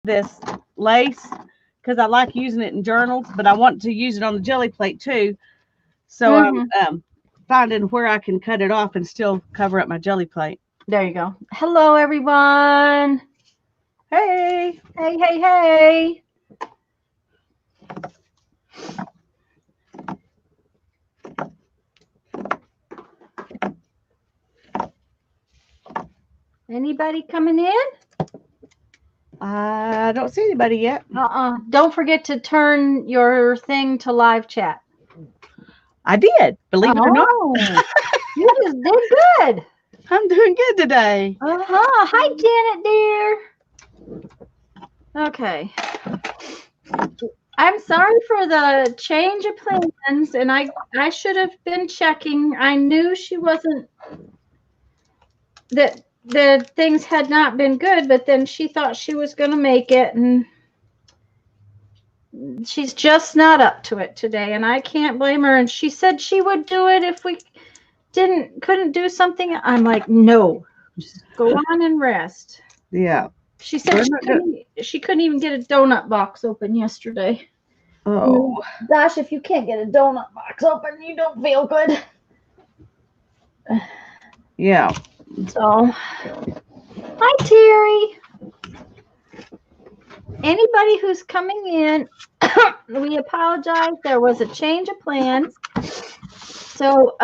this lace because I like using it in journals, but I want to use it on the jelly plate too. So I'm Mm-hmm. finding where I can cut it off and still cover up my jelly plate. There you go. Hello, everyone. Hey, Hey, hey, hey. Anybody coming in? I don't see anybody yet. Don't forget to turn your thing to live chat. I did, believe it or not. Oh, you just did good. I'm doing good today. Hi, Janet, dear. Okay. I'm sorry for the change of plans, and I should have been checking. I knew she wasn't that the things had not been good, but then she thought she was going to make it, and she's just not up to it today, and I can't blame her. And she said she would do it if we couldn't do something. I'm like, no, just go on and rest. Yeah. She said she couldn't even get a donut box open yesterday. Oh. Gosh, if you can't get a donut box open, you don't feel good. Yeah. So, hi, Terry. Anybody who's coming in, we apologize. There was a change of plans. So,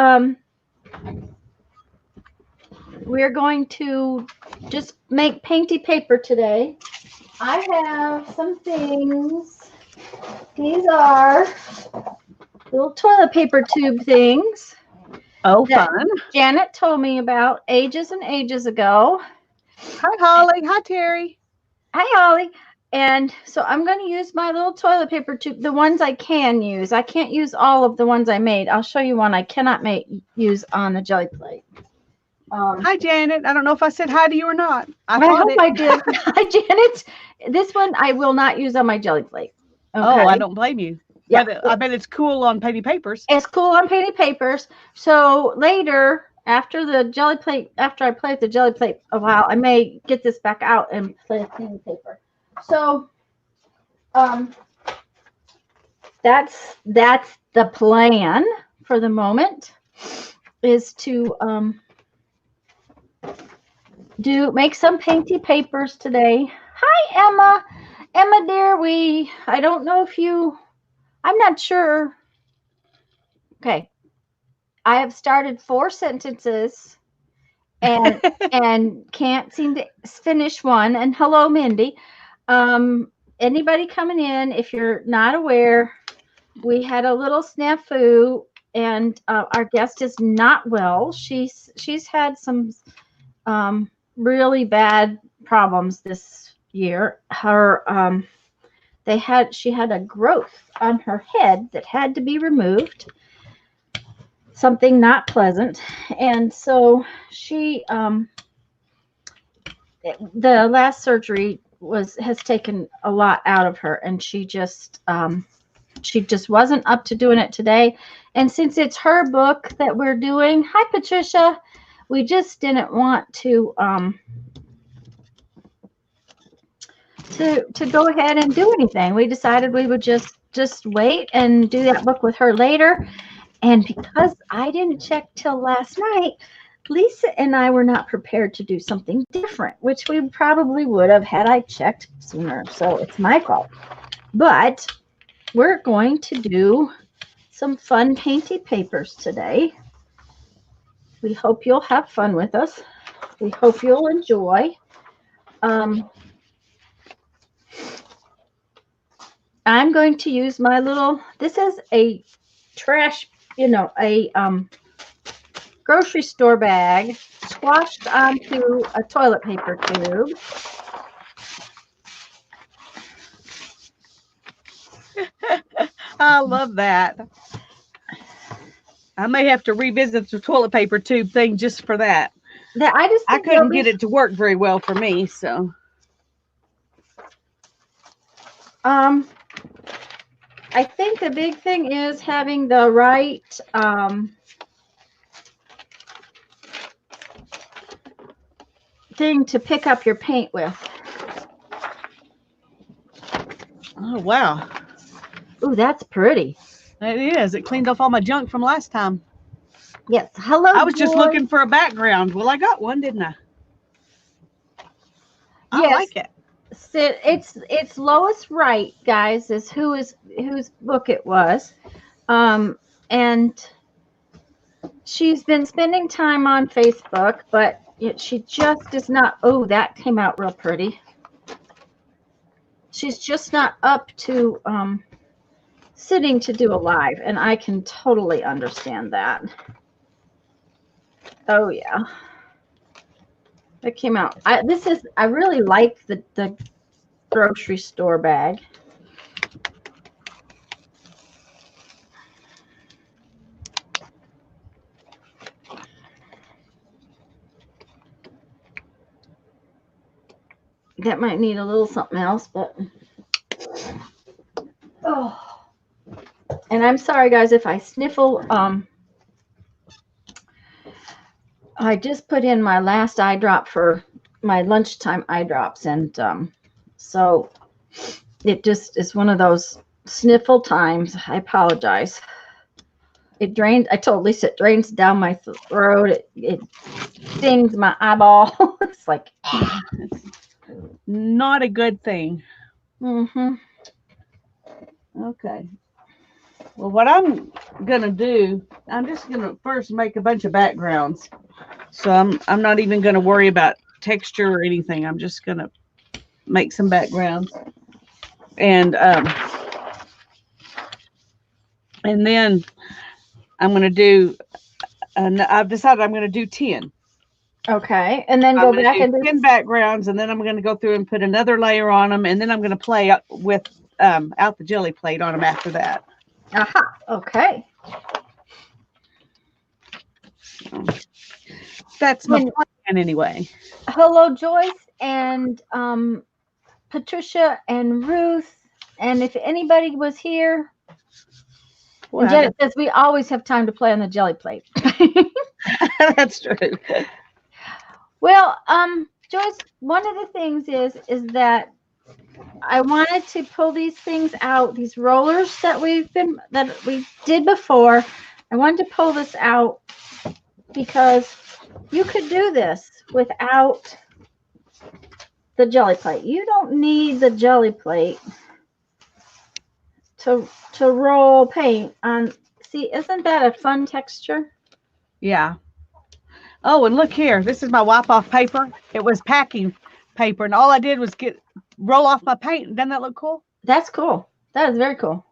we're going to just make painty paper today. I have some things. These are little toilet paper tube things. Oh, fun. Janet told me about ages and ages ago. Hi, Holly. Hi, Terry. Hi, Holly. And so I'm going to use my little toilet paper tube, the ones I can use. I can't use all of the ones I made. I'll show you one I cannot use on the jelly plate. Hi, Janet. I don't know if I said hi to you or not. I hope I did. Hi, Janet. This one I will not use on my jelly plate. Okay. Oh, I don't blame you. Yeah, but I bet it's cool on painty papers. It's cool on painty papers. So later, after the jelly plate, after I play with the jelly plate a while, I may get this back out and play with painty paper. So, that's the plan for the moment, is to make some painty papers today. Hi, Emma. Emma, dear, I don't know if I'm not sure. Okay. I have started 4 sentences and can't seem to finish one. And hello, Mindy. Anybody coming in, if you're not aware, we had a little snafu, and our guest is not well. She's had some really bad problems this year. She had a growth on her head that had to be removed, something not pleasant, and so she the last surgery has taken a lot out of her, and she just wasn't up to doing it today. And since it's her book that we're doing, hi Patricia, we just didn't want to go ahead and do anything. We decided we would just wait and do that book with her later. And because I didn't check till last night, Lisa and I were not prepared to do something different, which we probably would have had I checked sooner. So it's my fault. But we're going to do some fun painty papers today. We hope you'll have fun with us. We hope you'll enjoy. I'm going to use my this is a trash, a grocery store bag squashed onto a toilet paper tube. I love that. I may have to revisit the toilet paper tube thing just for that. I couldn't get it to work very well for me, so. I think the big thing is having the right thing to pick up your paint with. Oh, wow. Ooh, that's pretty. It is. It cleaned off all my junk from last time. Yes. Hello, I was just Joy. looking for a background. Well, I got one, didn't I? I Yes. like it. It's Lois Wright, guys, is whose book it was. And she's been spending time on Facebook, but she just is not. Oh, that came out real pretty. She's just not up to sitting to do a live, and I can totally understand that. Oh yeah, it came out. I really like the grocery store bag. That might need a little something else, but oh, and I'm sorry guys if I sniffle. I just put in my last eye drop for my lunchtime eye drops, and so it just is one of those sniffle times. I apologize. It drained. I told Lisa it drains down my throat. It stings my eyeball. It's like Not a good thing. mm-hmm. Okay. Well, what I'm gonna do, I'm just gonna first make a bunch of backgrounds. So I'm not even gonna worry about texture or anything. I'm just gonna make some backgrounds, and then I'm gonna do. I've decided I'm gonna do 10. Okay, and then I'm go gonna back do and 10 backgrounds, and then I'm gonna go through and put another layer on them, and then I'm gonna play with out the jelly plate on them after that. aha. Okay. That's my plan anyway. Hello, Joyce and Patricia and Ruth, and if anybody was here, and Janet says we always have time to play on the jelly plate. That's true. Well, Joyce, one of the things is that I wanted to pull these things out, these rollers that we did before. I wanted to pull this out because you could do this without the jelly plate. You don't need the jelly plate to roll paint on. See, isn't that a fun texture? Yeah. Oh, and look here. This is my wipe off paper. It was packing paper, and all I did was roll off my paint. Doesn't that look cool? That's cool. That is very cool.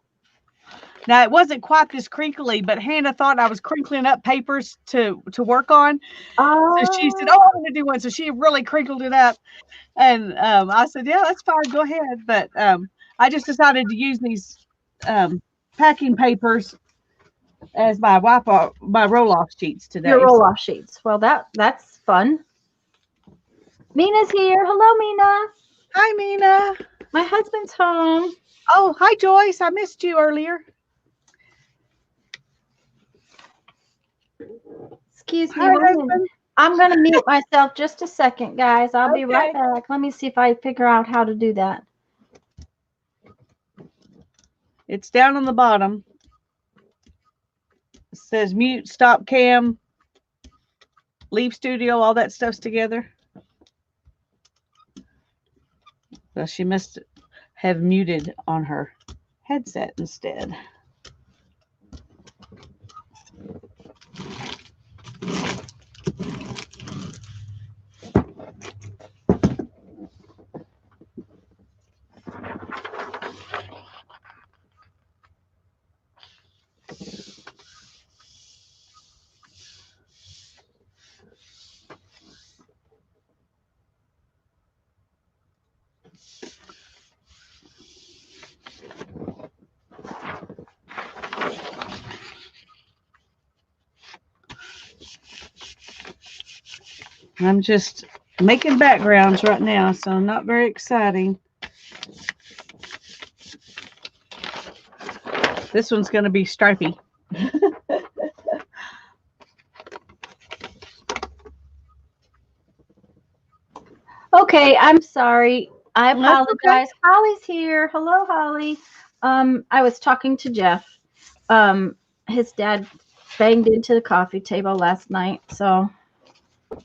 Now it wasn't quite this crinkly, but Hannah thought I was crinkling up papers to work on. So she said, "Oh, I'm going to do one." So she really crinkled it up, and I said, "Yeah, that's fine. Go ahead." But I just decided to use these packing papers as my roll off sheets today. Your roll off sheets. Well, that's fun. Mina's here. Hello, Mina. Hi, Mina. My husband's home. Oh, hi, Joyce. I missed you earlier. Excuse me. I'm going to mute myself just a second, guys. I'll be right back. Let me see if I figure out how to do that. It's down on the bottom. It says mute, stop cam, leave studio, all that stuff's together. Well, she must have muted on her headset instead. I'm just making backgrounds right now, so not very exciting. This one's going to be stripy. Okay, I'm sorry. I That's okay. apologize. Holly's here. Hello, Holly. I was talking to Jeff. His dad banged into the coffee table last night, so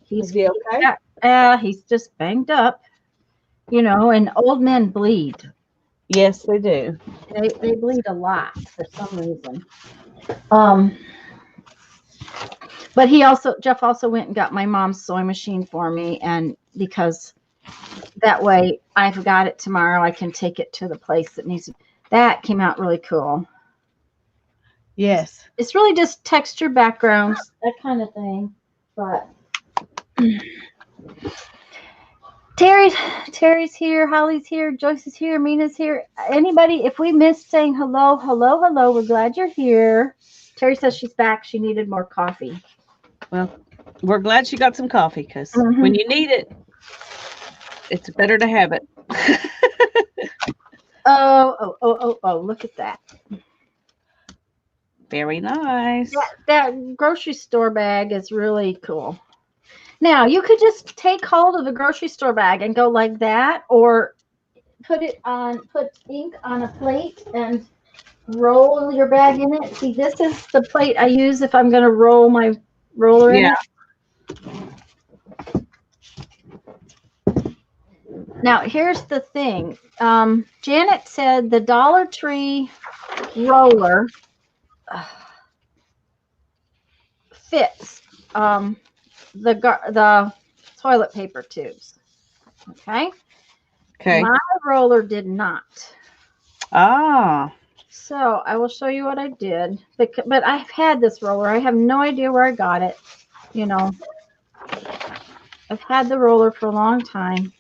Is he okay? he's just banged up, and old men bleed. Yes, they do. They bleed a lot for some reason. But Jeff also went and got my mom's sewing machine for me, and because that way I've got it tomorrow, I can take it to the place that needs it. That came out really cool. Yes. It's really just texture backgrounds, that kind of thing. But Terry's here, Holly's here, Joyce is here, Mina's here. Anybody, if we missed saying hello, we're glad you're here. Terry says she's back. She needed more coffee. Well, we're glad she got some coffee because when you need it, it's better to have it. Oh, look at that. Very nice. That grocery store bag is really cool. Now, you could just take hold of a grocery store bag and go like that, or put ink on a plate and roll your bag in it. See, this is the plate I use if I'm going to roll my roller in it. Now, here's the thing. Janet said the Dollar Tree roller fits the toilet paper tubes. Okay. My roller did not. Ah. So I will show you what I did. But I've had this roller. I have no idea where I got it. I've had the roller for a long time.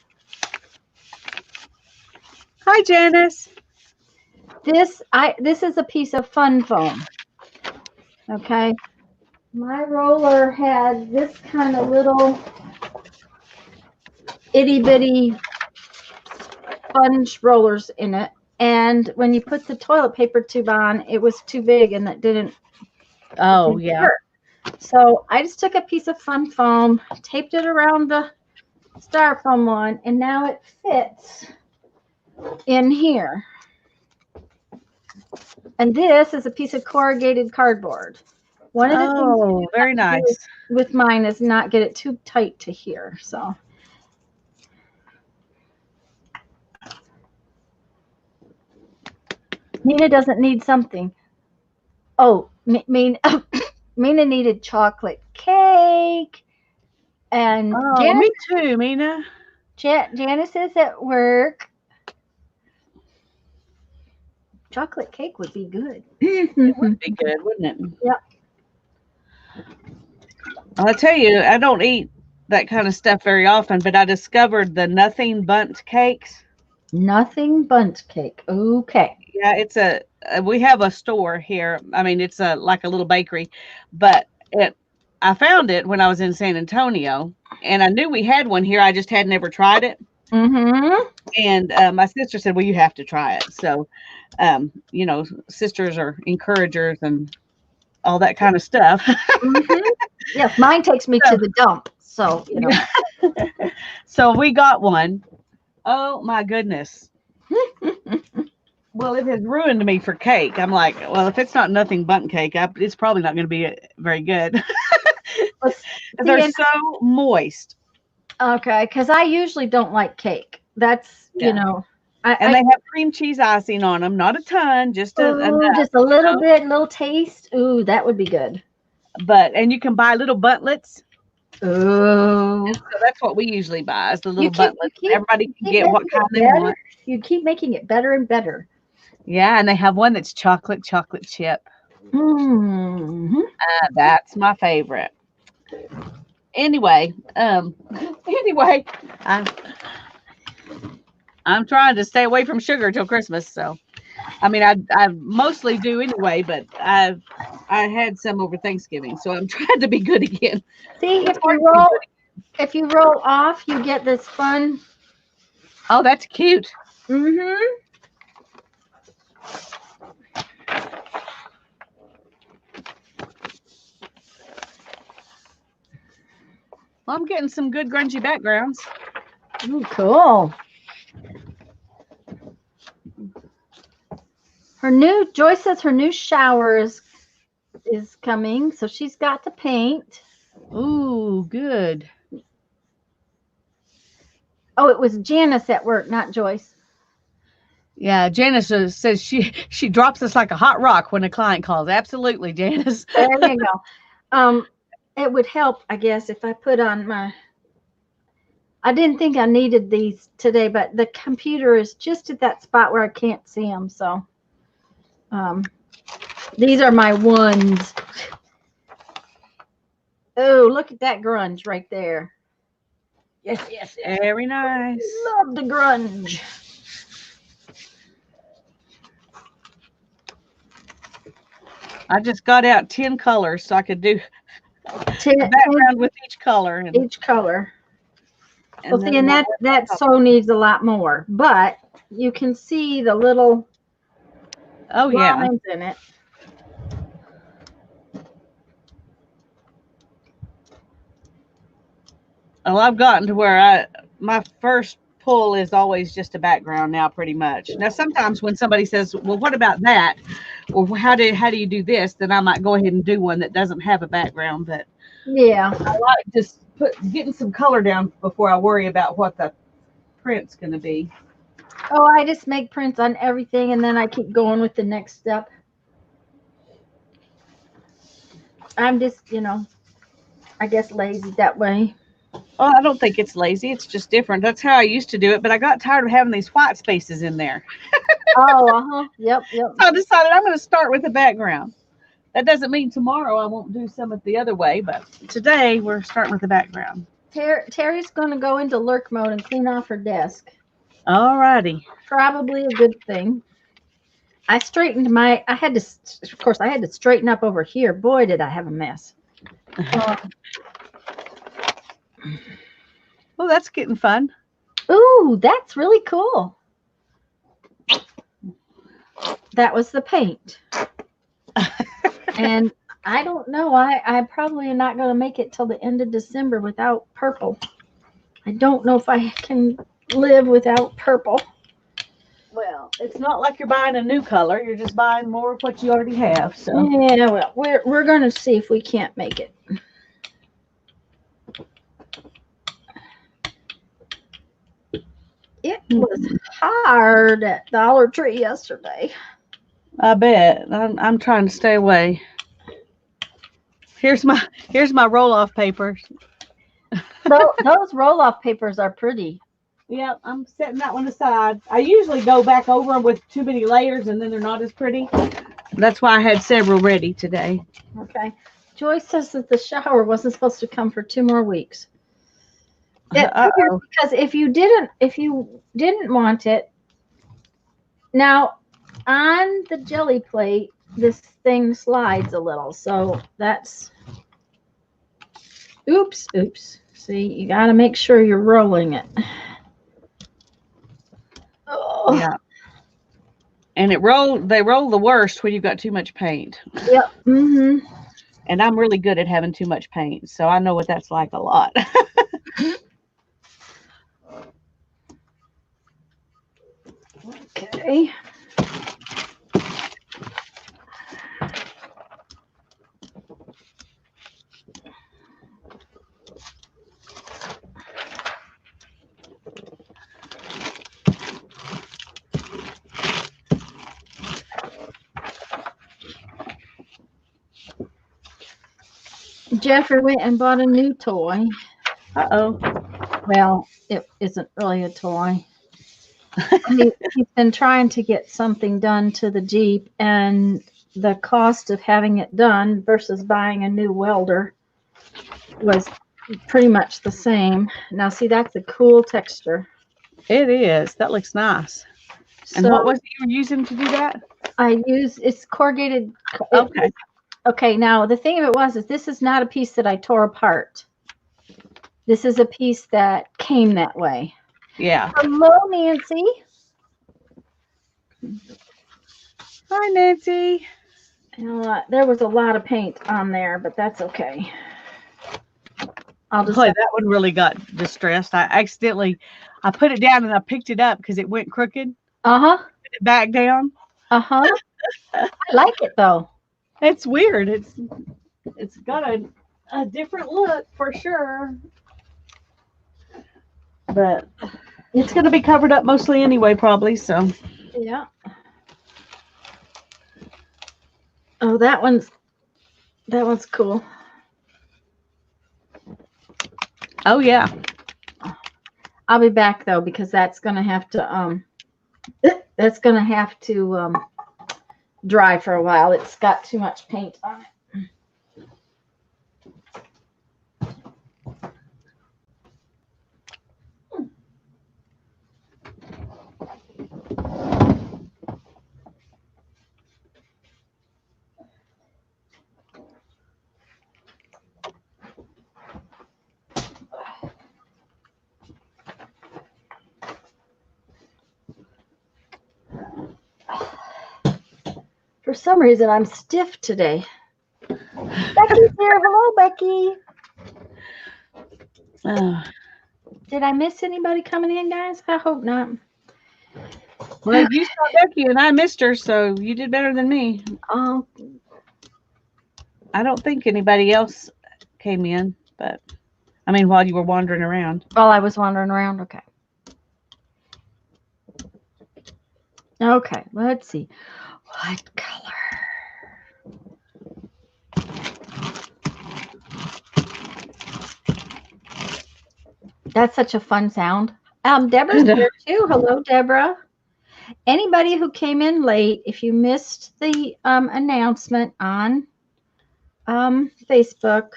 Hi, Janice. This is a piece of fun foam. Okay. My roller had this kind of little itty bitty sponge rollers in it. And when you put the toilet paper tube on, it was too big and it didn't. Oh, yeah. Work. So I just took a piece of fun foam, taped it around the styrofoam one, and now it fits in here. And this is a piece of corrugated cardboard. One of the things very nice with mine is not get it too tight to here. So Mina doesn't need something. Oh, Mina needed chocolate cake. And me too, Mina. Janice is at work. Chocolate cake would be good. It would be good, wouldn't it? Yep. I'll tell you, I don't eat that kind of stuff very often, but I discovered the nothing bundt cakes. Nothing bundt cake. Okay. Yeah, we have a store here. I mean, it's like a little bakery, but I found it when I was in San Antonio, and I knew we had one here. I just had never tried it. And my sister said, well, you have to try it. So, sisters are encouragers and all that kind of stuff. Yes, mine takes me to the dump. So, So we got one. Oh, my goodness. Well, it has ruined me for cake. I'm like, well, if it's not nothing bundt cake, it's probably not going to be very good. They're so moist. Okay, because I usually don't like cake. That's, and they have cream cheese icing on them. Not a ton, just a little bit, little taste. Ooh, that would be good. And you can buy little buntlets. Oh. So that's what we usually buy is the little buntlets. Everybody can get what kind they want. You keep making it better and better. Yeah, and they have one that's chocolate chip. That's my favorite. Anyway, I'm trying to stay away from sugar till Christmas. So, I mean, I mostly do anyway, but I had some over Thanksgiving, so I'm trying to be good again. See, if you roll off, you get this fun. Oh, that's cute. Well, I'm getting some good grungy backgrounds. Ooh, cool. Joyce says her new shower is coming, so she's got to paint. Ooh, good. Oh, it was Janice at work, not Joyce. Yeah, Janice says she drops us like a hot rock when a client calls. Absolutely, Janice. There you go. It would help, I guess, if I put on my. I didn't think I needed these today, but the computer is just at that spot where I can't see them. So, these are my ones. Oh, look at that grunge right there. Yes, yes, very nice. Love the grunge. I just got out 10 colors so I could do 10 background with each color. Each color. Well, see, and that so needs a lot more, but you can see the little lines in it. Well, I've gotten to where my first pull is always just a background now, pretty much. Now, sometimes when somebody says, "Well, what about that?" or "How do you do this?" then I might go ahead and do one that doesn't have a background. But yeah, I like just getting some color down before I worry about what the print's going to be. Oh, I just make prints on everything, and then I keep going with the next step. I'm just, I guess lazy that way. Well, I don't think it's lazy. It's just different. That's how I used to do it, but I got tired of having these white spaces in there. Oh, Yep. So I decided I'm going to start with the background. That doesn't mean tomorrow I won't do some of the other way, but today we're starting with the background. Terry's going to go into lurk mode and clean off her desk. All righty. Probably a good thing. I straightened I had to straighten up over here. Boy, did I have a mess. Well, that's getting fun. Ooh, that's really cool. That was the paint. And I don't know. I probably am not going to make it till the end of December without purple. I don't know if I can live without purple. Well, it's not like you're buying a new color. You're just buying more of what you already have. So yeah, well, we're going to see if we can't make it. It was hard at Dollar Tree yesterday. I bet. I'm trying to stay away. Here's my roll-off papers. Those roll-off papers are pretty. Yeah, I'm setting that one aside. I usually go back over them with too many layers, and then they're not as pretty. That's why I had several ready today. Okay. Joyce says that the shower wasn't supposed to come for 2 more weeks. Because if you didn't want it, now on the Gelli plate, this thing slides a little, so that's oops. See, you got to make sure you're rolling it. Oh. Yeah. And they roll the worst when you've got too much paint. Yep. Mm-hmm. And I'm really good at having too much paint, so I know what that's like a lot. Okay. Jeffrey went and bought a new toy. Uh-oh. Well, it isn't really a toy. He's been trying to get something done to the Jeep, and the cost of having it done versus buying a new welder was pretty much the same. Now, see, that's a cool texture. It is. That looks nice. And what was it you were using to do that? It's corrugated. Okay. Okay, now the thing of it was, is this is not a piece that I tore apart. This is a piece that came that way. Yeah. Hello, Nancy. Hi, Nancy. There was a lot of paint on there, but that's okay. I'll just that one really got distressed. I put it down and I picked it up because it went crooked. Uh-huh. Put it back down. Uh-huh. I like it though. It's weird. It's got a different look for sure. But it's going to be covered up mostly anyway, probably. So Yeah. Oh, that one's cool. oh yeah. I'll be back though because that's gonna have to dry for a while. It's got too much paint on it. For some reason, I'm stiff today. Becky's here. Hello, Becky. Did I miss anybody coming in, guys? I hope not. Well, you saw Becky and I missed her, so you did better than me. Oh, I don't think anybody else came in, but I mean, while you were wandering around. while I was wandering around. Okay. Okay, let's see. What color? That's such a fun sound. Deborah's here too. Hello, Deborah. Anybody who came in late, if you missed the announcement on Facebook,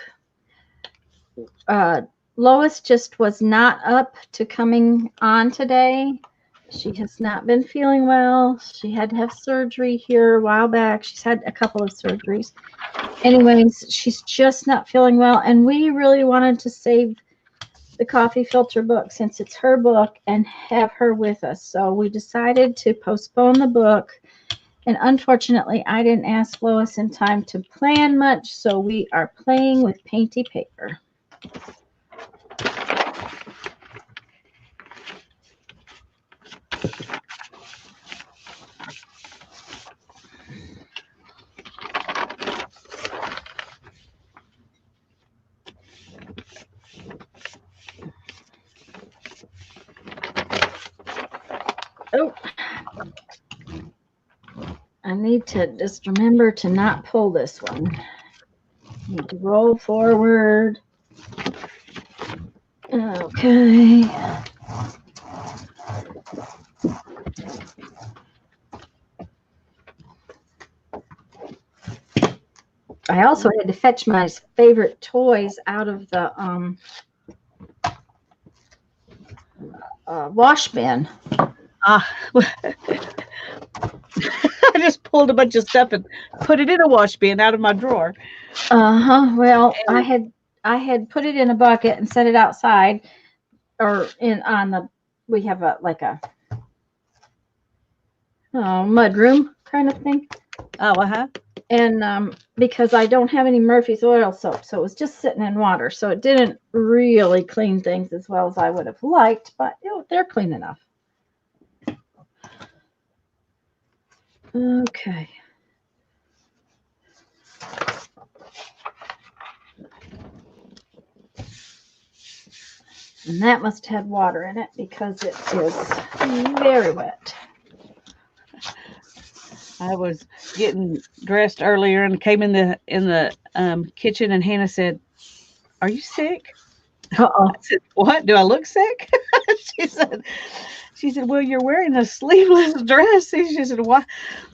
Lois just was not up to coming on today. She has not been feeling well. She had to have surgery here a while back. She's had a couple of surgeries. Anyways, she's just not feeling well. And we really wanted to save the coffee filter book since it's her book and have her with us. So we decided to postpone the book. And unfortunately, I didn't ask Lois in time to plan much. So we are playing with painty paper. Oh, I need to just remember to not pull this one. Need to roll forward. Okay. I also had to fetch my favorite toys out of the wash bin. I just pulled a bunch of stuff and put it in a wash bin out of my drawer. Well, I had put it in a bucket and set it outside, or we have a mud room kind of thing. Oh, And because I don't have any Murphy's oil soap, so it was just sitting in water, so it didn't really clean things as well as I would have liked, but they're clean enough. Okay. And that must have water in it because it is very wet. I was getting dressed earlier and came in the kitchen, and Hannah said, "Are you sick?" Uh-oh. I said, "What? Do I look sick?" She said, "Well, you're wearing a sleeveless dress." She said, "Why?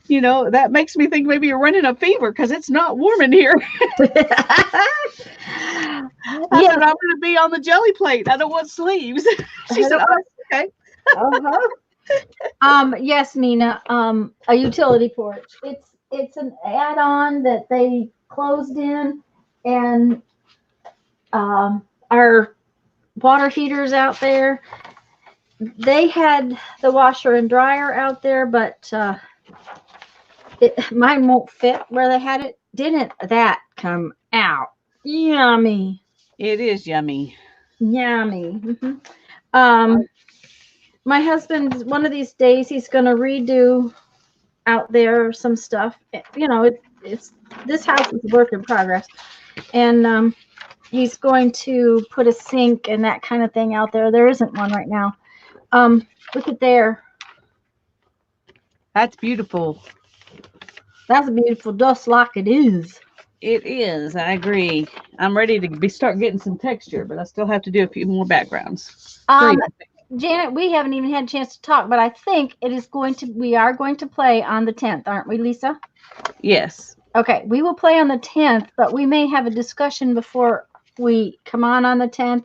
You know, that makes me think maybe you're running a fever because it's not warm in here." I said, "I'm going to be on the Gelli Plate. I don't want sleeves." She said, "Oh, okay." Yes, Nina. A utility porch. It's an add-on that they closed in, and our water heaters out there. They had the washer and dryer out there, but mine won't fit where they had it. Didn't that come out yummy? It is yummy. Yummy. Mm-hmm. My husband, one of these days, he's going to redo out there, some stuff. You know, it's this house is a work in progress, and he's going to put a sink and that kind of thing out there. There isn't one right now. Look at there. That's beautiful. That's a beautiful dust like it is. It is. I agree. I'm ready to start getting some texture, but I still have to do a few more backgrounds. Janet, we haven't even had a chance to talk, but I think we are going to play on the 10th, aren't we, Lisa? Yes. Okay, we will play on the 10th, but we may have a discussion before we come on the 10th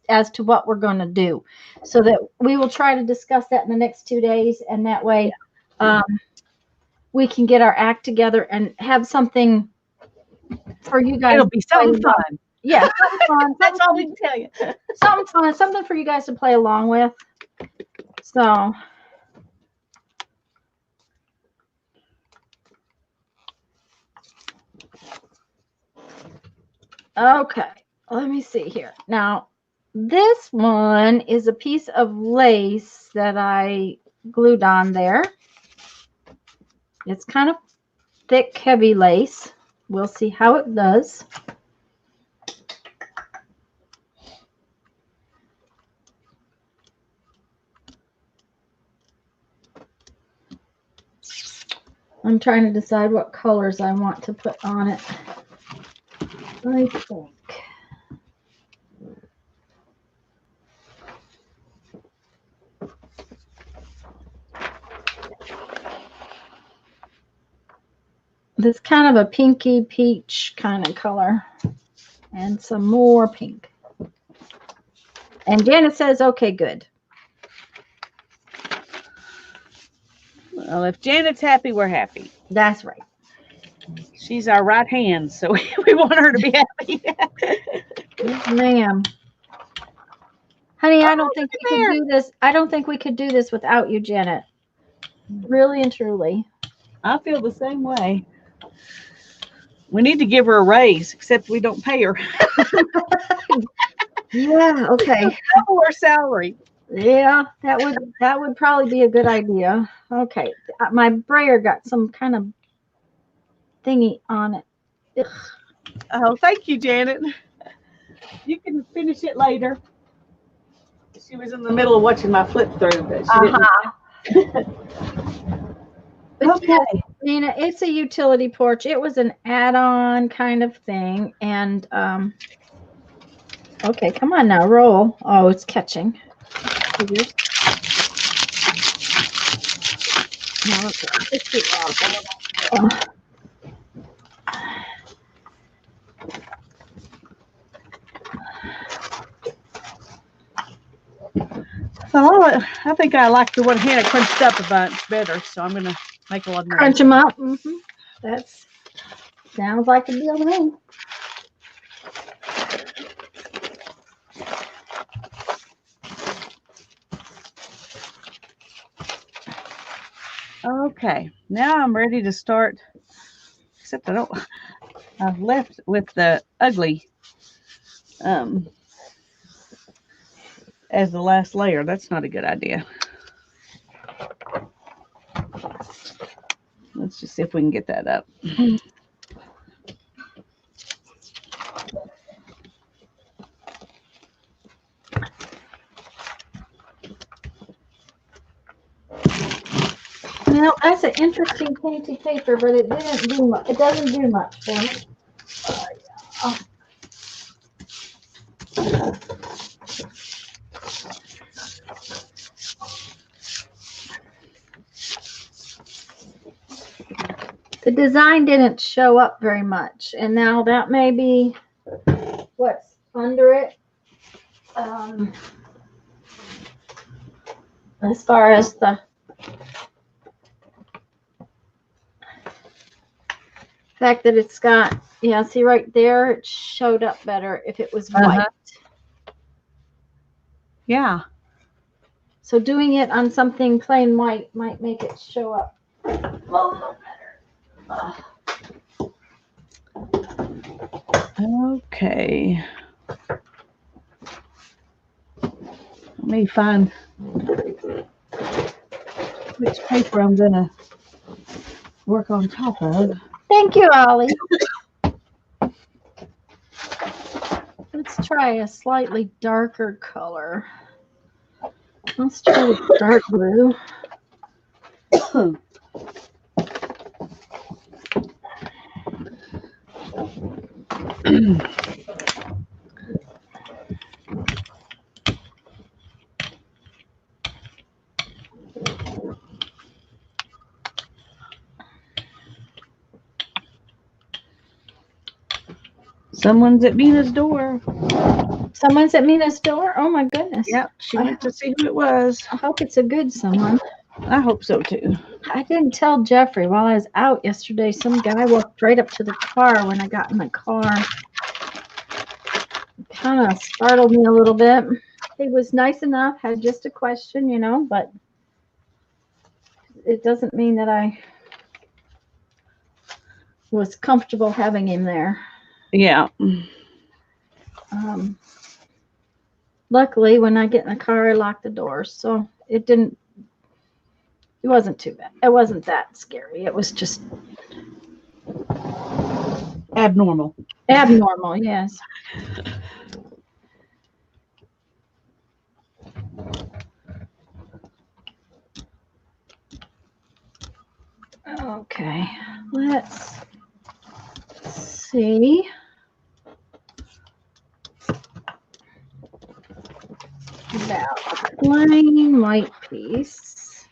as to what we're going to do, so that we will try to discuss that in the next 2 days, and that way we can get our act together and have something for you guys. It'll be something fun. Yeah, something fun. That's all we can tell you. Something fun, something for you guys to play along with. So, okay, let me see here. Now, this one is a piece of lace that I glued on there. It's kind of thick, heavy lace. We'll see how it does. I'm trying to decide what colors I want to put on it. I think. This kind of a pinky peach kind of color. And some more pink. And Janet says, okay, good. Well, if Janet's happy, we're happy. That's right. She's our right hand, so we want her to be happy. Yes, ma'am. Honey, I don't think we could do this. I don't think we could do this without you, Janet. Really and truly. I feel the same way. We need to give her a raise, except we don't pay her. Yeah, okay. Double her salary. Yeah, that would probably be a good idea. Okay. My brayer got some kind of thingy on it. Ugh. Oh, thank you, Janet. You can finish it later. She was in the middle of watching my flip through, but she didn't. Okay. Nina, it's a utility porch. It was an add-on kind of thing. And okay, come on now, roll. Oh, it's catching. Figures. No, okay. So I think I like the one Hannah crunched up a bunch better, so I'm gonna make a lot more. Crunch them up. That's sounds like a deal to me. Okay, now I'm ready to start. Except I've left with the ugly as the last layer. That's not a good idea. Let's just see if we can get that up. Well, that's an interesting painty paper, but it didn't do much. It doesn't do much for me. The design didn't show up very much, and now that may be what's under it. As far as the fact that it's got, yeah, see right there, it showed up better if it was white. Yeah. So doing it on something plain white might make it show up a little better. Okay. Let me find which paper I'm gonna work on top of. Thank you, Ollie. Let's try a slightly darker color. Let's try the dark blue. Someone's at Mina's door. Someone's at Mina's door? Oh my goodness. Yep, she went to see who it was. I hope it's a good someone. I hope so too. I didn't tell Jeffrey while I was out yesterday. Some guy walked right up to the car when I got in the car. Kind of startled me a little bit. He was nice enough, had just a question, you know, but it doesn't mean that I was comfortable having him there. Yeah. Luckily, when I get in the car, I lock the doors, so it wasn't too bad. It wasn't that scary. It was just Abnormal. abnormal, yes. Okay, let's see. About a plain white piece.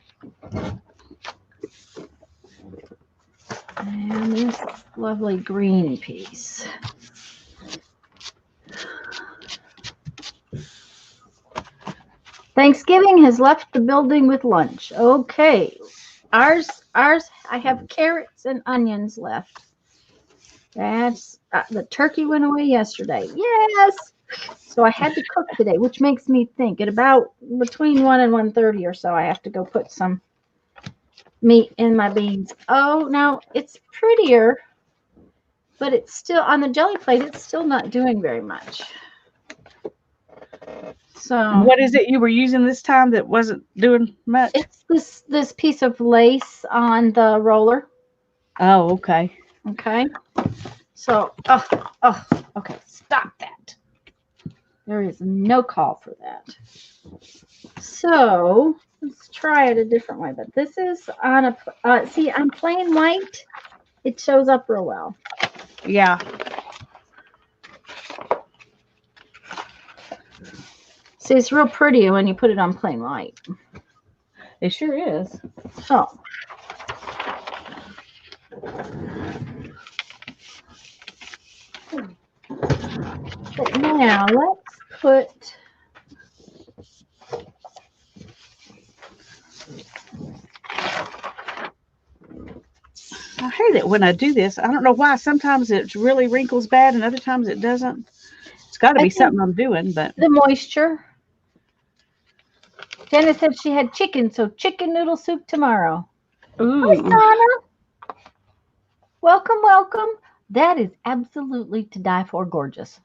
And this lovely green piece. Thanksgiving has left the building with lunch. Okay. Ours, I have carrots and onions left. That's, the turkey went away yesterday. Yes. So I had to cook today, which makes me think at about between 1 and 1:30 or so, I have to go put some meat in my beans. Oh, now it's prettier, but it's still on the jelly plate. It's still not doing very much. So what is it you were using this time that wasn't doing much? It's this piece of lace on the roller. Oh, okay. Okay. So, okay, stop that. There is no call for that. So let's try it a different way. But this is on a, see, on plain white, it shows up real well. Yeah. See, it's real pretty when you put it on plain white. It sure is. So. But now let's put I hate it when I do this. I don't know why. Sometimes it really wrinkles bad and other times it doesn't. It's got to be something I'm doing, but the moisture. Jenna said she had chicken, so chicken noodle soup tomorrow. ooh. Hi, Donna. Welcome, welcome. That is absolutely to die for gorgeous.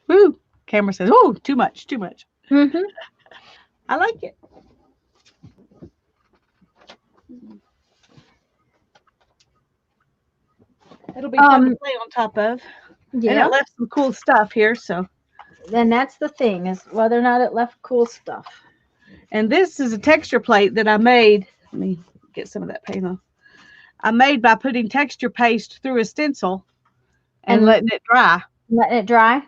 Woo. Camera says, "Oh, too much, too much." Mm-hmm. I like it. It'll be fun to play on top of. Yeah. And it left some cool stuff here, so. Then that's the thing, is whether or not it left cool stuff. And this is a texture plate that I made. Let me get some of that paint off. I made by putting texture paste through a stencil and letting it dry. Letting it dry?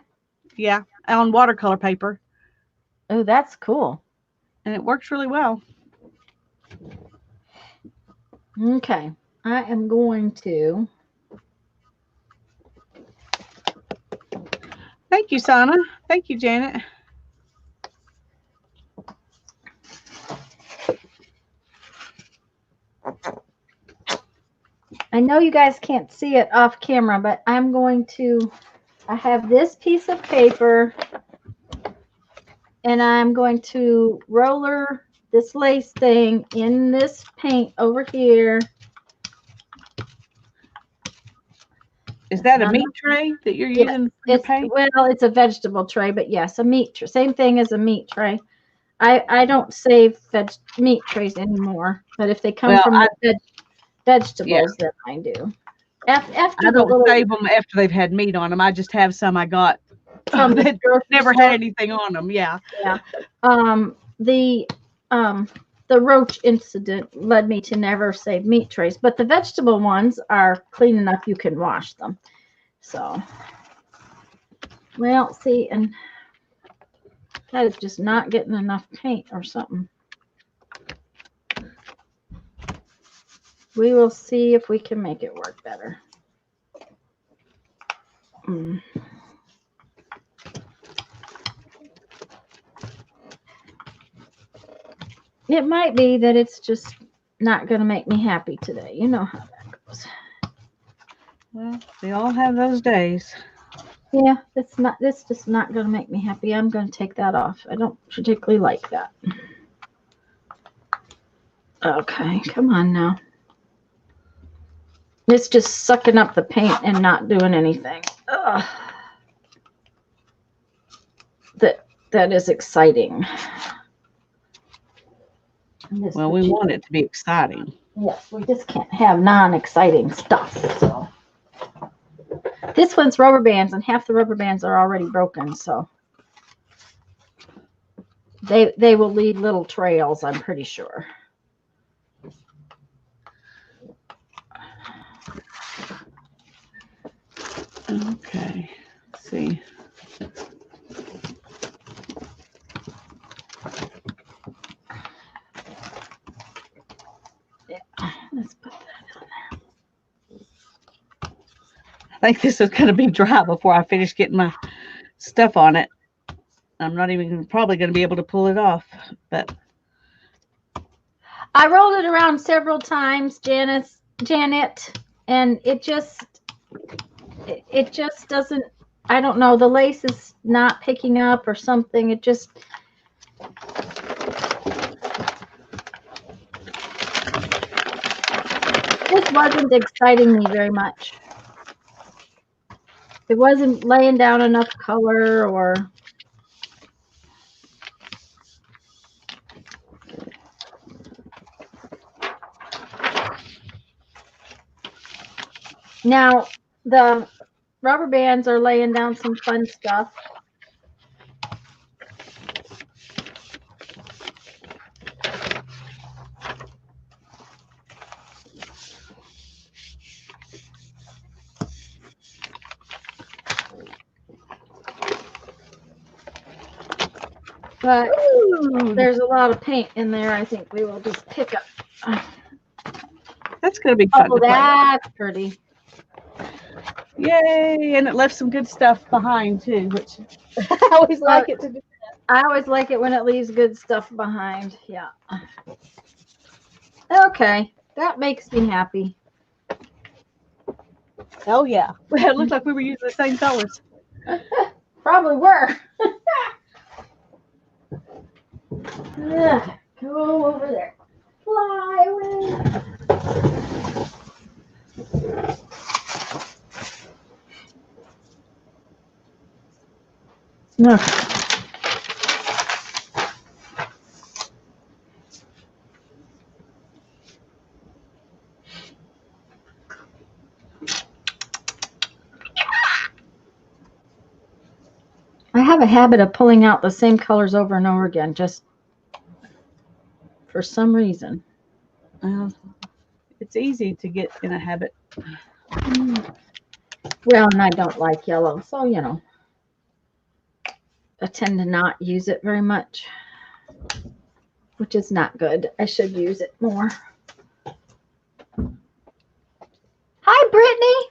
Yeah, on watercolor paper. Oh, that's cool. And it works really well. Okay. I am going to. Thank you, Sana. Thank you, Janet. I know you guys can't see it off camera, but I'm going to, I have this piece of paper and I'm going to roller this lace thing in this paint over here. Is that a meat tray that you're using for your paint? Well, it's a vegetable tray, but yes, a meat tray. Same thing as a meat tray. I don't save meat trays anymore, but if they come from vegetables than I do. After I don't save them after they've had meat on them. I just have some I got from that the never had anything on them. Yeah. Yeah. The roach incident led me to never save meat trays, but the vegetable ones are clean enough you can wash them. So, well, see, and that is just not getting enough paint or something. We will see if we can make it work better. It might be that it's just not going to make me happy today. You know how that goes. Well, we all have those days. Yeah, this just not going to make me happy. I'm going to take that off. I don't particularly like that. Okay, come on now. It's just sucking up the paint and not doing anything. Ugh. That is exciting. Well, we want it to be exciting. Yes, we just can't have non-exciting stuff. So this one's rubber bands, and half the rubber bands are already broken. So they will leave little trails, I'm pretty sure. Okay, let's see. Yeah, let's put that on there. I think this is going to be dry before I finish getting my stuff on it. I'm not even probably going to be able to pull it off, but I rolled it around several times, Janet, and it just doesn't. I don't know. The lace is not picking up or something. It just. This wasn't exciting me very much. It wasn't laying down enough color or. Now, the rubber bands are laying down some fun stuff. But there's a lot of paint in there. I think we will just pick up. That's going to be fun. Oh, that's pretty. Yay! And it left some good stuff behind too, which I always like it to do. I always like it when it leaves good stuff behind. Yeah. Okay, that makes me happy. Oh yeah. Well, it looked like we were using the same colors. Probably were. Go over there. Fly away. No. I have a habit of pulling out the same colors over and over again, just for some reason. It's easy to get in a habit. Well, and I don't like yellow, so you know, I tend to not use it very much, which is not good. I should use it more. Hi, Brittany.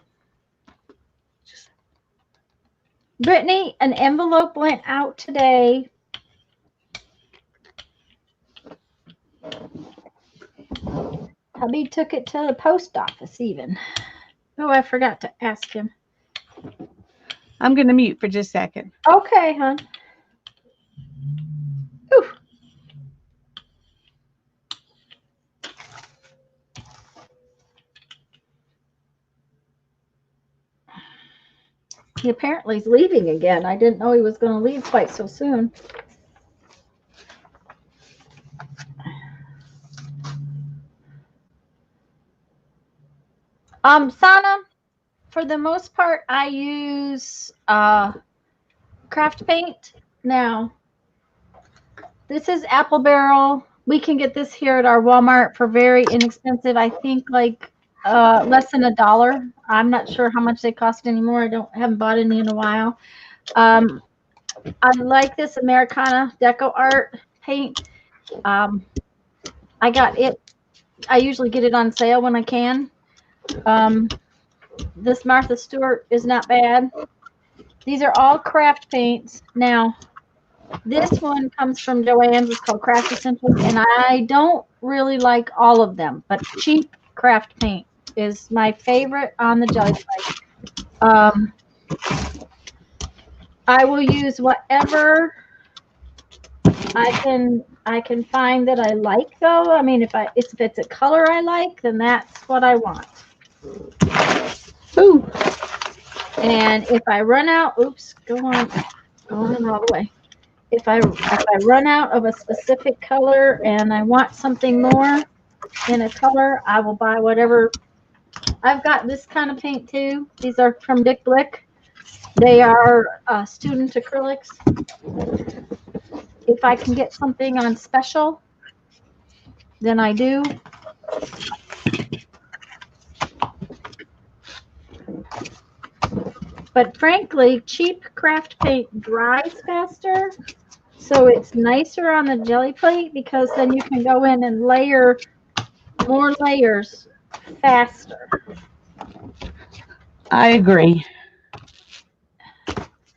Brittany, an envelope went out today. Hubby took it to the post office even. Oh, I forgot to ask him. I'm going to mute for just a second. Okay, hon. Ooh. He apparently is leaving again. I didn't know he was going to leave quite so soon. Sana, for the most part, I use craft paint. Now, this is Apple Barrel. We can get this here at our Walmart for very inexpensive. I think like less than $1. I'm not sure how much they cost anymore. Haven't bought any in a while. I like this Americana Deco Art paint. I got it. I usually get it on sale when I can. This Martha Stewart is not bad. These are all craft paints. Now, this one comes from Joann's. It's called Craft Essentials, and I don't really like all of them, but cheap craft paint is my favorite on the Gelli Plate. I will use whatever I can find that I like, though. I mean, if it's a color I like, then that's what I want. Ooh. And if I run out, oops, go on all the way. If I run out of a specific color and I want something more in a color, I will buy whatever. I've got this kind of paint too. These are from Dick Blick. They are student acrylics. If I can get something on special, then I do. But frankly, cheap craft paint dries faster, so it's nicer on the Gelli Plate because then you can go in and layer more layers faster. I agree.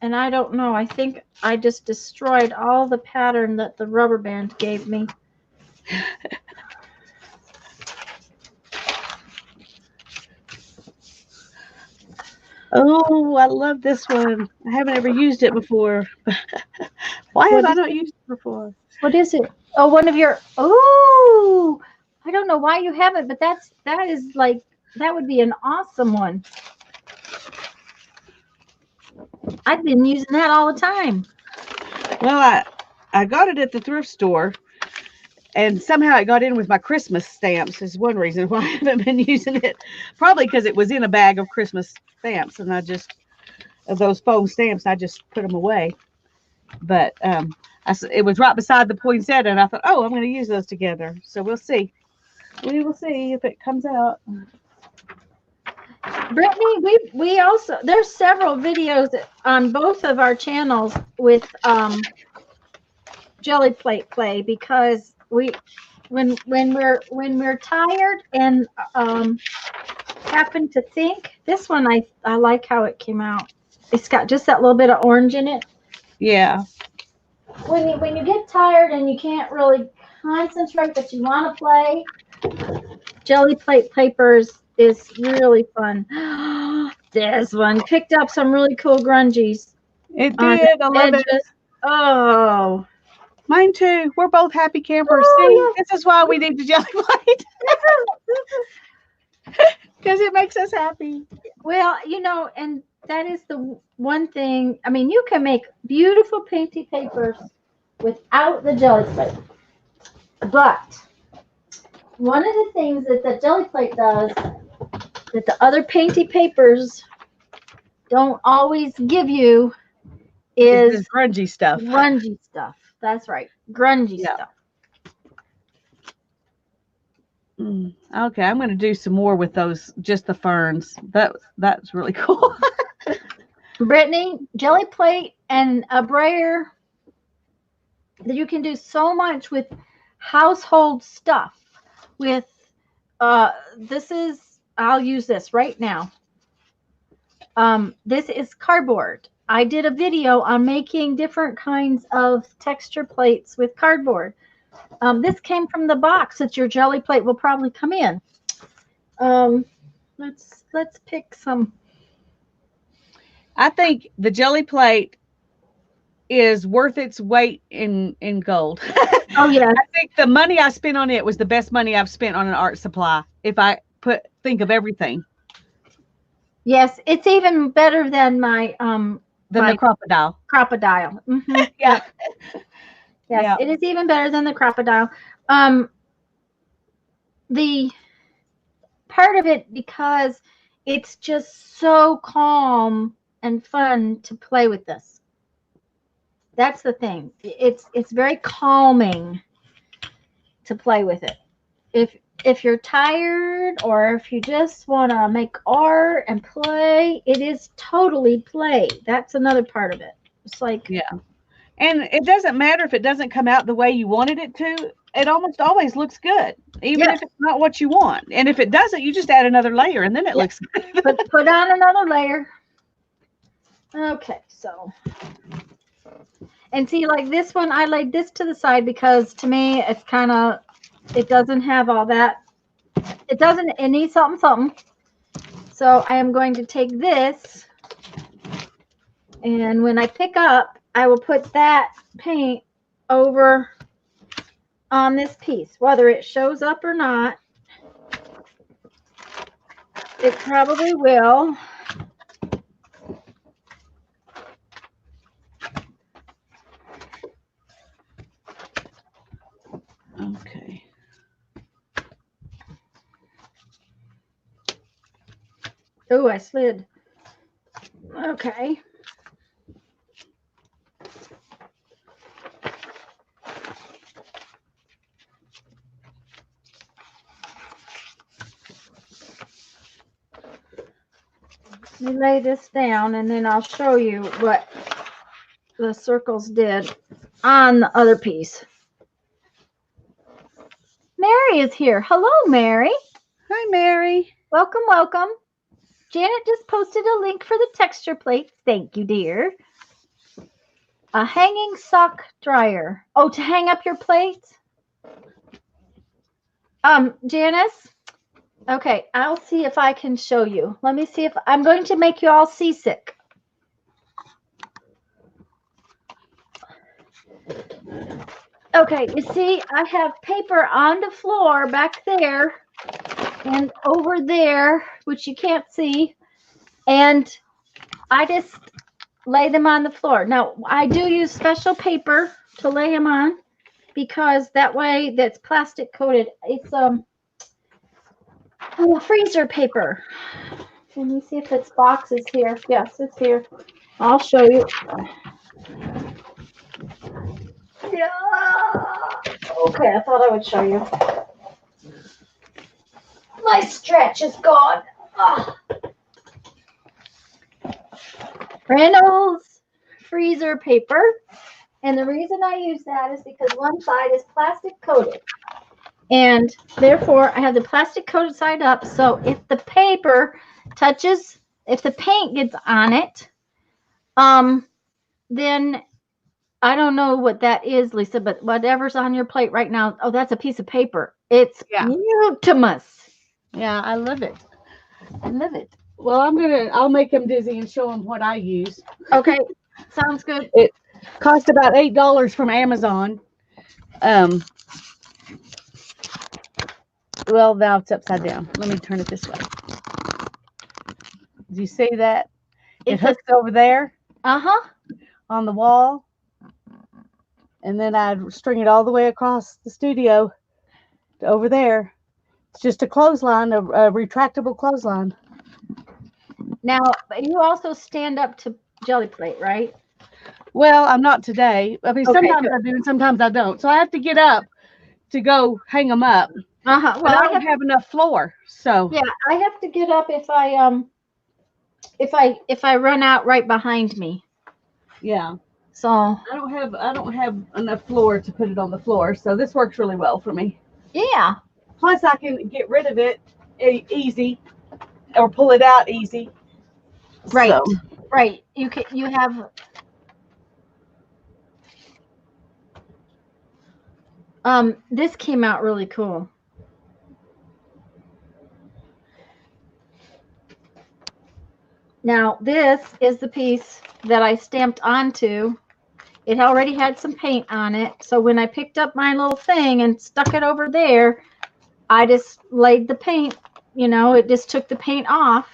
And I don't know, I think I just destroyed all the pattern that the rubber band gave me. Oh, I love this one. I haven't ever used it before. Why have I not used it before? What is it? Oh, one of your, oh, I don't know why you haven't, but that would be an awesome one. I've been using that all the time. Well, I got it at the thrift store, and somehow it got in with my Christmas stamps is one reason why I haven't been using it. Probably because it was in a bag of Christmas stamps, and of those foam stamps, I just put them away. But it was right beside the poinsettia, and I thought, oh, I'm going to use those together. So we'll see. We will see if it comes out. Brittany, we also, there's several videos on both of our channels with Gelli Plate play, because when we're tired and happen to think, this one I like how it came out. It's got just that little bit of orange in it. Yeah. When you get tired and you can't really concentrate but you want to play, Gelli Plate papers is really fun. This one picked up some really cool grungies. It did. I love it. Oh, mine too. We're both happy campers. Oh, see, yeah. This is why we need the Gelli Plate. Because it makes us happy. Well, and that is the one thing. I mean, you can make beautiful painty papers without the Gelli Plate. But one of the things that the Gelli Plate does that the other painty papers don't always give you is grungy stuff. Grungy stuff. That's right. Grungy stuff. Okay, I'm going to do some more with those, just the ferns. That's really cool. Brittany, Gelli Plate and a brayer, that you can do so much with household stuff. With I'll use this right now. This is cardboard. I did a video on making different kinds of texture plates with cardboard. This came from the box that your Gelli Plate will probably come in. Let's pick some. I think the Gelli Plate is worth its weight in gold. Oh yeah. I think the money I spent on it was the best money I've spent on an art supply. If I think of everything. Yes, it's even better than my the crocodile. Crocodile. Mm-hmm. Yeah. Yes, yeah. It is even better than the crocodile. The part of it because it's just so calm and fun to play with this. That's the thing. It's very calming to play with it. If you're tired or if you just want to make art and play, it is totally play. That's another part of it. It's like, yeah. And it doesn't matter if it doesn't come out the way you wanted it to. It almost always looks good, even if it's not what you want. And if it doesn't, you just add another layer and then it looks good. put on another layer. Okay, so, and see, like this one, I laid this to the side because to me, it's kind of, it doesn't have all that. It needs something, something. So I am going to take this, and when I pick up, I will put that paint over on this piece, whether it shows up or not. It probably will. Okay. Oh, I slid. Okay. Let me lay this down and then I'll show you what the circles did on the other piece. Mary is here. Hello, Mary. Hi, Mary. Welcome, welcome. Janet just posted a link for the texture plates. Thank you, dear. A hanging sock dryer. Oh, to hang up your plates? Janice? Okay, I'll see if I can show you. Let me see if I'm going to make you all seasick. Okay, you see, I have paper on the floor back there and over there, which you can't see, and I just lay them on the floor. Now, I do use special paper to lay them on because that way that's plastic coated. It's freezer paper. Let me see if its box is here. Yes, it's here. I'll show you. Yeah. Okay, I thought I would show you. My stretch is gone. Ah. Reynolds freezer paper. And the reason I use that is because one side is plastic coated. And therefore, I have the plastic coated side up. So if the paper touches, if the paint gets on it, then I don't know what that is, Lisa, but whatever's on your plate right now, oh, that's a piece of paper. It's beautimous. Yeah, I love it. I love it. Well, I'll make him dizzy and show him what I use. Okay, sounds good. It cost about $8 from Amazon. Well, now it's upside down. Let me turn it this way. Do you see that? It hooks over there. On the wall. And then I'd string it all the way across the studio to over there. It's just a clothesline, a retractable clothesline. Now, you also stand up to Gelli Plate, right? Well, I'm not today. I mean, sometimes I do and sometimes I don't. So I have to get up to go hang them up. Well, I don't have enough floor. So yeah, I have to get up if I run out right behind me. Yeah. So I don't have enough floor to put it on the floor. So this works really well for me. Yeah. Plus I can get rid of it easy or pull it out easy. Right. So. Right. You have this came out really cool. Now, this is the piece that I stamped onto. It already had some paint on it. So when I picked up my little thing and stuck it over there, I just laid the paint, it just took the paint off.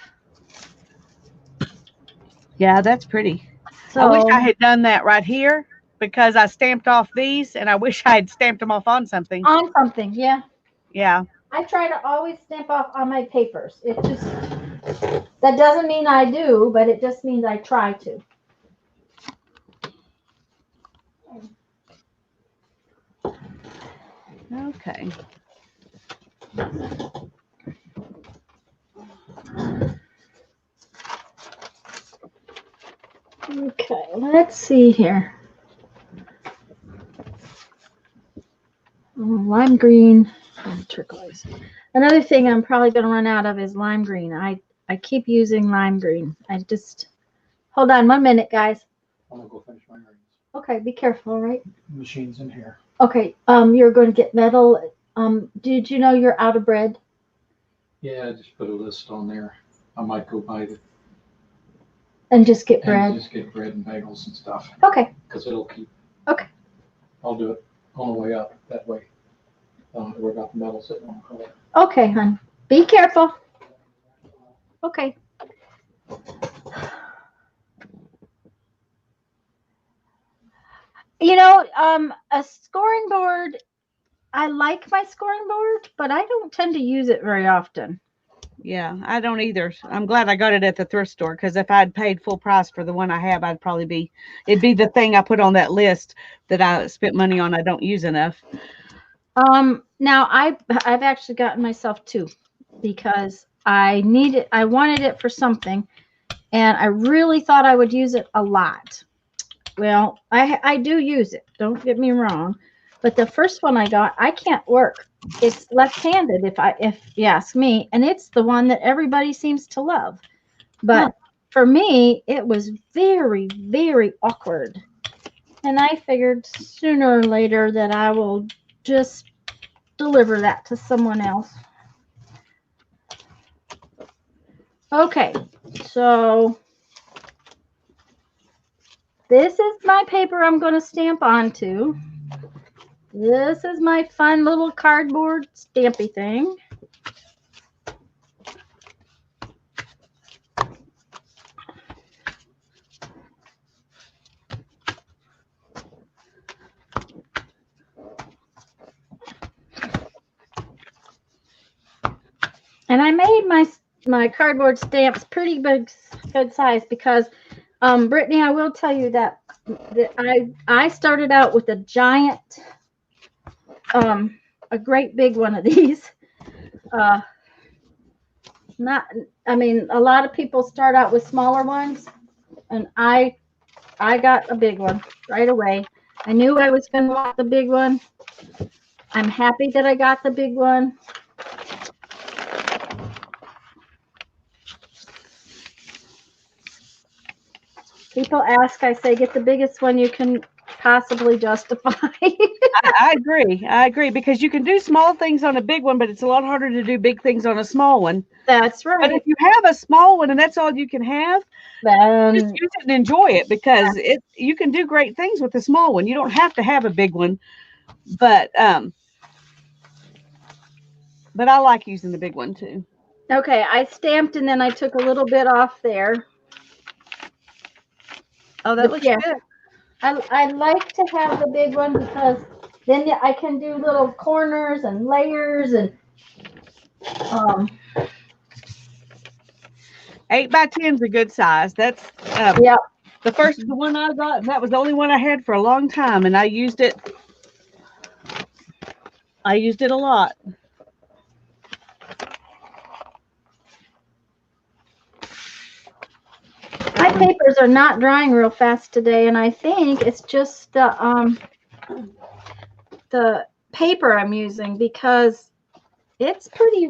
Yeah, that's pretty. So, I wish I had done that right here because I stamped off these and I wish I had stamped them off on something. On something, yeah. Yeah. I try to always stamp off on my papers. It just, that doesn't mean I do, but it just means I try to. Okay. Okay, let's see here. Lime green and turquoise. Another thing I'm probably going to run out of is lime green. I keep using lime green. I just, hold on 1 minute, guys. I'm gonna go finish my rings. Okay, be careful, right? The machine's in here. Okay, you're going to get metal. Did you know you're out of bread? Yeah, I just put a list on there. I might go buy the And just get bread? and just get bread and bagels and stuff. Okay. Because it'll keep. Okay. I'll do it on the way up, that way. I don't have to worry about the metal sitting on the car. Okay, hon. Be careful. Okay. You know, a scoring board, I like my scoring board, but I don't tend to use it very often. Yeah, I don't either. I'm glad I got it at the thrift store, because if I'd paid full price for the one I have, it'd be the thing I put on that list that I spent money on I don't use enough. Now I've actually gotten myself two, because I wanted it for something, and I really thought I would use it a lot. Well, I do use it, don't get me wrong, but the first one I got, I can't work. It's left-handed, if you ask me, and it's the one that everybody seems to love. But for me, it was very, very awkward. And I figured sooner or later that I will just deliver that to someone else. Okay, so this is my paper I'm going to stamp onto. This is my fun little cardboard stampy thing. And I made my cardboard stamps pretty good size, because Brittany, I will tell you that I started out with a giant, a great big one of these. I mean, a lot of people start out with smaller ones, and I got a big one right away. I knew I was going to want the big one. I'm happy that I got the big one. People ask, I say, get the biggest one you can possibly justify. I agree, because you can do small things on a big one, but it's a lot harder to do big things on a small one. That's right. But if you have a small one and that's all you can have, just use it and enjoy it, because you can do great things with a small one. You don't have to have a big one, but I like using the big one too. Okay, I stamped and then I took a little bit off there. Oh, that looks good. I like to have the big one, because then I can do little corners and layers, and 8 by 10 is a good size. That's yeah. the one I got, and that was the only one I had for a long time, and I used it a lot. My papers are not drying real fast today, and I think it's just the paper I'm using, because it's pretty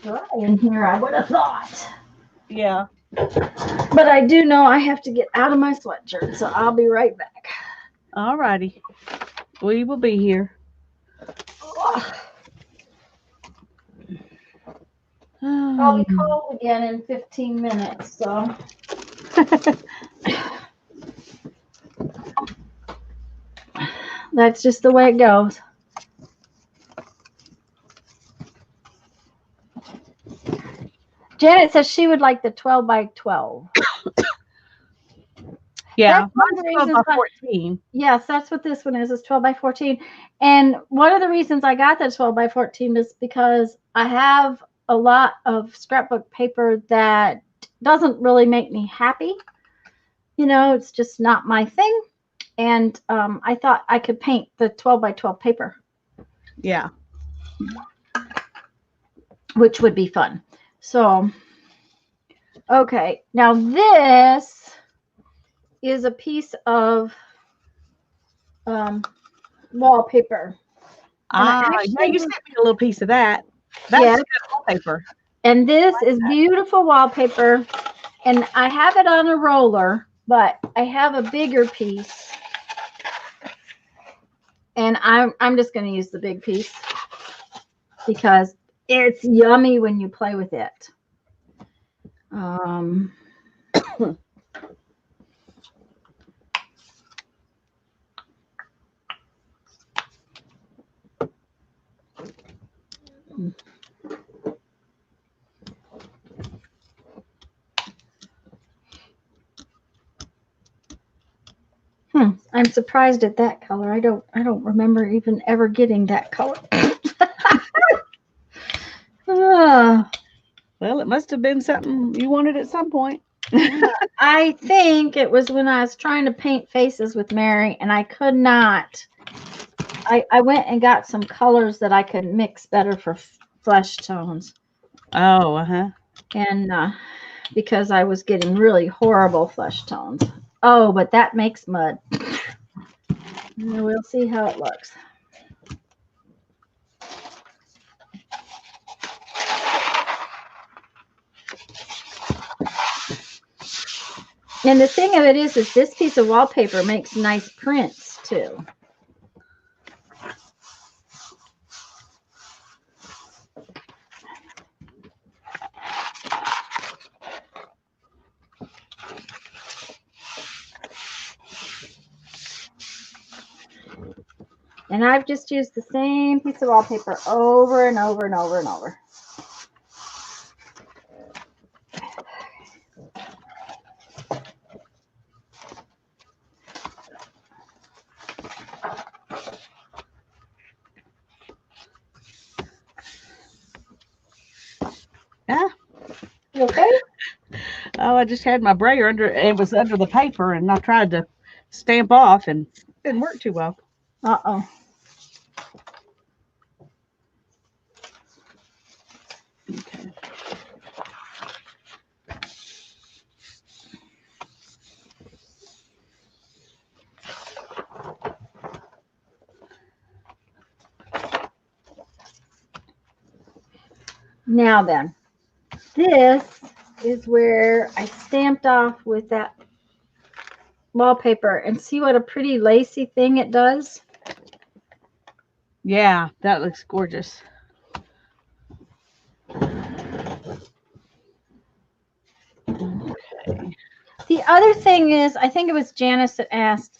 dry in here, I would have thought. Yeah. But I do know I have to get out of my sweatshirt, so I'll be right back. All righty. We will be here. I'll be cold again in 15 minutes, so. That's just the way it goes. Janet says she would like the 12 by 12. Yeah, That's one of mine's the 12 reasons by why. 14. Yes, that's what this one is. It's 12 by 14. And one of the reasons I got that 12 by 14 is because I have a lot of scrapbook paper that doesn't really make me happy. You know, it's just not my thing. And I thought I could paint the 12 by 12 paper, Yeah. which would be fun. So, okay. Now this is a piece of wallpaper. Yeah, you sent me a little piece of that. That's Yes. good wallpaper. And this is beautiful wallpaper. And I have it on a roller, but I have a bigger piece. And I'm just going to use the big piece because it's yummy when you play with it. I'm surprised at that color. I don't remember even ever getting that color. Well, it must have been something you wanted at some point. I think it was when I was trying to paint faces with Mary and I could not. I went and got some colors that I could mix better for flesh tones. Oh, uh-huh. And because I was getting really horrible flesh tones. Oh, but that makes mud. We'll see how it looks. And the thing of it is this piece of wallpaper makes nice prints too. And I've just used the same piece of wallpaper over and over and over and over. Yeah. You okay? Oh, I just had my brayer it was under the paper, and I tried to stamp off, and it didn't work too well. Uh-oh. Okay. Now then, this is where I stamped off with that wallpaper, and see what a pretty lacy thing it does. Yeah, that looks gorgeous. Okay. The other thing is, I think it was Janice that asked,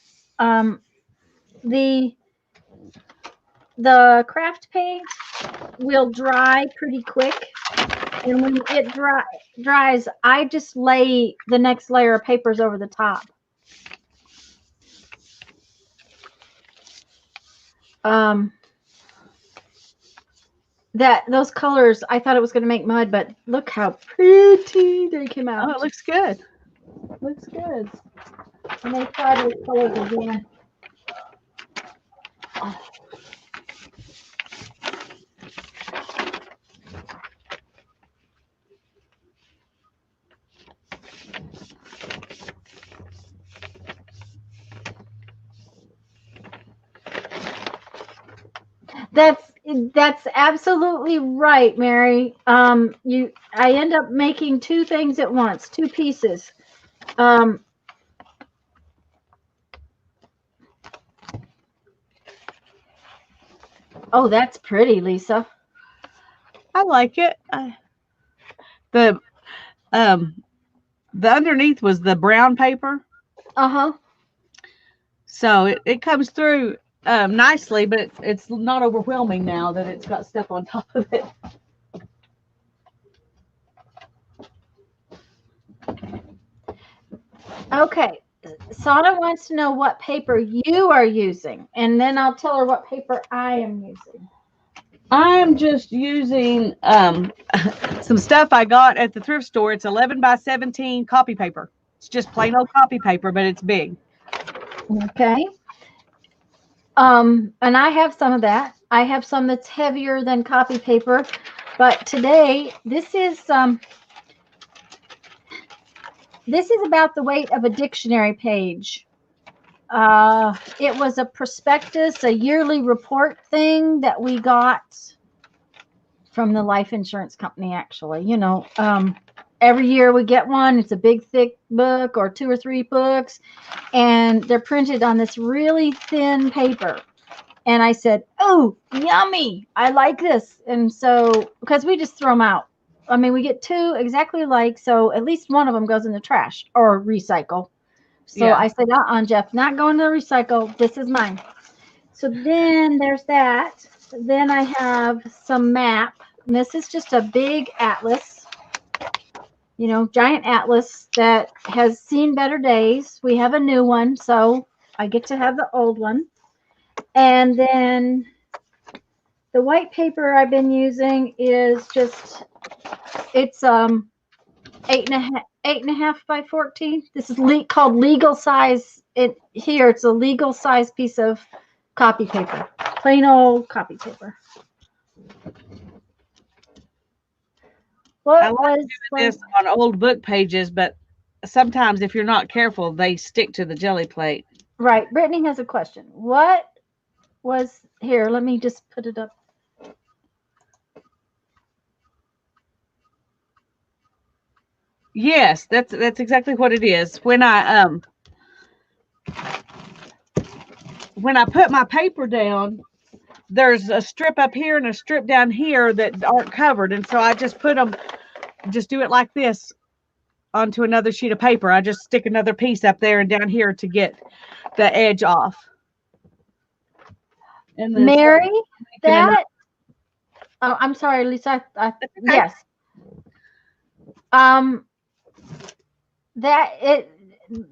the craft paint will dry pretty quick, and when it dries, I just lay the next layer of papers over the top. Those colors, I thought it was going to make mud, but look how pretty they came out. Oh, it looks good. Looks good. And they try those colors again. Oh. That's absolutely right, Mary. I end up making two things at once, two pieces. Oh, that's pretty, Lisa. I like it. The underneath was the brown paper. Uh-huh. So it comes through nicely, but it's not overwhelming now that it's got stuff on top of it. Okay. Sana wants to know what paper you are using, and then I'll tell her what paper I am using. I'm just using some stuff I got at the thrift store. It's 11 by 17 copy paper. It's just plain old copy paper, but it's big. Okay. And I have some of that. I have some that's heavier than copy paper, but today this is about the weight of a dictionary page. It was a prospectus, a yearly report thing that we got from the life insurance company, actually. You know, every year we get one. It's a big, thick book or 2 or 3 books, and they're printed on this really thin paper. And I said, oh, yummy. I like this. And so, because we just throw them out. I mean, we get 2 exactly alike, so at least one of them goes in the trash or recycle. So yeah. I said, Jeff, not going to recycle. This is mine. So then there's that. Then I have some map. And this is just a big atlas, you know, giant atlas that has seen better days. We have a new one, so I get to have the old one. And then the white paper I've been using is just, it's 8.5 by 14. This is called legal size. Here it's a legal size piece of copy paper, plain old copy paper. I like doing this on old book pages, but sometimes if you're not careful, they stick to the Gelli plate. Right. Brittany has a question. What was here? Let me just put it up. Yes, that's exactly what it is. When I put my paper down, there's a strip up here and a strip down here that aren't covered, and so I just do it like this onto another sheet of paper. I just stick another piece up there and down here to get the edge off. And then Mary, that oh, I'm sorry, Lisa. Yes.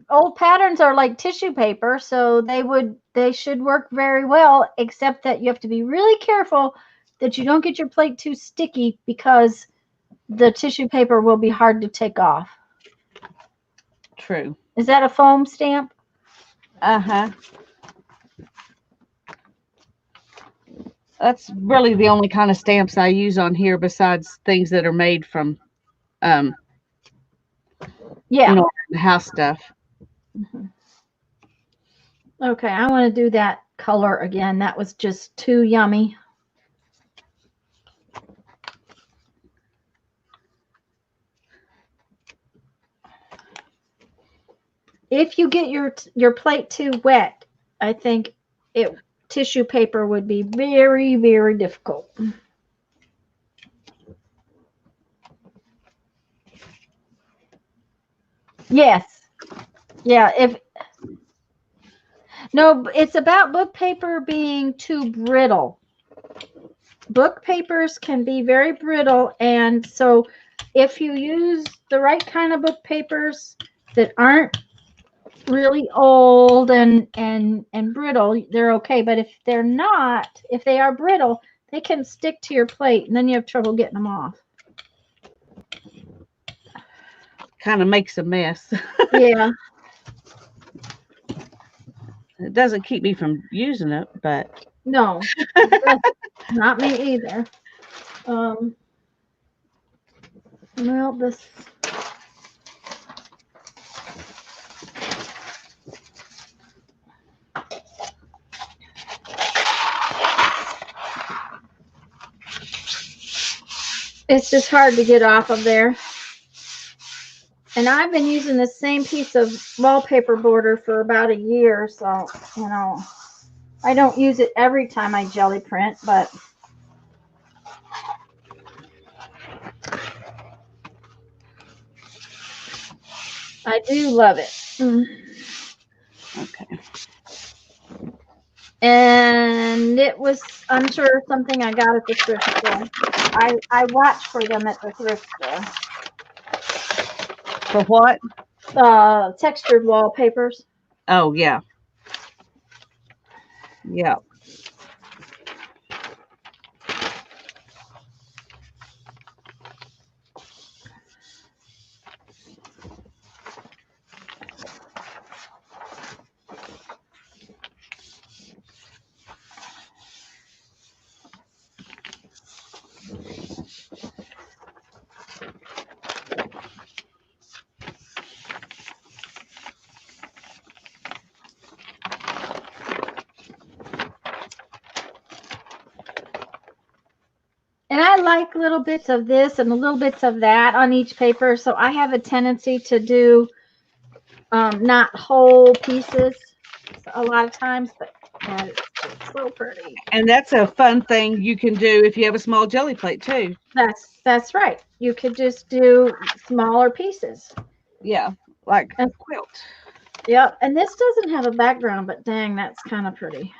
Old patterns are like tissue paper, so they should work very well, except that you have to be really careful that you don't get your plate too sticky, because the tissue paper will be hard to take off. True. Is that a foam stamp? Uh-huh. That's really the only kind of stamps I use on here, besides things that are made from yeah, you know, house stuff. Mm-hmm. Okay, I want to do that color again. That was just too yummy. If you get your plate too wet, I think tissue paper would be very, very difficult. Yes. Yeah, no, it's about book paper being too brittle. Book papers can be very brittle, and so if you use the right kind of book papers that aren't really old and brittle, they're okay. But if they're not, if they are brittle, they can stick to your plate, and then you have trouble getting them off. Kind of makes a mess. Yeah. It doesn't keep me from using it, but no, not me either. Well, this. It's just hard to get off of there. And I've been using the same piece of wallpaper border for about a year, so, you know, I don't use it every time I Gelli print, but I do love it. Okay. And it was, I'm sure, something I got at the thrift store. I watch for them at the thrift store. For what? Textured wallpapers. Oh, yeah. Yeah. And I like little bits of this and little bits of that on each paper. So I have a tendency to do not whole pieces a lot of times, but it's just so pretty. And that's a fun thing you can do if you have a small jelly plate too. That's right. You could just do smaller pieces. Yeah, like a quilt. Yep. And this doesn't have a background, but dang, that's kind of pretty.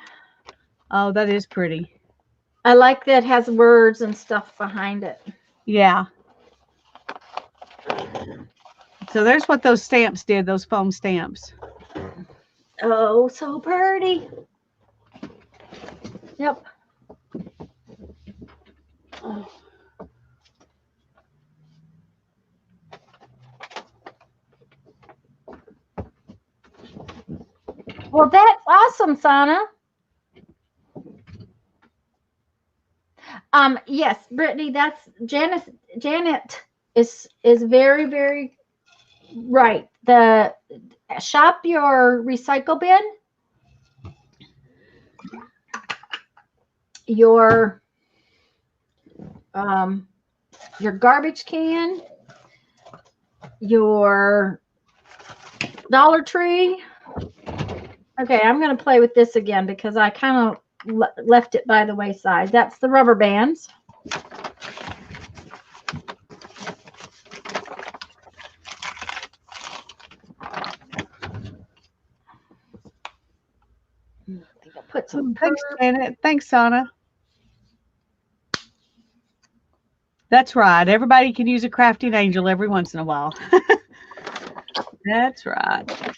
Oh, that is pretty. I like that it has words and stuff behind it. Yeah. So there's what those stamps did, those foam stamps. Oh, so pretty. Yep. Oh. Well, that's awesome, Sana. Yes, Brittany, that's Janet is very, very right. The shop your recycle bin, your garbage can, your Dollar Tree. Okay, I'm going to play with this again because I kind of left it by the wayside. That's the rubber bands. Put some Thanks, Janet. Thanks, Sana. That's right. Everybody can use a crafting angel every once in a while. That's right.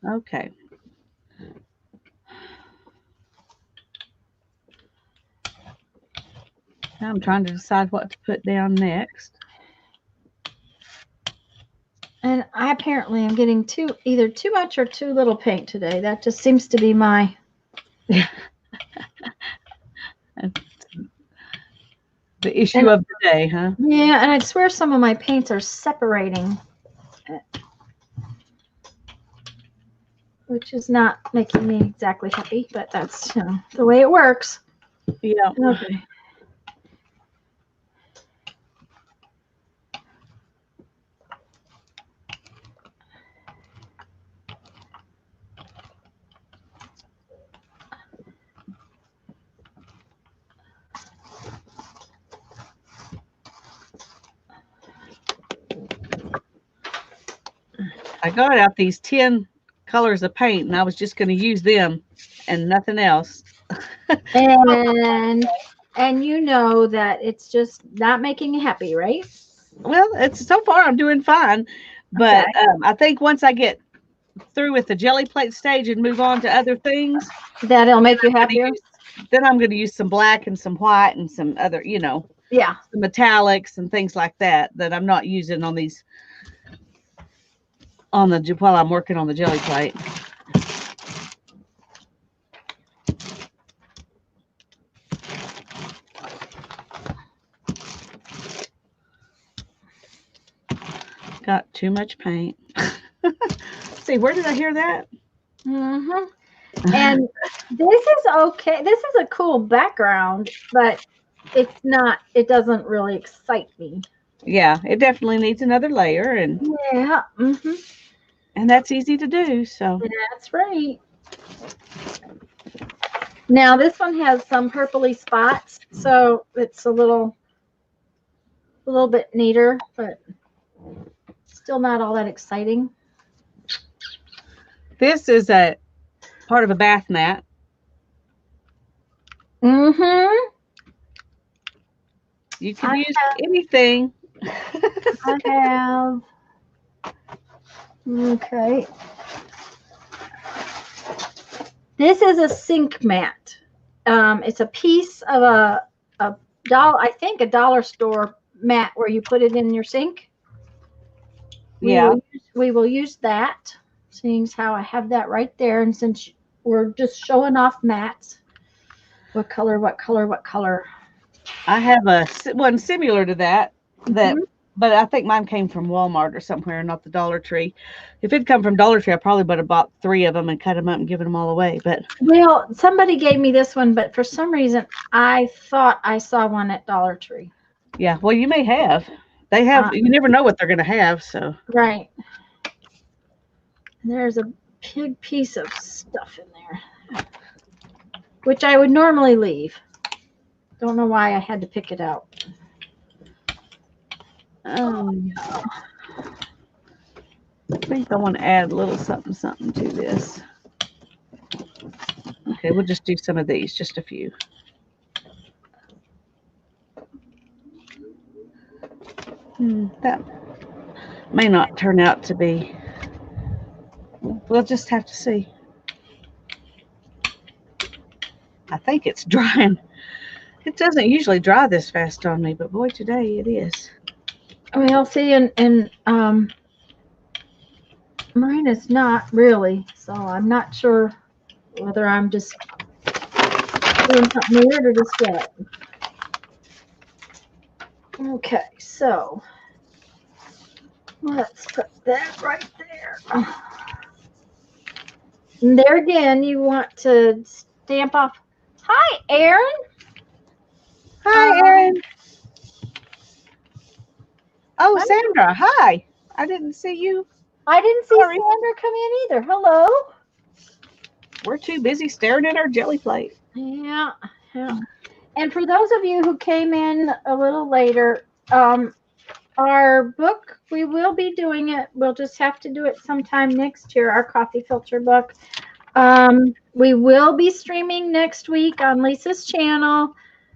Okay. Now I'm trying to decide what to put down next. And I apparently am getting either too much or too little paint today. That just seems to be my the issue of the day, huh? Yeah, and I swear some of my paints are separating, which is not making me exactly happy, but that's the way it works. Yeah. Okay. I got out these 10 colors of paint and I was just going to use them and nothing else. And you know that it's just not making you happy, right? Well, it's so far I'm doing fine, but Okay. I think once I get through with the jelly plate stage and move on to other things, That'll make you happier. Then I'm going to use some black and some white and some other, Yeah, some metallics and things like that I'm not using on these while I'm working on the jelly plate. Got too much paint. See, where did I hear that? Mm-hmm. And this is okay. This is a cool background, but it's not. It doesn't really excite me. Yeah, it definitely needs another layer, and Yeah. Mm-hmm. and that's easy to do. So That's right. Now this one has some purpley spots, so it's a little bit neater, but still not all that exciting. this is a part of a bath mat. Mm-hmm. You can use anything I have. Okay. This is a sink mat. It's a piece of a dollar, I think a dollar store mat where you put it in your sink. Yeah. We will use that, seeing as how I have that right there. And since we're just showing off mats, what color, what color, what color? I have one similar to that, but I think mine came from Walmart or somewhere, not the Dollar Tree. If it'd come from Dollar Tree, I probably would have bought 3 of them and cut them up and given them all away. But Well, somebody gave me this one, but for some reason I thought I saw one at Dollar Tree. yeah, well, you may have. They have. You never know what they're going to have. So Right. There's a big piece of stuff in there, which I would normally leave. Don't know why I had to pick it out. I think I want to add a little something to this. Okay, we'll just do some of these, just a few. That may not turn out to be. We'll just have to see. I think it's drying. It doesn't usually dry this fast on me, but boy, today it is. Well, see, and mine is not really, so I'm not sure whether I'm just doing something weird or just what. Okay, so let's put that right there. And there again, you want to stamp off. Hi, Aaron. Hi, Aaron. Oh, Sandra. Hi. I didn't see you. I didn't see Sandra come in either. Hello. We're too busy staring at our jelly plate. Yeah. And for those of you who came in a little later, our book, we will be doing it. We'll just have to do it sometime next year, our coffee filter book. We will be streaming next week on Lisa's channel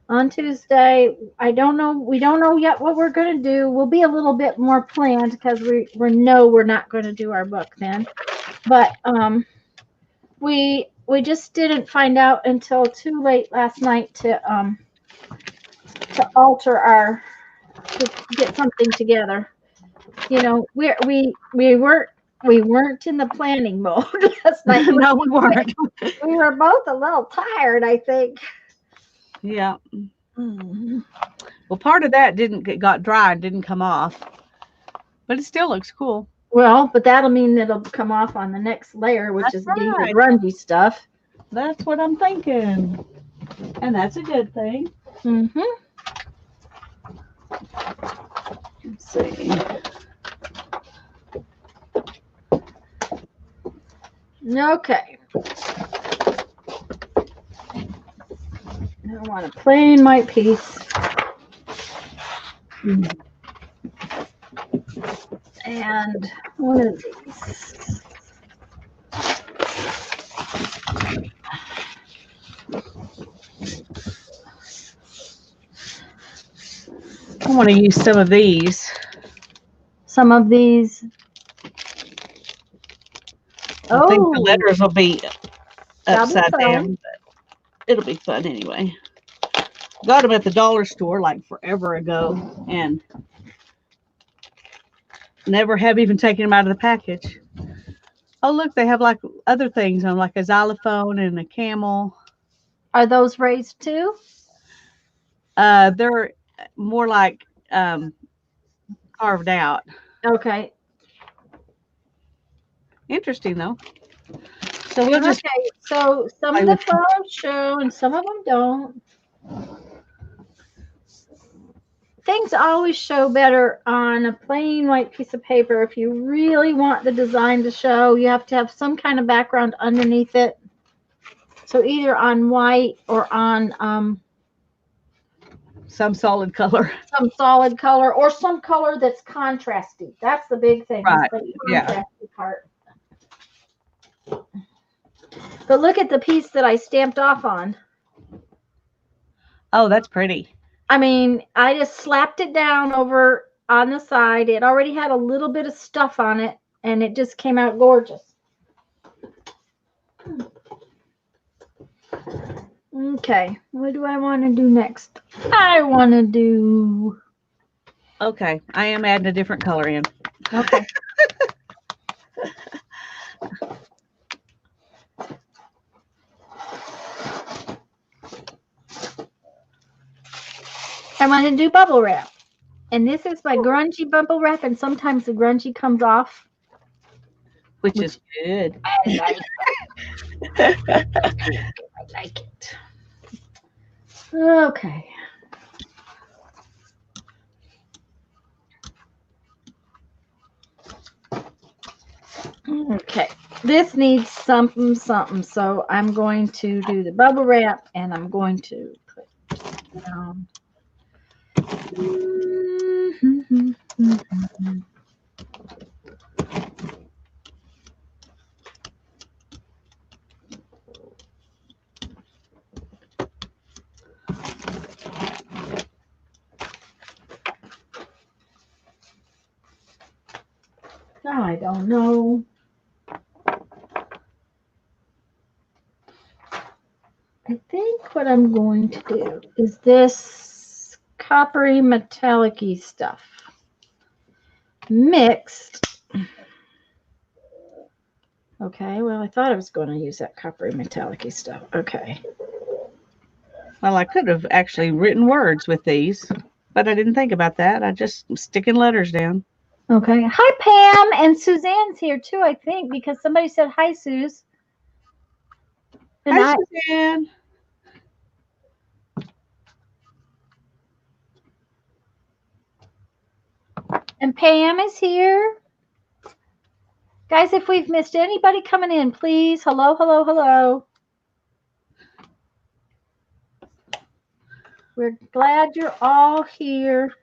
on Tuesday. We don't know yet what we're going to do. We'll be a little bit more planned because we know we're not going to do our book then. But we just didn't find out until too late last night to alter to get something together. You know, we weren't in the planning mode last night. No, we weren't. We were both a little tired, I think. Yeah. Well, part of that got dry and didn't come off, but it still looks cool. Well, but that'll mean it'll come off on the next layer, which is the grungy stuff. That's what I'm thinking, and that's a good thing. Let's see. Okay. I want a plain white piece. And one of these. I want to use some of these. Some of these. I think the letters will be upside down, but it'll be fun anyway. Got them at the dollar store like forever ago and never have even taken them out of the package. Oh, look, they have like other things on, like a xylophone and a camel. Are those raised too? They're more like carved out. Okay. Interesting though. So we'll just so some of the photos show and some of them don't. Things always show better on a plain white piece of paper. If you really want the design to show, you have to have some kind of background underneath it. So either on white or on some solid color. Some solid color or some color that's contrasty. That's the big thing. Right. The contrasty part. But look at the piece that I stamped off on. Oh, that's pretty. I mean, I just slapped it down over on the side. It already had a little bit of stuff on it, and it just came out gorgeous. Okay, what do I want to do next? I want to do... Okay, I am adding a different color in. Okay. I want to do bubble wrap. And this is my grungy bubble wrap, and sometimes the grungy comes off. Which is good. I like it. Okay. Okay. This needs something, so I'm going to do the bubble wrap, and I'm going to put it down. I don't know. I think what I'm going to do is this coppery metallic-y stuff mixed. Okay, well, I thought I was going to use that coppery metallic-y stuff. Okay. Well, I could have actually written words with these, but I didn't think about that. I just sticking letters down. Okay. Hi, Pam. And Suzanne's here, too, I think, because somebody said hi, Suze. And Hi, Suzanne. And Pam is here. Guys, if we've missed anybody coming in, please. Hello, hello, hello. We're glad you're all here.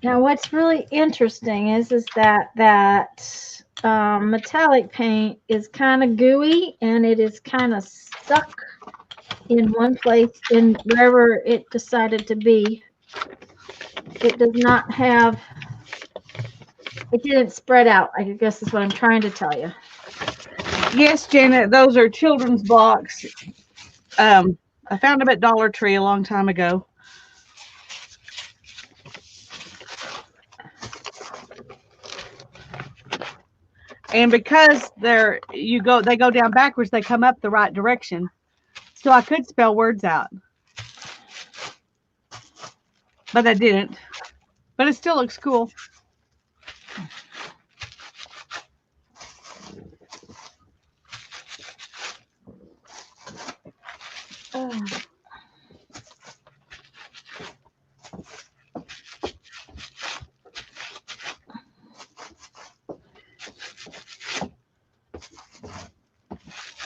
Now, what's really interesting is that metallic paint is kind of gooey, and it is kind of stuck in one place in wherever it decided to be. It does not have, it didn't spread out, I guess is what I'm trying to tell you. Yes, Janet, those are children's blocks. I found them at Dollar Tree a long time ago. And because they go down backwards, they come up the right direction. So I could spell words out. But I didn't. But it still looks cool.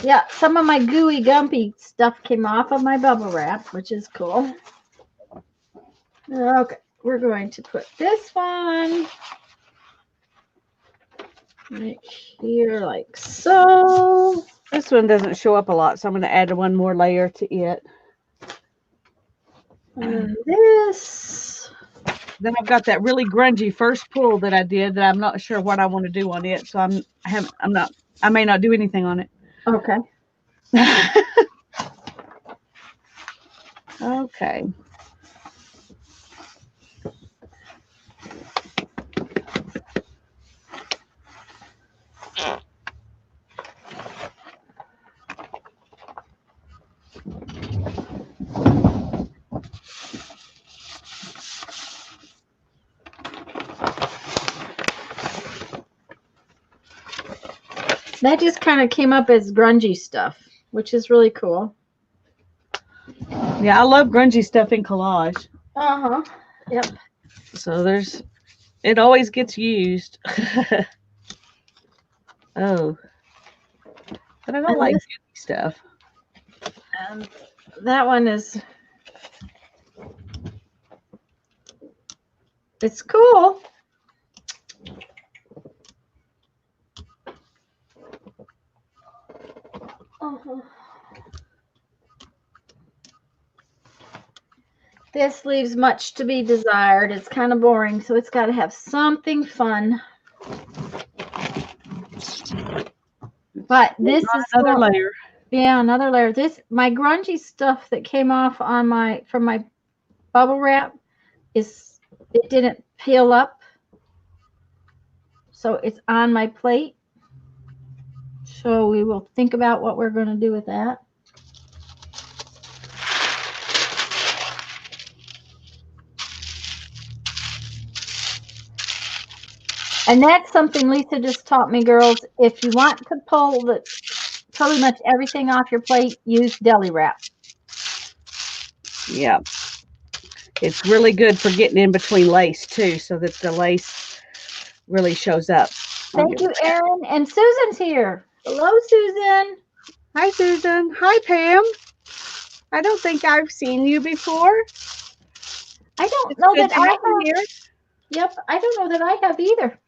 Yeah, some of my gooey, gumpy stuff came off of my bubble wrap, which is cool. Okay, we're going to put this one right here like so. This one doesn't show up a lot, so I'm going to add one more layer to it. And this. Then I've got that really grungy first pull that I did that I'm not sure what I want to do on it, so I may not do anything on it. Okay. Okay. That just kind of came up as grungy stuff, which is really cool. Yeah, I love grungy stuff in collage. Uh-huh. Yep. So it always gets used. Oh. But I don't like grungy stuff. That one is, it's cool. This leaves much to be desired. It's kind of boring, so it's got to have something fun. But this is another layer. Yeah, another layer. This, my grungy stuff that came off on from my bubble wrap, it didn't peel up, so it's on my plate. So we will think about what we're going to do with that. And that's something Lisa just taught me, girls. If you want to pull pretty much everything off your plate, use deli wrap. Yeah. It's really good for getting in between lace too, so that the lace really shows up. Thank you, Erin. And Susan's here. Hello, Susan. Hi, Susan. Hi, Pam. I don't think I've seen you before. I don't know that I have. Here. Yep, I don't know that I have either.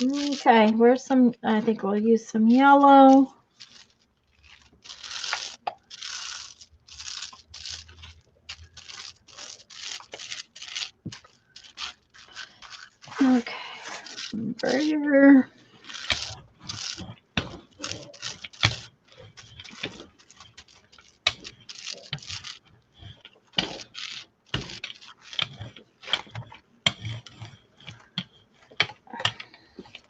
Okay, where's some? I think we'll use some yellow. Okay, some burger.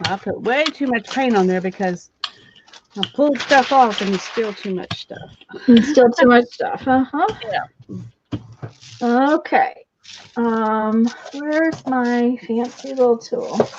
I put way too much paint on there because I pulled stuff off and it's still too much stuff. Still too much stuff. Yeah. Okay. Where's my fancy little tool?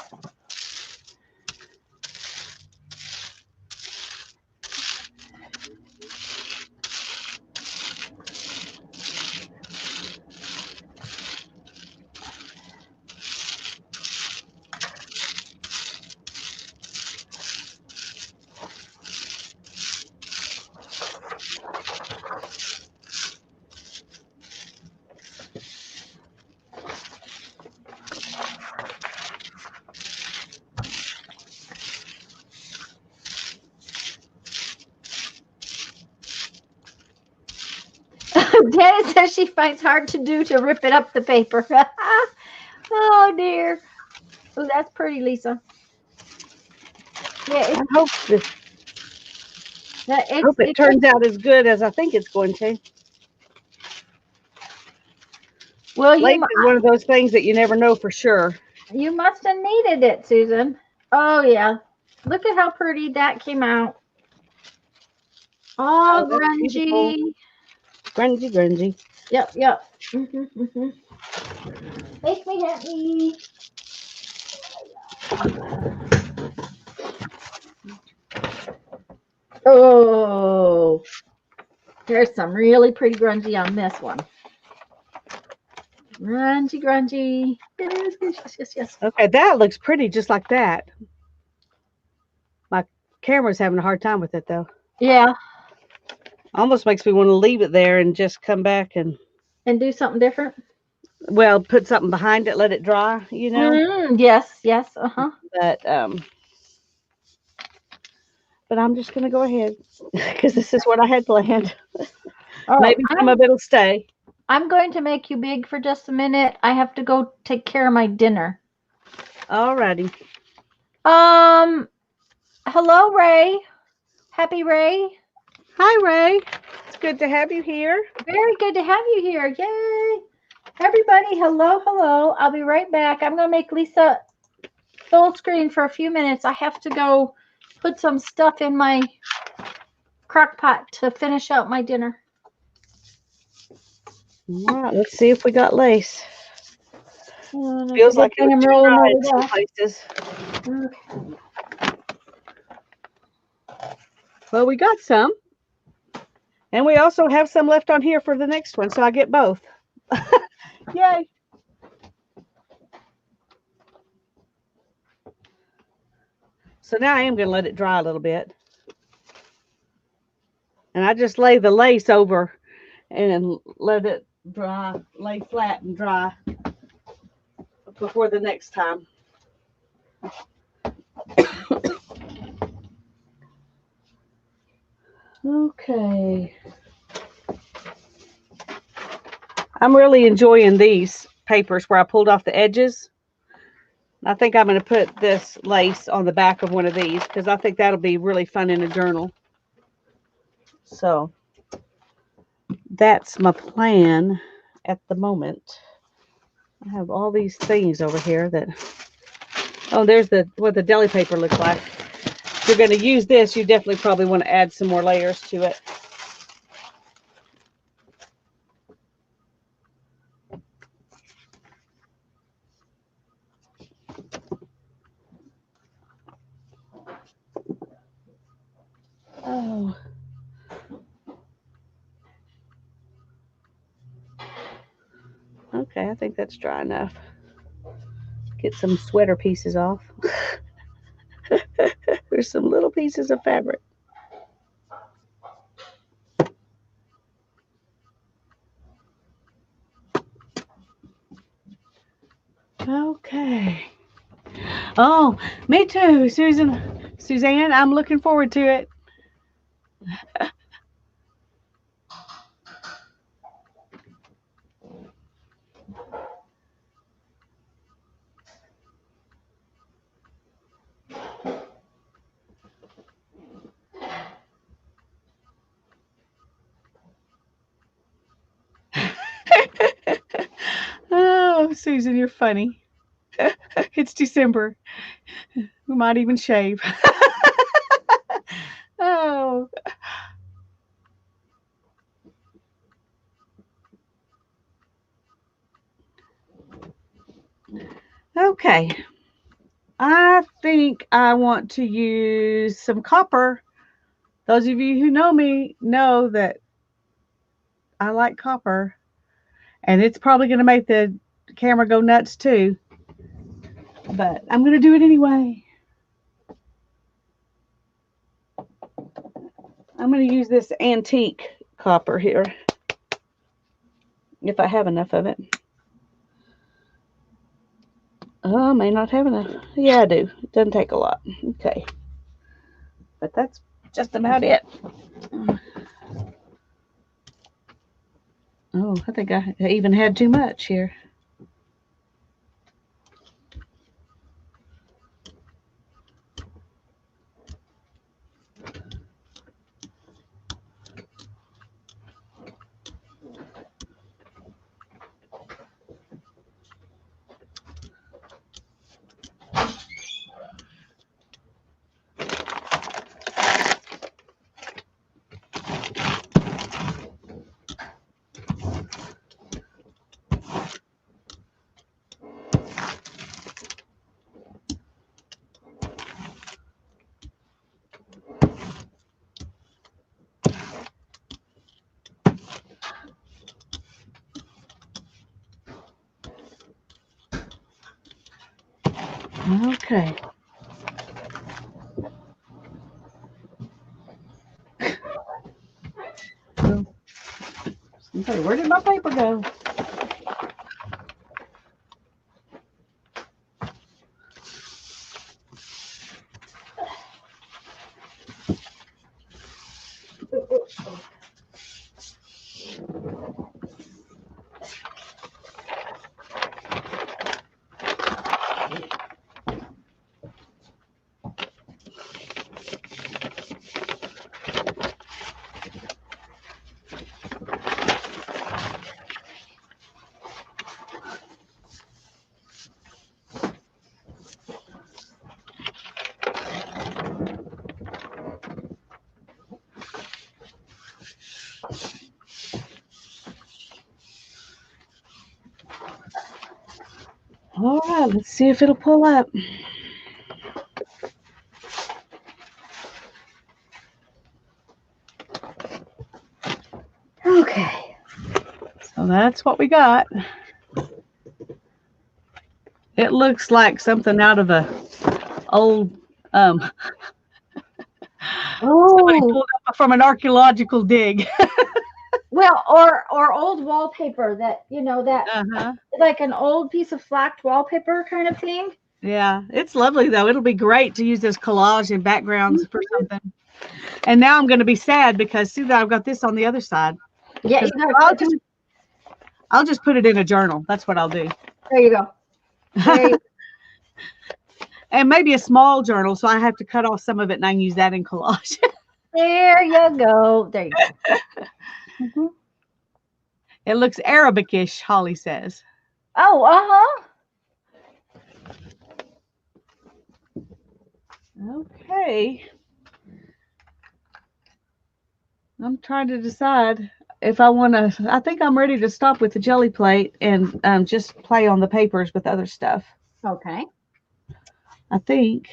Janet says she finds hard to do to rip it up the paper. Oh dear. Oh, that's pretty, Lisa. Yeah, I hope it turns out as good as I think it's going to. Well, lace is one of those things that you never know for sure. You must have needed it, Susan. Oh yeah. Look at how pretty that came out. All grungy. Grungy. Yep. Make me happy. Oh, there's some really pretty grungy on this one. Grungy. Yes. Okay, that looks pretty just like that. My camera's having a hard time with it though. Yeah. Almost makes me want to leave it there and just come back and do something different. Well, put something behind it, let it dry, you know. Yes. But I'm just gonna go ahead because this is what I had planned. Right, maybe some of it'll stay. I'm going to make you big for just a minute. I have to go take care of my dinner. Alrighty. Hello, Ray. Happy Ray. Hi, Ray. It's good to have you here. Very good to have you here. Yay. Everybody, hello. I'll be right back. I'm going to make Lisa full screen for a few minutes. I have to go put some stuff in my crock pot to finish out my dinner. All right, let's see if we got lace. Feels like I'm rolling over some places. Okay. Well, we got some. And we also have some left on here for the next one, so I get both. Yay. So now I am going to let it dry a little bit. And I just lay the lace over and let it dry, lay flat and dry before the next time. Okay. I'm really enjoying these papers where I pulled off the edges. I think I'm going to put this lace on the back of one of these because I think that'll be really fun in a journal. So that's my plan at the moment. I have all these things over here that, oh, there's what the deli paper looks like. If you're going to use this, you definitely probably want to add some more layers to it. Oh. Okay, I think that's dry enough. Get some sweater pieces off. There's some little pieces of fabric. Okay. Oh, me too, Suzanne. I'm looking forward to it. Oh, Susan, you're funny. It's December. We might even shave. Oh. Okay. I think I want to use some copper. Those of you who know me know that I like copper. And it's probably going to make the camera go nuts too. But I'm going to do it anyway. I'm going to use this antique copper here. If I have enough of it. Oh, I may not have enough. Yeah, I do. It doesn't take a lot. Okay. But that's just about it. Oh, I think I even had too much here. Okay. Okay, where did my paper go? All right, let's see if it'll pull up. Okay, so that's what we got. It looks like something out of a old somebody pulled up from an archaeological dig. Well, or old wallpaper that, that Uh-huh. like an old piece of flacked wallpaper kind of thing. Yeah, it's lovely though. It'll be great to use as collage and backgrounds for something. And now I'm going to be sad because see that I've got this on the other side. Yeah, 'Cause you I'll just put it in a journal. That's what I'll do. there you go. There you And maybe a small journal, so I have to cut off some of it and I can use that in collage. There you go. There you go. Mhm. It looks Arabic-ish, Holly says. Oh, Okay. I'm trying to decide if I want to. I think I'm ready to stop with the jelly plate and just play on the papers with other stuff. okay. I think.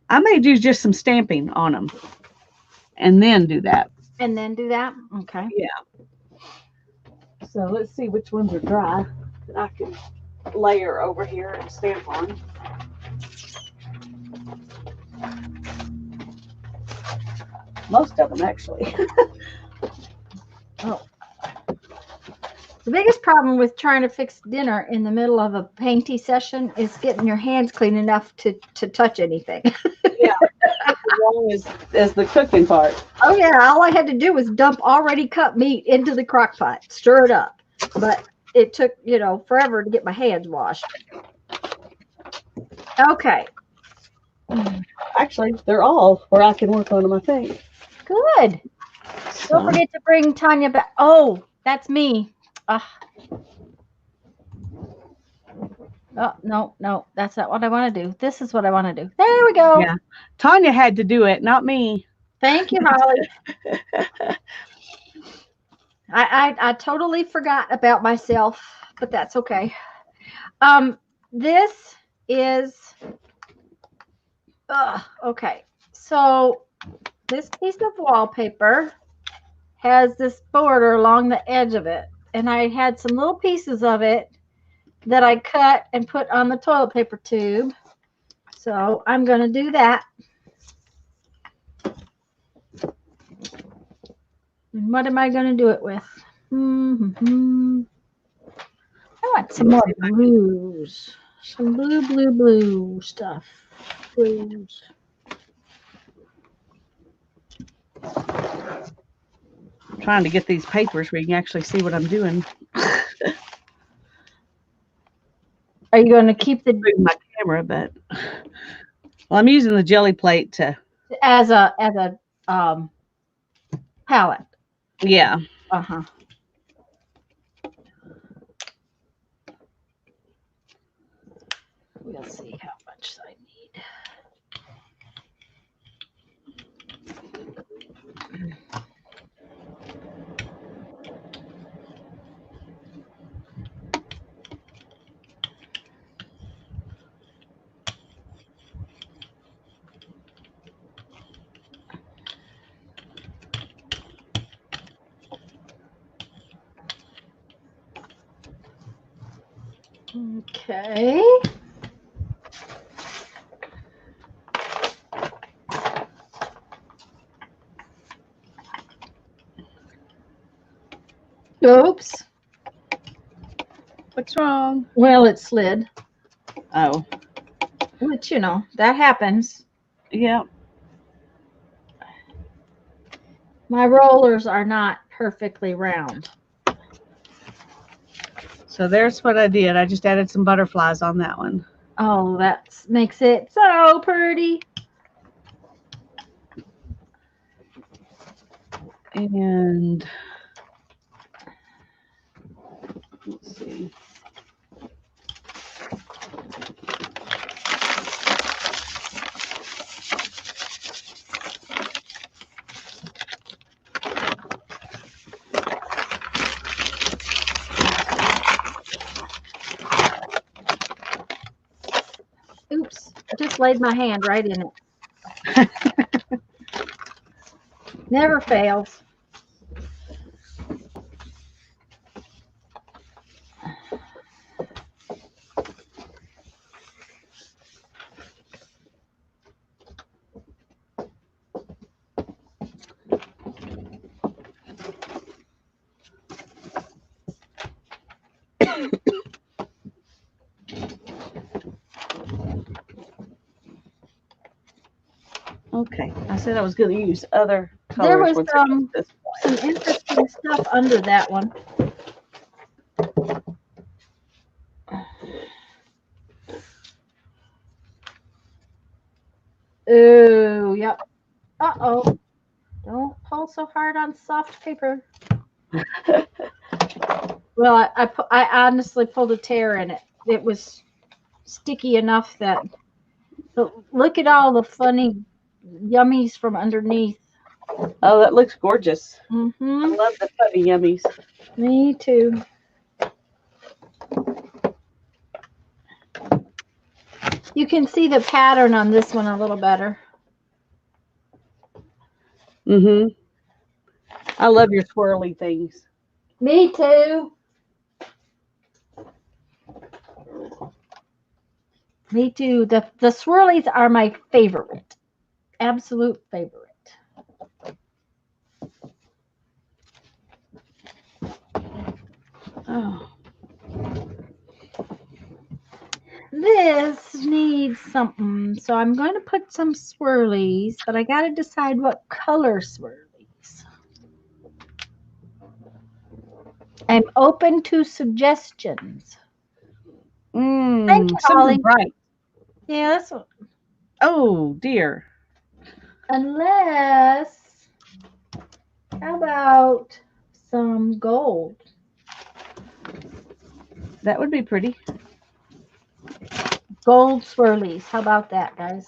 I may do just some stamping on them and then do that. And then do that. Okay. So let's see which ones are dry that I can layer over here and stamp on. Most of them, actually. Oh. The biggest problem with trying to fix dinner in the middle of a painty session is getting your hands clean enough to touch anything. Yeah. As long as the cooking part. Oh yeah, all I had to do was dump already cut meat into the crock pot, stir it up. But it took, forever to get my hands washed. Okay. Actually, they're all where I can work on them, I think. Good. Don't forget to bring Tanya back. Oh, that's me. Oh, no, that's not what I want to do. This is what I want to do. There we go. Yeah. Tanya had to do it, not me. Thank you, Holly. I totally forgot about myself, but that's okay. This is okay. So this piece of wallpaper has this border along the edge of it, and I had some little pieces of it that I cut and put on the toilet paper tube. So I'm going to do that. And what am I going to do it with? I want some more blues. Some blue stuff. Blues. I'm trying to get these papers where you can actually see what I'm doing. Are you going to keep the My camera, but well, I'm using the jelly plate to as a palette? Yeah. We'll see how much I need. Okay. Oops. What's wrong? Well, it slid. Oh. Which, that happens. Yeah. My rollers are not perfectly round. So there's what I did. I just added some butterflies on that one. Oh, that makes it so pretty. And let's see. Oops, I just laid my hand right in it. Never fails. Okay. I said I was going to use other colors. There was once I get this some one. interesting stuff under that one. Oh, yep. Uh-oh. Don't pull so hard on soft paper. Well, I honestly pulled a tear in it. It was sticky enough that. But look at all the funny yummies from underneath. Oh, that looks gorgeous. I Mm-hmm. love the funny yummies. Me too. You can see the pattern on this one a little better. Mm-hmm. I love your swirly things. Me too. Me too. The swirlies are my favorite. Absolute favorite. Oh. This needs something, so I'm going to put some swirlies, but I got to decide what color swirlies. I'm open to suggestions. Thank you, Something Holly. bright. Yeah, that's what, Oh, dear. unless, how about some gold? That would be pretty. Gold swirlies. How about that, guys?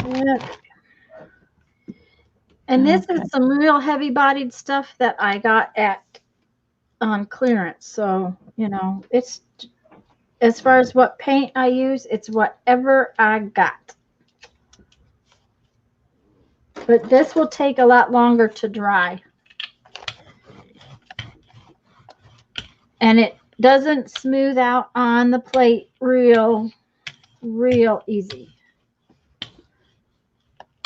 Yeah. And this is some real heavy-bodied stuff that I got at on clearance. So, you know, it's as far as what paint I use, it's whatever I got. But this will take a lot longer to dry. And it doesn't smooth out on the plate real easy.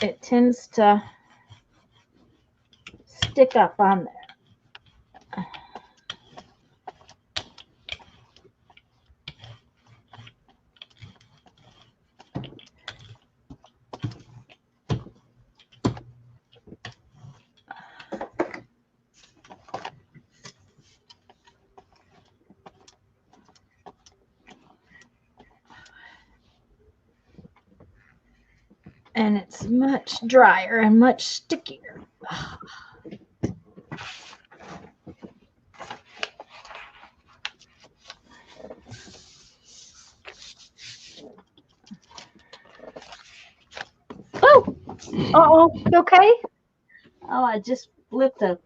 It tends to stick up on there. And it's much drier and much stickier. Oh, you okay? Oh, I just flipped a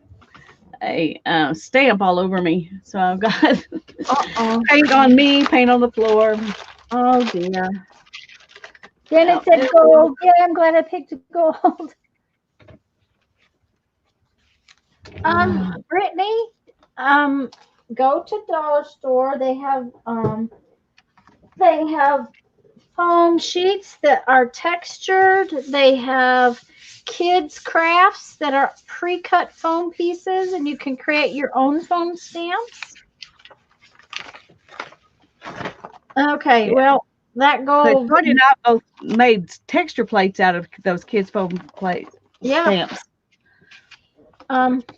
stamp all over me. So I've got paint on me, paint on the floor. Oh dear. Janet said gold. Yeah, I'm glad I picked gold. Brittany, go to dollar store. They have foam sheets that are textured. They have kids crafts that are pre-cut foam pieces, and you can create your own foam stamps. Okay, well, that gold. But Tony and I both made texture plates out of those kids' foam plates. Yeah. Stamps.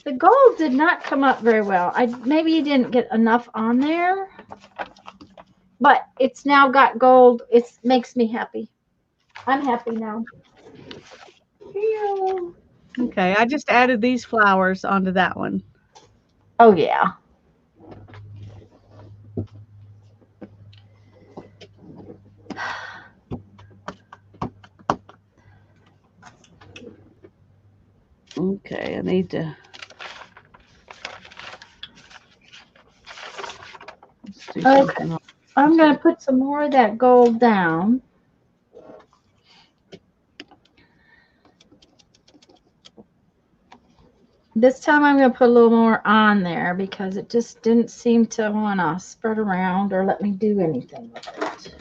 The gold did not come up very well. Maybe you didn't get enough on there, but it's now got gold. It makes me happy. I'm happy now. Okay, I just added these flowers onto that one. Oh yeah. Okay, I need to. Okay. I'm going to put some more of that gold down. This time I'm going to put a little more on there because it just didn't seem to want to spread around or let me do anything with it.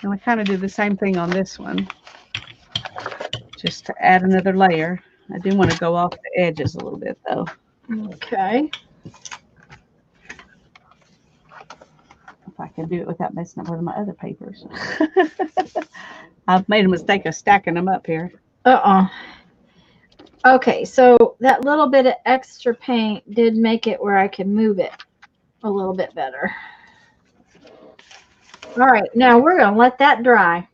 And we kind of do the same thing on this one, just to add another layer. I do want to go off the edges a little bit though. Okay. If I can do it without messing up one of my other papers. I've made a mistake of stacking them up here. Okay, so that little bit of extra paint did make it where I can move it a little bit better. All right, now we're going to let that dry.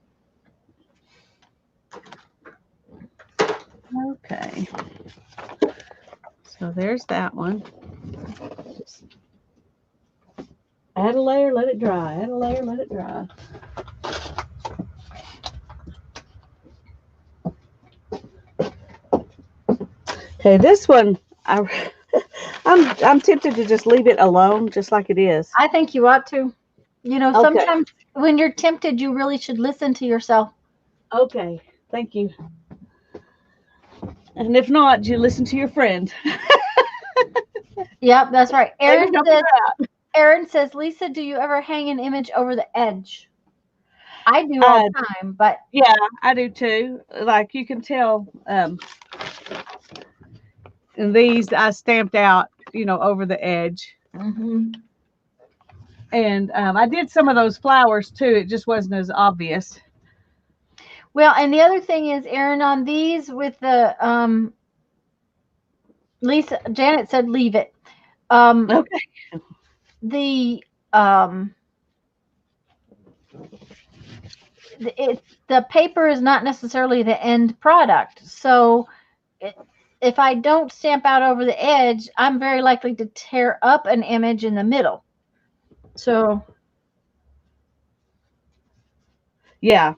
Okay. So there's that one. Just add a layer, let it dry. Add a layer, let it dry. Okay, this one, I'm tempted to just leave it alone, just like it is. I think you ought to. You know, Okay. sometimes when you're tempted, you really should listen to yourself. Okay, thank you. And if not, you listen to your friend. Yep, that's right. They Aaron says, Lisa, do you ever hang an image over the edge? I do all the time, but yeah, I do too. Like you can tell, and these I stamped out, you know, over the edge. mm-hmm. And I did some of those flowers too. It just wasn't as obvious. Well, and the other thing is, Aaron, on these with the Janet said leave it. Okay. The the paper is not necessarily the end product. So if I don't stamp out over the edge, I'm very likely to tear up an image in the middle. So yeah,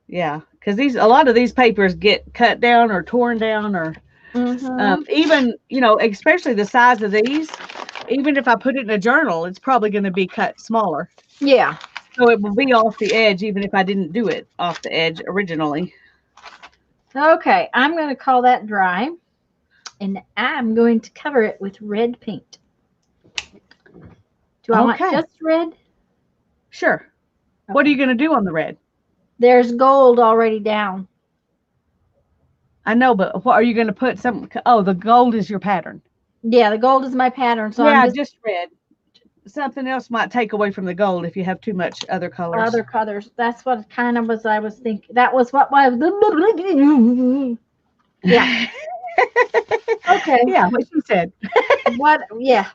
because a lot of these papers get cut down or torn down, or even, you know, especially the size of these. Even if I put it in a journal, it's probably going to be cut smaller. Yeah. So it will be off the edge, even if I didn't do it off the edge originally. Okay, I'm going to call that dry, and I'm going to cover it with red paint. Do I want just red? Sure. Okay. What are you going to do on the red? There's gold already down. I know, but what are you going to put? Oh, the gold is your pattern. Yeah, the gold is my pattern. So yeah, I'm just red. Something else might take away from the gold if you have too much other colors. Other colors. That's what kind of was I was thinking. That was what was. Yeah. Okay. Yeah, what you said. What? Yeah.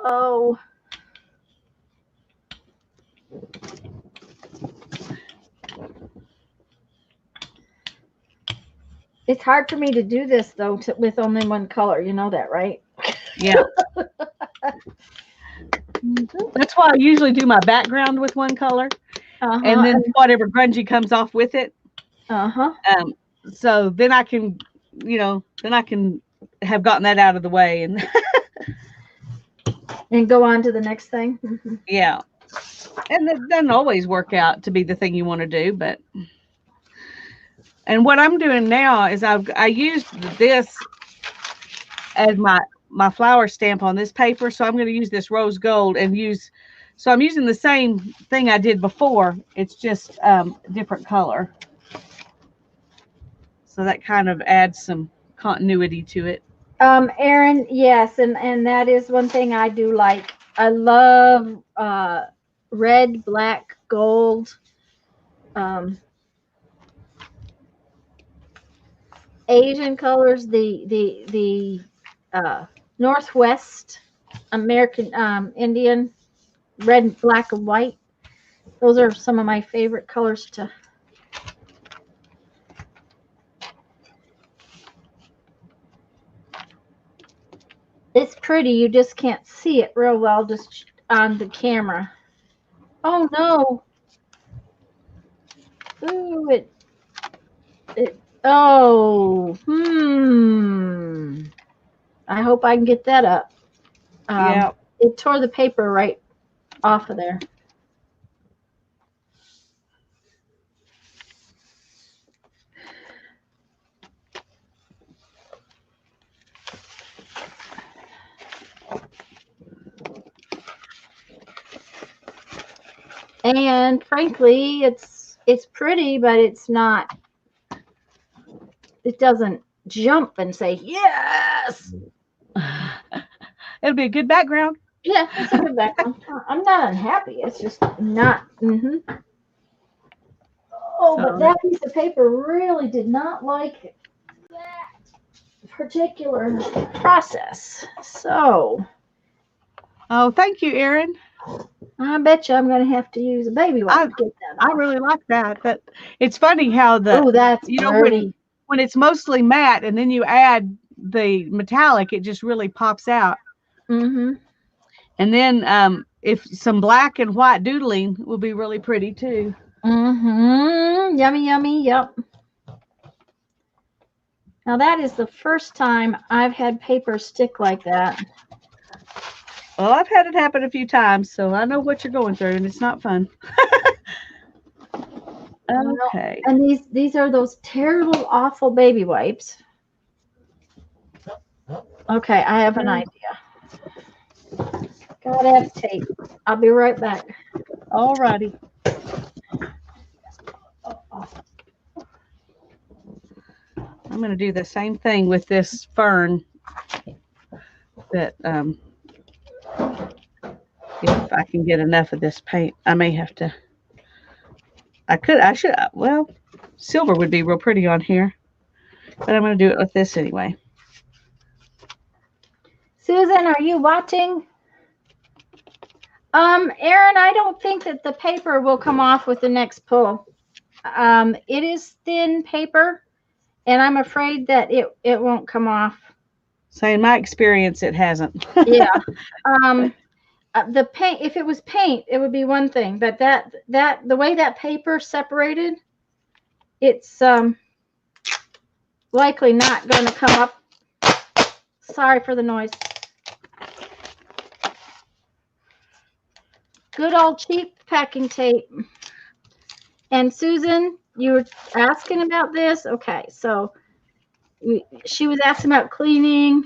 Oh. It's hard for me to do this though with only one color. You know that, right? Yeah. That's why I usually do my background with one color, and then whatever grungy comes off with it. So then I can, you know, have gotten that out of the way and go on to the next thing. Yeah, and it doesn't always work out to be the thing you want to do, but. And what I'm doing now is I used this as my flower stamp on this paper, so I'm going to use this rose gold and so I'm using the same thing I did before. It's just different color. So that kind of adds some continuity to it. Aaron, yes, and that is one thing I do like. I love red, black, gold. Asian colors, the Northwest American Indian, red, black, and white. Those are some of my favorite colors to. It's pretty. You just can't see it real well just on the camera. Oh no! Ooh, oh, I hope I can get that up. Yeah. It tore the paper right off of there. And frankly, it's pretty, but it's not. It doesn't jump and say yes. It'll be a good background. Yeah, it's a good background. I'm not unhappy. It's just not. Oh, but that piece of paper really did not like that particular process. So. Oh, thank you, Erin. I bet you I'm going to have to use a baby wipe to get that off. I really like that. But it's funny how that's pretty. When it's mostly matte and then you add the metallic, it just really pops out. Mm-hmm. And then if some black and white doodling will be really pretty too. Mm-hmm. Yummy, yummy. Yep. Now that is the first time I've had paper stick like that. Well, I've had it happen a few times, so I know what you're going through, and it's not fun. Okay. And these are those terrible, awful baby wipes. Okay, I have an idea. Gotta have tape. I'll be right back. All righty. I'm going to do the same thing with this fern that if I can get enough of this paint, I may have to. I should, well, silver would be real pretty on here, but I'm going to do it with this anyway. Susan, are you watching? Erin, I don't think that the paper will come off with the next pull. It is thin paper, and I'm afraid that it won't come off. So in my experience, it hasn't. Yeah. The paint, if it was paint, it would be one thing, but the way that paper separated, it's likely not going to come up. Sorry for the noise. Good old cheap packing tape. And Susan, you were asking about this. Okay, so she was asking about cleaning.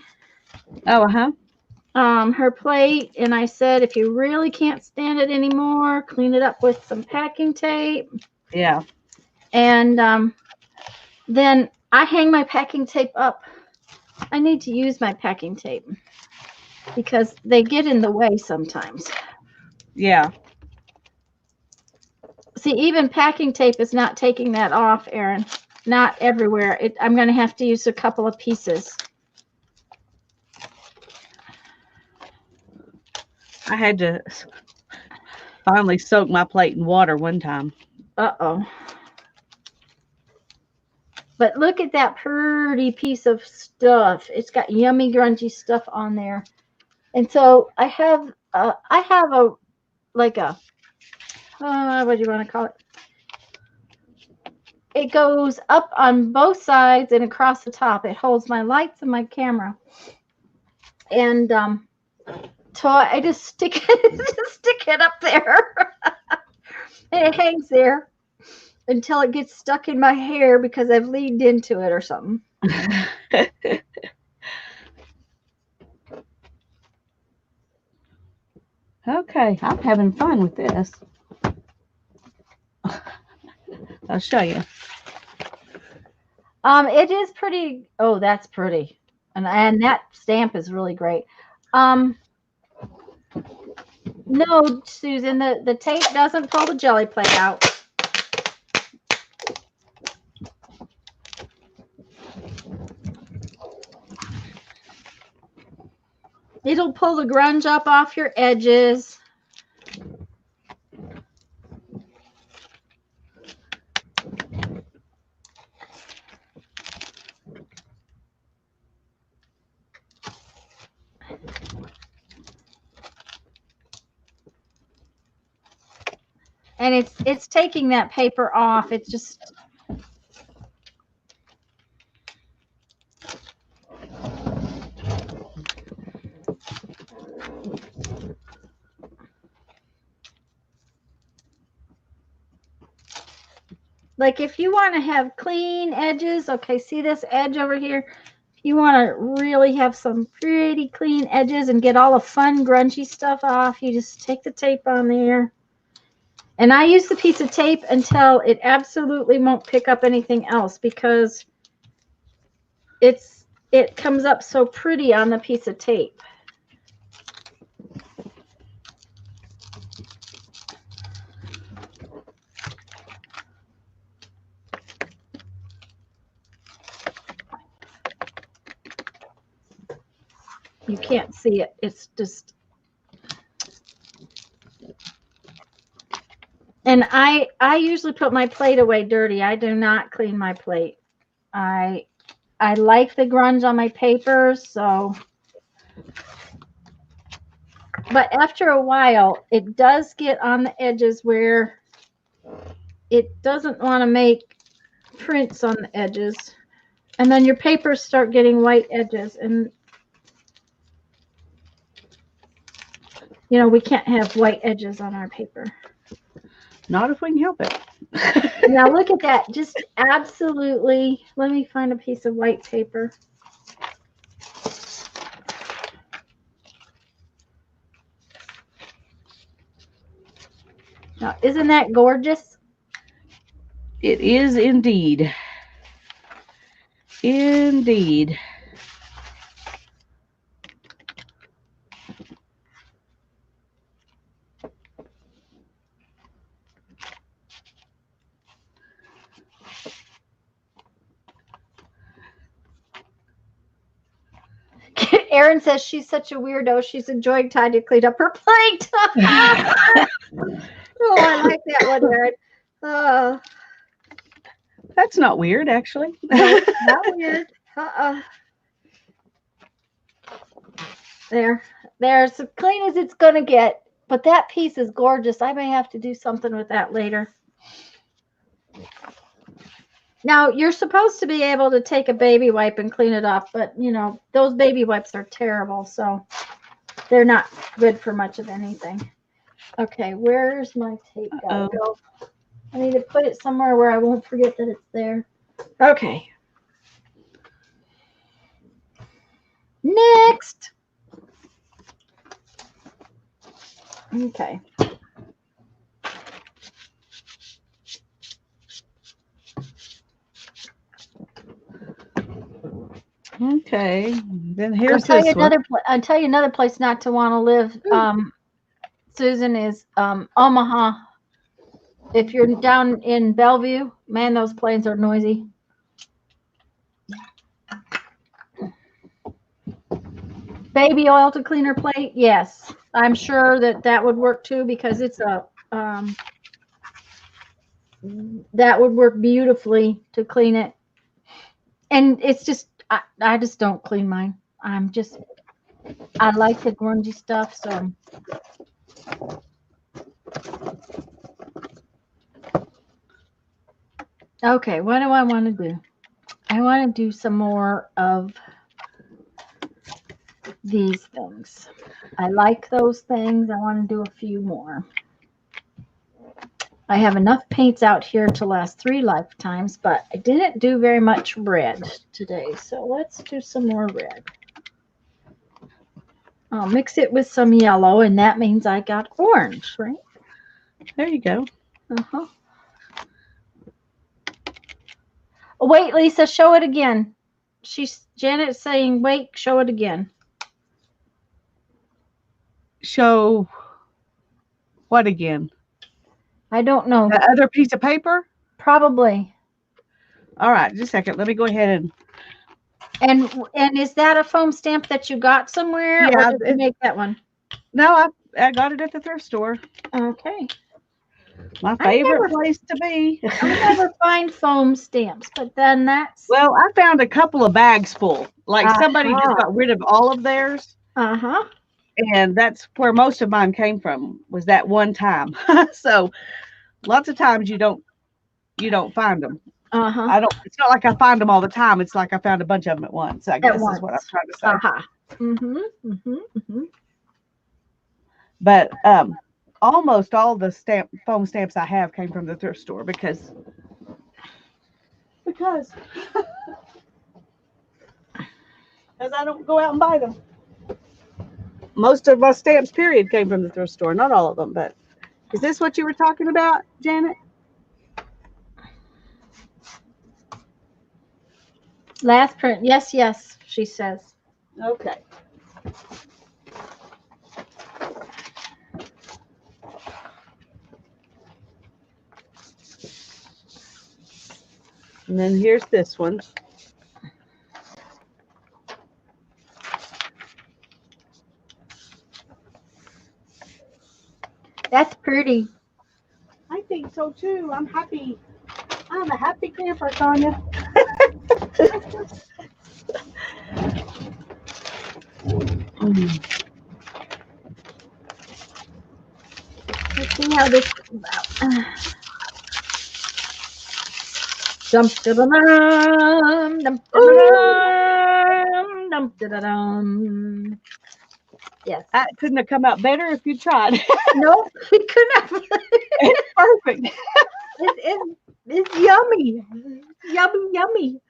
Oh, her plate, and I said, if you really can't stand it anymore, clean it up with some packing tape. Yeah. And then I hang my packing tape up. I need to use my packing tape because they get in the way sometimes. Yeah. See, even packing tape is not taking that off, Erin. Not everywhere. I'm going to have to use a couple of pieces. I had to finally soak my plate in water one time. Uh-oh. But look at that pretty piece of stuff. It's got yummy, grungy stuff on there. And so I have a like a, what do you want to call it? It goes up on both sides and across the top. It holds my lights and my camera. And so I just stick it up there. And it hangs there until it gets stuck in my hair because I've leaned into it or something. Okay, I'm having fun with this. I'll show you. It is pretty. Oh, that's pretty. And that stamp is really great. No, Susan, the tape doesn't pull the Gelli plate out. It'll pull the grunge up off your edges. And it's taking that paper off. It's just like if you want to have clean edges, okay, see this edge over here? If you want to really have some pretty clean edges and get all the fun grungy stuff off, you just take the tape on there And I use the piece of tape until it absolutely won't pick up anything else because it comes up so pretty on the piece of tape. You can't see it. It's just, and I usually put my plate away dirty. I do not clean my plate. I like the grunge on my papers, so. But after a while, it does get on the edges where it doesn't want to make prints on the edges. And then your papers start getting white edges, and you know, we can't have white edges on our paper. Not if we can help it. Now look at that. Just absolutely. Let me find a piece of white paper. Now, isn't that gorgeous? It is indeed. Indeed. Erin says she's such a weirdo. She's enjoying time to clean up her plate. Oh, I like that one, Erin. That's not weird, actually. No, not weird. There's as clean as it's gonna get. But that piece is gorgeous. I may have to do something with that later. Now, you're supposed to be able to take a baby wipe and clean it off, but, you know, those baby wipes are terrible, so they're not good for much of anything. Okay, where's my tape go? I need to put it somewhere where I won't forget that it's there. Okay. Next. Okay. Okay. Then here's I'll this one. I'll tell you another place not to want to live, Susan, is Omaha. If you're down in Bellevue, man, those planes are noisy. Baby oil to clean her plate? Yes. I'm sure that would work too, because it's a that would work beautifully to clean it. And it's just I just don't clean mine. I like the grungy stuff, so. Okay, what do I want to do? I want to do some more of these things. I like those things. I want to do a few more. I have enough paints out here to last 3 lifetimes, but I didn't do very much red today, so let's do some more red. I'll mix it with some yellow, and that means I got orange, right? There you go. Uh-huh. Oh, wait, Lisa, show it again. Janet's saying, wait, show it again. Show what again? I don't know. The other piece of paper? Probably. All right, just a second. Let me go ahead and is that a foam stamp that you got somewhere? Yeah, or did you make that one? No, I got it at the thrift store. Okay. My favorite place to be. I never find foam stamps, but then that's. Well, I found a couple of bags full. Like somebody just got rid of all of theirs. Uh-huh. And that's where most of mine came from, was that one time. So lots of times you don't find them. Uh-huh. It's not like I find them all the time. It's like I found a bunch of them at once, I guess is what I'm trying to say. Uh-huh. Mm-hmm. Mm-hmm. Mm-hmm. But almost all the foam stamps I have came from the thrift store because I don't go out and buy them. Most of my stamps, period, came from the thrift store. Not all of them, but Is this what you were talking about, Janet? Last print. Yes, yes, she says. Okay. And then here's this one. That's pretty. I think so too. I'm happy. I'm a happy camper, Tanya. Let's see how this comes out. Dum da dum dum dum dum da dum. Yes. That couldn't have come out better if you tried. Nope, we couldn't have. It's perfect. It's yummy. Yummy, yummy.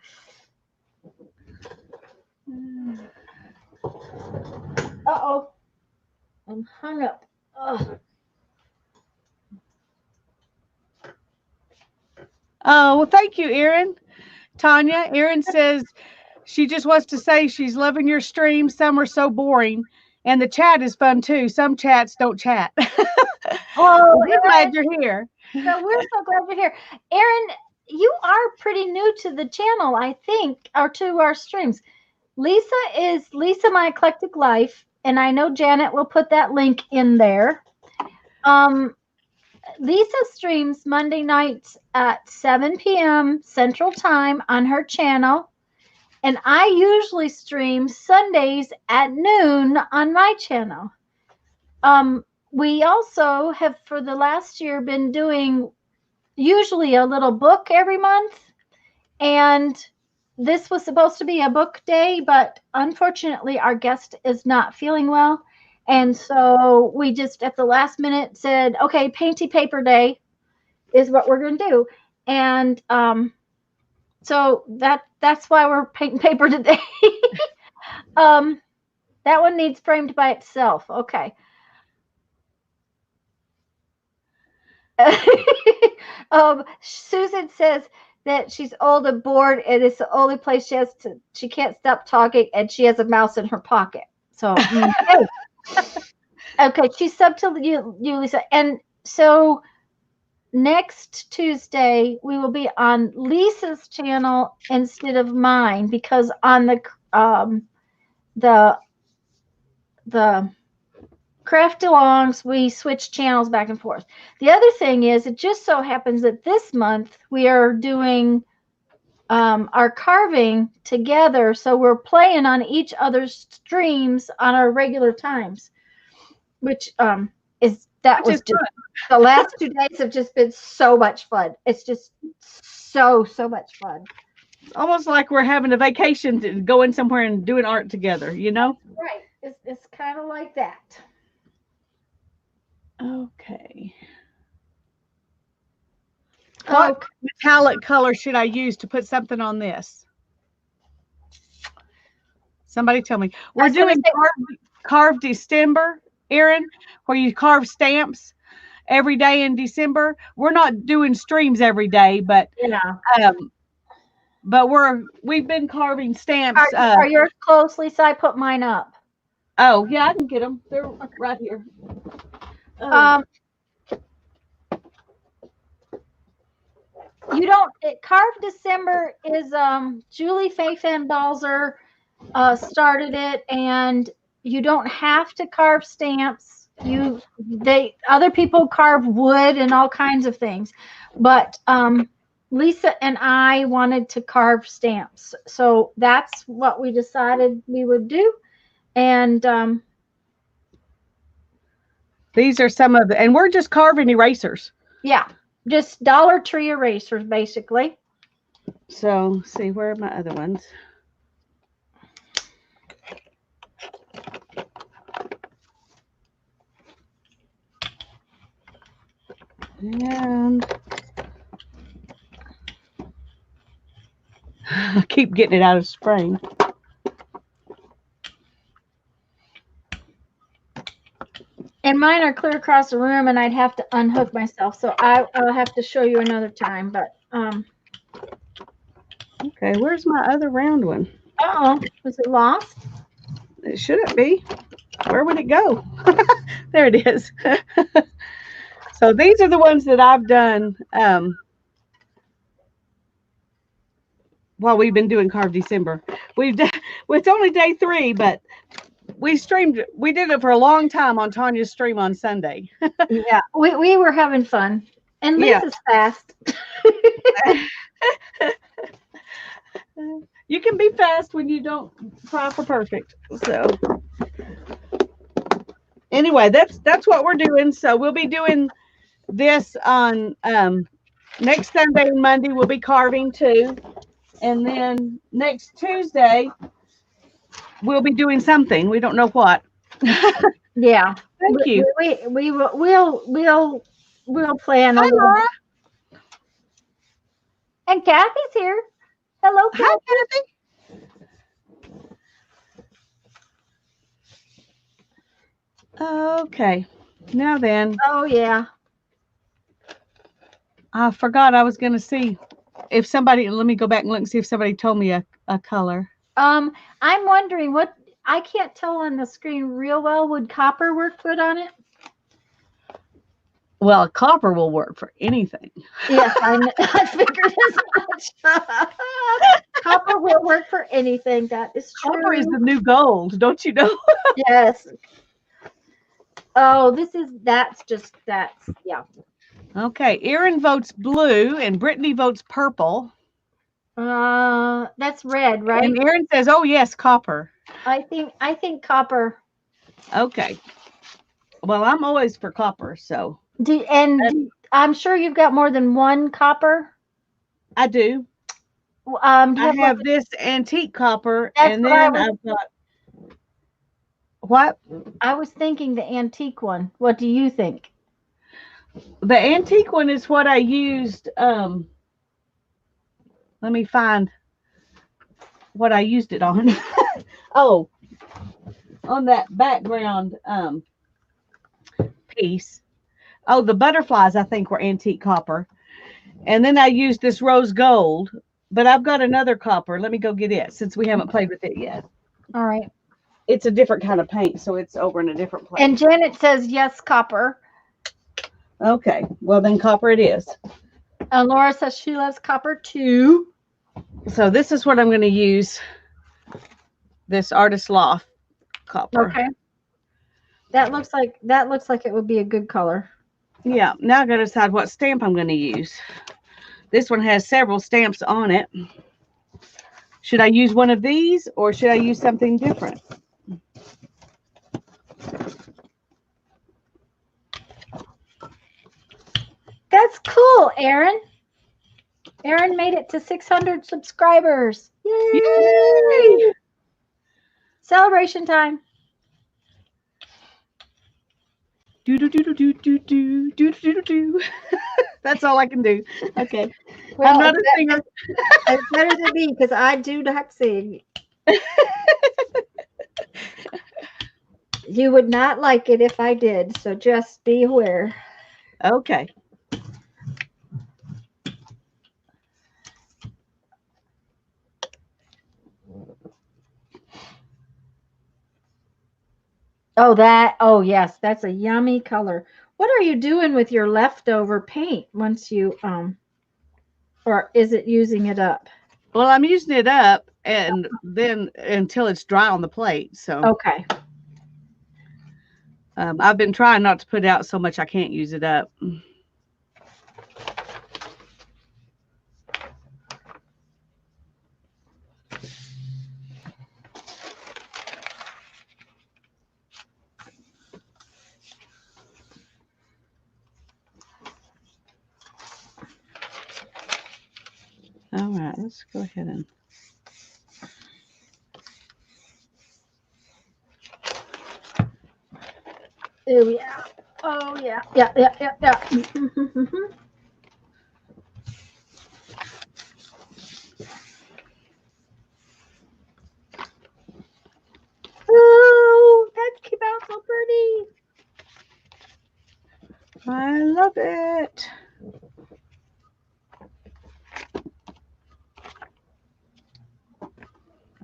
Uh-oh. I'm hung up. Ugh. Oh, well, thank you, Erin. Tanya, Erin says she just wants to say she's loving your stream. Some are so boring. And the chat is fun too. Some chats don't chat. Oh, We're glad you're here. So we're so glad you're here. Erin, you are pretty new to the channel, I think, or to our streams. Lisa is Lisa My Eclectic Life, and I know Janet will put that link in there. Lisa streams Monday nights at 7 p.m. Central Time on her channel, and I usually stream Sundays at noon on my channel. We also have, for the last year, been doing usually a little book every month, and this was supposed to be a book day, but unfortunately our guest is not feeling well, and so we just at the last minute said, okay, painty paper day is what we're going to do. And so that's why we're painting paper today. That one needs framed by itself. Okay. Susan says that she's old and bored, and it's the only place she can't stop talking, and she has a mouse in her pocket. So okay, she's subbed to you, Lisa. And so next Tuesday we will be on Lisa's channel instead of mine, because on the Craft Alongs, we switch channels back and forth. The other thing is, it just so happens that this month we are doing our carving together, so we're playing on each other's streams on our regular times, which was just the last 2 days have just been so much fun. It's just so much fun. Almost like we're having a vacation, to going somewhere and doing art together, you know? Right. It's kind of like that. Okay. What metallic color should I use to put something on this? Somebody tell me. We're doing carved December, Erin, where you carve stamps every day in December. We're not doing streams every day, but but we've been carving stamps. Are yours close, Lisa? I put mine up. Oh yeah, I can get them. They're right here. Carved December is Julie Faye Van Balzer started it, and you don't have to carve stamps. Other people carve wood and all kinds of things, but Lisa and I wanted to carve stamps, so that's what we decided we would do. And these are some of the, and we're just carving erasers. Yeah, just Dollar Tree erasers, basically. So, see, where are my other ones? And I keep getting it out of spring. And mine are clear across the room, and I'd have to unhook myself. So I'll have to show you another time. But Okay, where's my other round one? uh-oh, was it lost? It shouldn't be. Where would it go? There it is. So these are the ones that I've done while we've been doing Carve December. We've done, well, it's only day 3, but we did it for a long time on Tanya's stream on Sunday. Yeah, we were having fun. And Liz is fast. You can be fast when you don't try for perfect. So anyway, that's what we're doing. So we'll be doing this on next Sunday and Monday. We'll be carving too, and then next Tuesday we'll be doing something. We don't know what. Yeah. Thank you. We'll plan. Hi, Laura. And Kathy's here. Hello, Kathy. Hi, Kathy. Okay. Now then. Oh yeah. I forgot I was going to see if somebody. Let me go back and look and see if somebody told me a color. I'm wondering what I can't tell on the screen real well. Would copper work good on it? Well, copper will work for anything. Yes, I figured as much. Copper will work for anything. That is true. Copper is the new gold, don't you know? Yes. Oh, that's yeah. Okay, Erin votes blue and Brittany votes purple. That's red, right? And Erin says, "Oh yes, copper." I think copper. Okay. Well, I'm always for copper, so. I'm sure you've got more than one copper. I do. I have this antique copper, and then I've got. What? I was thinking the antique one. What do you think? The antique one is what I used. Let me find what I used it on. Oh, on that background piece. Oh, the butterflies I think were antique copper. And then I used this rose gold, but I've got another copper. Let me go get it since we haven't played with it yet. All right. It's a different kind of paint, so it's over in a different place. And Janet says yes, copper. Okay, well then copper it is. And Laura says she loves copper too. So this is what I'm going to use. This Artist Loft copper. Okay. That looks like it would be a good color. Yeah. Now I got to decide what stamp I'm going to use. This one has several stamps on it. Should I use one of these or should I use something different? That's cool, Erin. Erin made it to 600 subscribers. Yay! Yay! Celebration time. Do do do do do do do do do do. That's all I can do. Okay. Well, I'm not a singer. It's better than me because I do not sing. You would not like it if I did, so just be aware. Okay. Oh yes, that's a yummy color. What are you doing with your leftover paint once you or is it using it up? Well, I'm using it up and then until it's dry on the plate. So okay. I've been trying not to put out so much I can't use it up. All right, let's go ahead and. Oh yeah. Oh yeah. Yeah. Oh, that came out so pretty. I love it.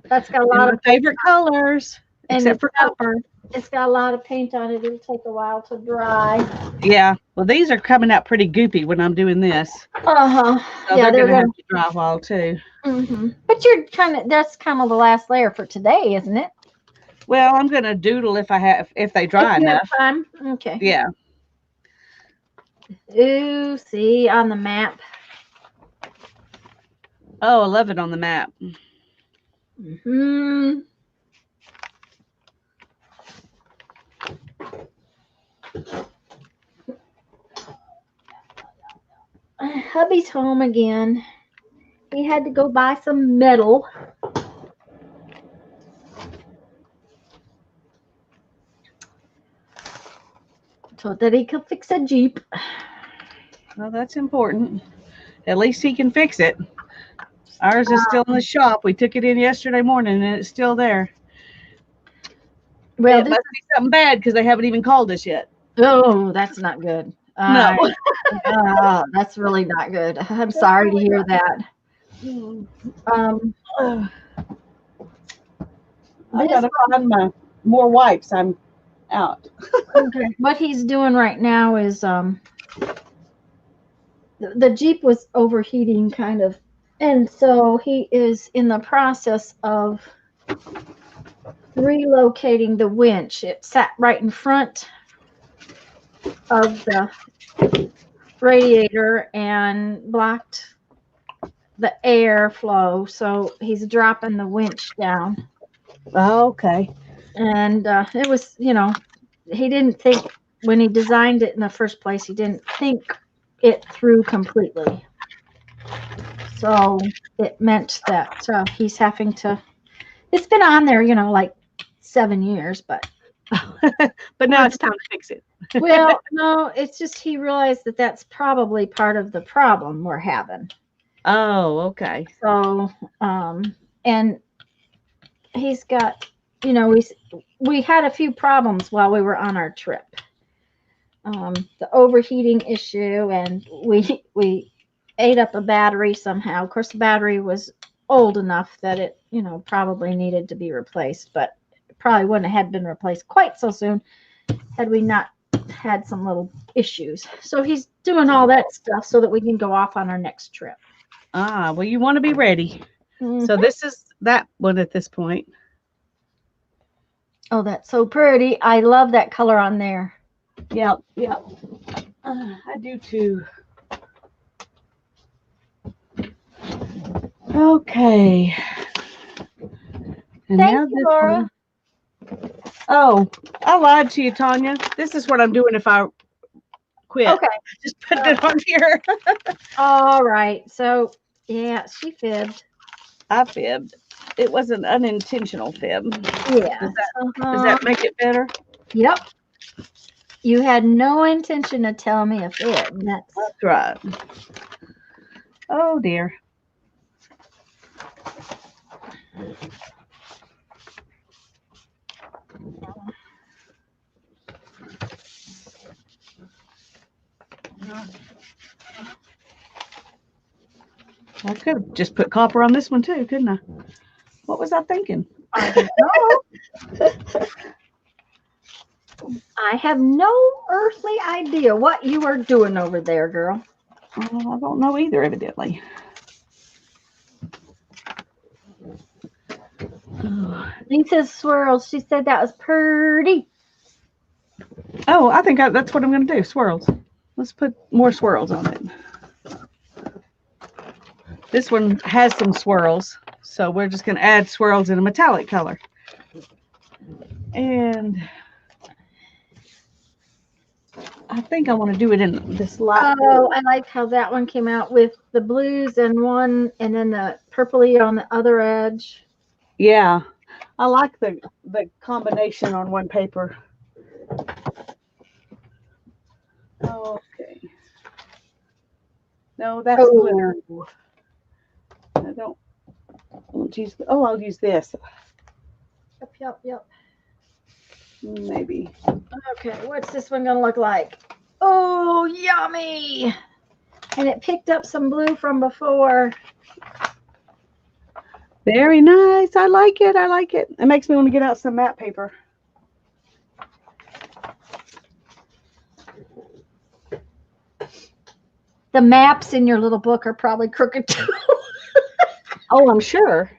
That's got a And lot my of favorite colors, and except for copper. it's got a lot of paint on it. It'll take a while to dry. Yeah. Well, these are coming out pretty goopy when I'm doing this. Uh-huh. So Yeah, they're gonna have to dry a while too. But that's kind of the last layer for today, isn't it? Well, I'm gonna doodle if they dry If you have enough. time. Okay. Yeah. Ooh, see on the map. Oh, I love it on the map. Hubby's home again. He had to go buy some metal. So that he could fix a Jeep. Well, that's important. At least he can fix it. Ours is still in the shop. We took it in yesterday morning and it's still there. Well, it must be something bad because they haven't even called us yet. Oh, that's not good. No. That's really not good. I'm sorry to hear that. I gotta find more wipes. I'm out. Okay. What he's doing right now is the Jeep was overheating kind of, and so he is in the process of relocating the winch. It sat right in front of the radiator and blocked the airflow, so he's dropping the winch down. Oh, okay. And it was, he didn't think, when he designed it in the first place, he didn't think it through completely. So it meant that he's having to, it's been on there, like 7 years, but but now it's time to fix it. well, no, it's just he realized that that's probably part of the problem we're having. Oh, okay. So, and he's got, we had a few problems while we were on our trip. The overheating issue, and we ate up a battery somehow. Of course, the battery was old enough that it, probably needed to be replaced, but it probably wouldn't have been replaced quite so soon had we not had some little issues. So he's doing all that stuff so that we can go off on our next trip. Ah, well, you want to be ready. So this is that one at this point. Oh, that's so pretty. I love that color on there. Yeah, yeah. I do too. Okay. And Thank now you, this Laura. one. Oh, I lied to you, Tanya. This is what I'm doing if I quit. Okay. Just put it on here. All right. So, yeah, she fibbed. I fibbed. It was an unintentional fib. Yeah. Does that make it better? Yep. You had no intention of telling me a fib. That's right. Oh, dear. I could have just put copper on this one too, couldn't I? What was I thinking? I don't know. I have no earthly idea what you are doing over there, girl. I don't know either, evidently. Lisa swirls. She said that was pretty. Oh, I think that's what I'm going to do. Swirls. Let's put more swirls on it. This one has some swirls, so we're just going to add swirls in a metallic color. And I think I want to do it in this light blue. Oh, I like how that one came out with the blues and one, and then the purpley on the other edge. Yeah, I like the combination on one paper. Okay. No, that's glitter. I don't use. Oh, I'll use this. Yep. Maybe. Okay, what's this one gonna look like? Oh, yummy. And it picked up some blue from before. Very nice. I like it. I like it. It makes me want to get out some matte paper. The maps in your little book are probably crooked too. Oh, I'm sure.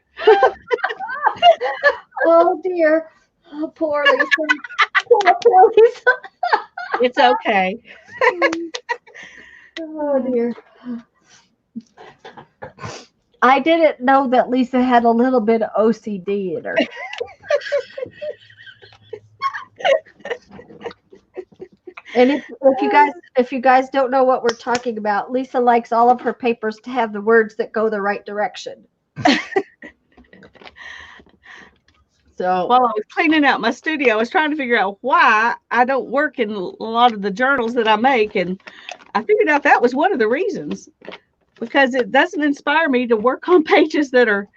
Oh dear. Oh, poor Lisa. Poor Lisa. It's okay. Oh dear. I didn't know that Lisa had a little bit of OCD in her. And if you guys don't know what we're talking about, Lisa likes all of her papers to have the words that go the right direction. So while I was cleaning out my studio, I was trying to figure out why I don't work in a lot of the journals that I make, and I figured out that was one of the reasons, because it doesn't inspire me to work on pages that are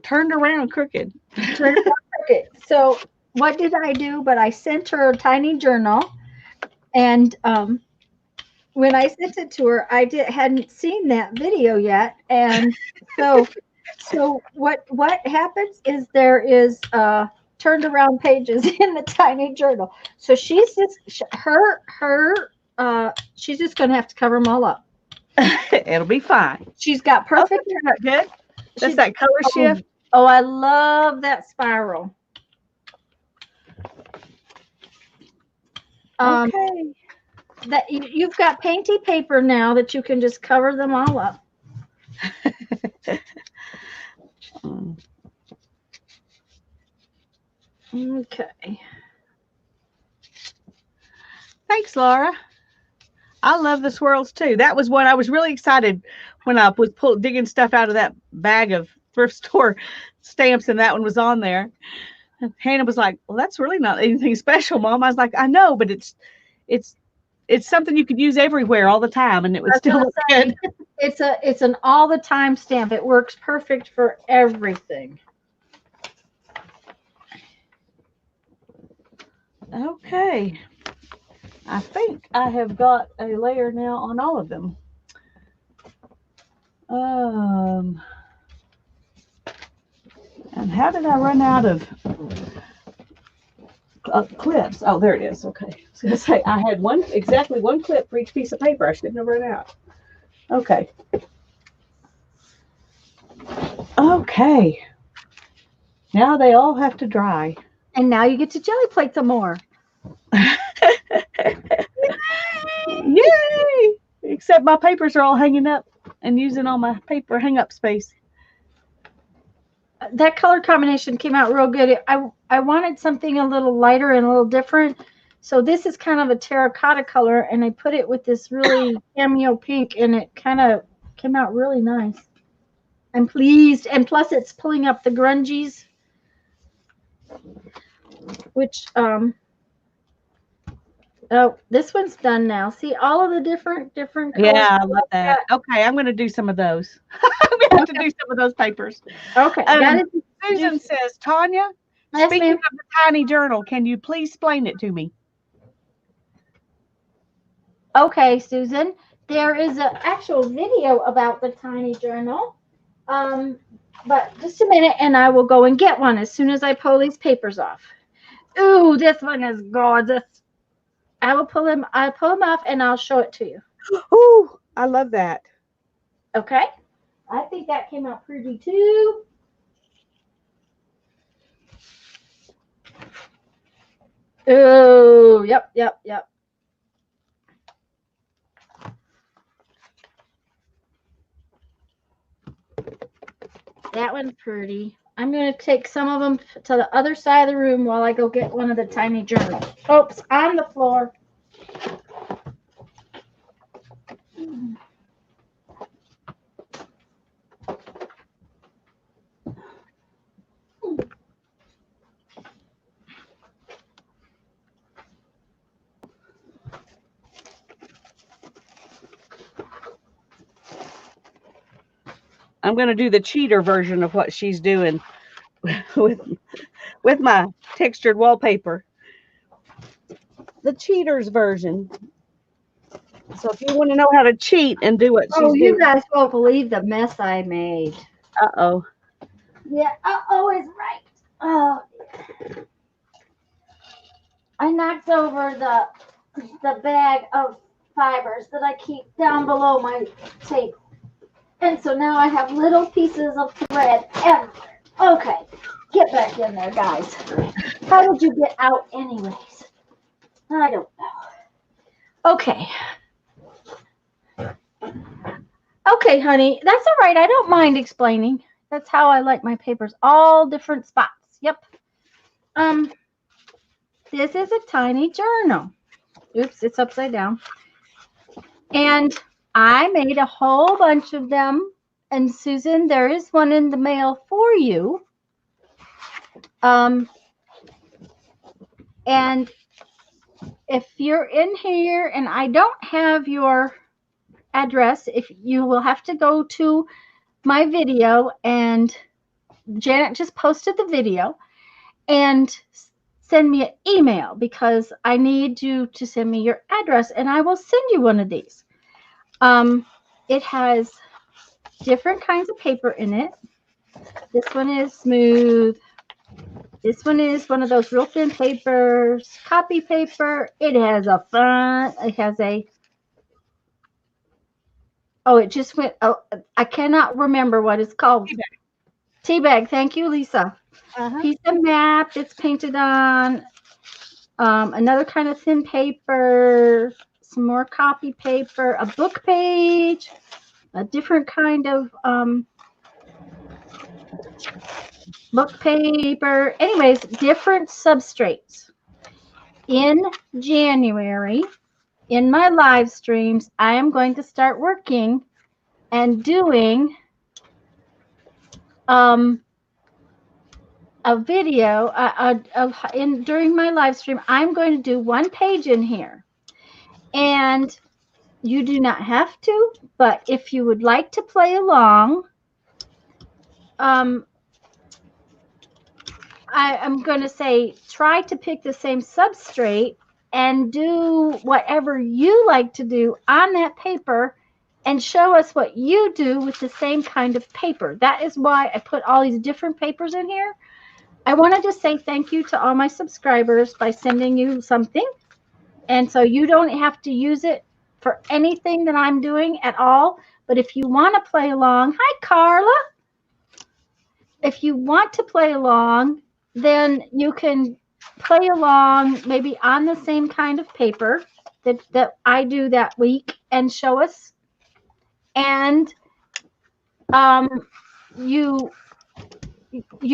turned around crooked. So what did I do? But I sent her a tiny journal, and when I sent it to her, I hadn't seen that video yet, and so what happens is there is turned around pages in the tiny journal. So she's just she's just going to have to cover them all up. It'll be fine. She's got perfect. Oh, good. That's that color shift. Oh, I love that spiral. Okay. That you've got painty paper now that you can just cover them all up. Okay. Thanks, Laura. I love the swirls too. That was one I was really excited when I was digging stuff out of that bag of thrift store stamps, and that one was on there. And Hannah was like, "Well, that's really not anything special, Mom." I was like, "I know, but it's something you could use everywhere all the time, and it would still look good." It's an all the time stamp. It works perfect for everything. Okay. I think I have got a layer now on all of them. And how did I run out of clips? Oh, there it is. Okay. I was going to say I had exactly one clip for each piece of paper. I shouldn't have run out. Okay. Okay. Now they all have to dry. And now you get to jelly plate some more. Yay! Except my papers are all hanging up and using all my paper hang up space. That color combination came out real good. I wanted something a little lighter and a little different. So this is kind of a terracotta color, and I put it with this really cameo pink, and it kind of came out really nice. I'm pleased. And plus it's pulling up the grungies, which oh, this one's done now. See all of the different colors. Yeah, I love that. Okay, I'm going to do some of those. I'm going to have to do some of those papers. Okay. Susan says, Tanya, Yes, speaking ma'am. of the tiny journal, can you please explain it to me? Okay, Susan. There is an actual video about the tiny journal. But just a minute, and I will go and get one as soon as I pull these papers off. Ooh, this one is gorgeous. I'll pull them off, and I'll show it to you. Ooh, I love that. Okay. I think that came out pretty too. Ooh, yep. That one's pretty. I'm going to take some of them to the other side of the room while I go get one of the tiny journals. Oops, on the floor. I'm going to do the cheater version of what she's doing with my textured wallpaper. the cheater's version. So if you want to know how to cheat and do what she's Oh, you doing. guys won't believe the mess I made. Uh-oh. Yeah, uh-oh is right. Oh, I knocked over the bag of fibers that I keep down below my table. And so now I have little pieces of thread everywhere. Okay, get back in there, guys. How did you get out anyways? I don't know. Okay. Okay, honey, that's all right. I don't mind explaining. That's how I like my papers. All different spots. Yep. This is a tiny journal. Oops, it's upside down. And I made a whole bunch of them. And Susan, there is one in the mail for you. And if you're in here and I don't have your address, if you will have to go to my video, and Janet just posted the video, and send me an email because I need you to send me your address and I will send you one of these. It has different kinds of paper in it. This one is smooth. This one is one of those real thin papers, copy paper. It has a front. It has a, oh, it just went, oh, I cannot remember what it's called. Tea bag. Thank you, Lisa. Piece of map that's painted on. Another kind of thin paper, some more copy paper, a book page, a different kind of book paper. Anyways, different substrates. In January, in my live streams, I am going to start working and doing a video during my live stream. I'm going to do one page in here, and you do not have to, but if you would like to play along, I'm going to say try to pick the same substrate and do whatever you like to do on that paper and show us what you do with the same kind of paper. That is why I put all these different papers in here. I wanted to say thank you to all my subscribers by sending you something. And so you don't have to use it for anything that I'm doing at all. But if you want to play along, hi, Carla. If you want to play along, then you can play along maybe on the same kind of paper that I do that week and show us. And you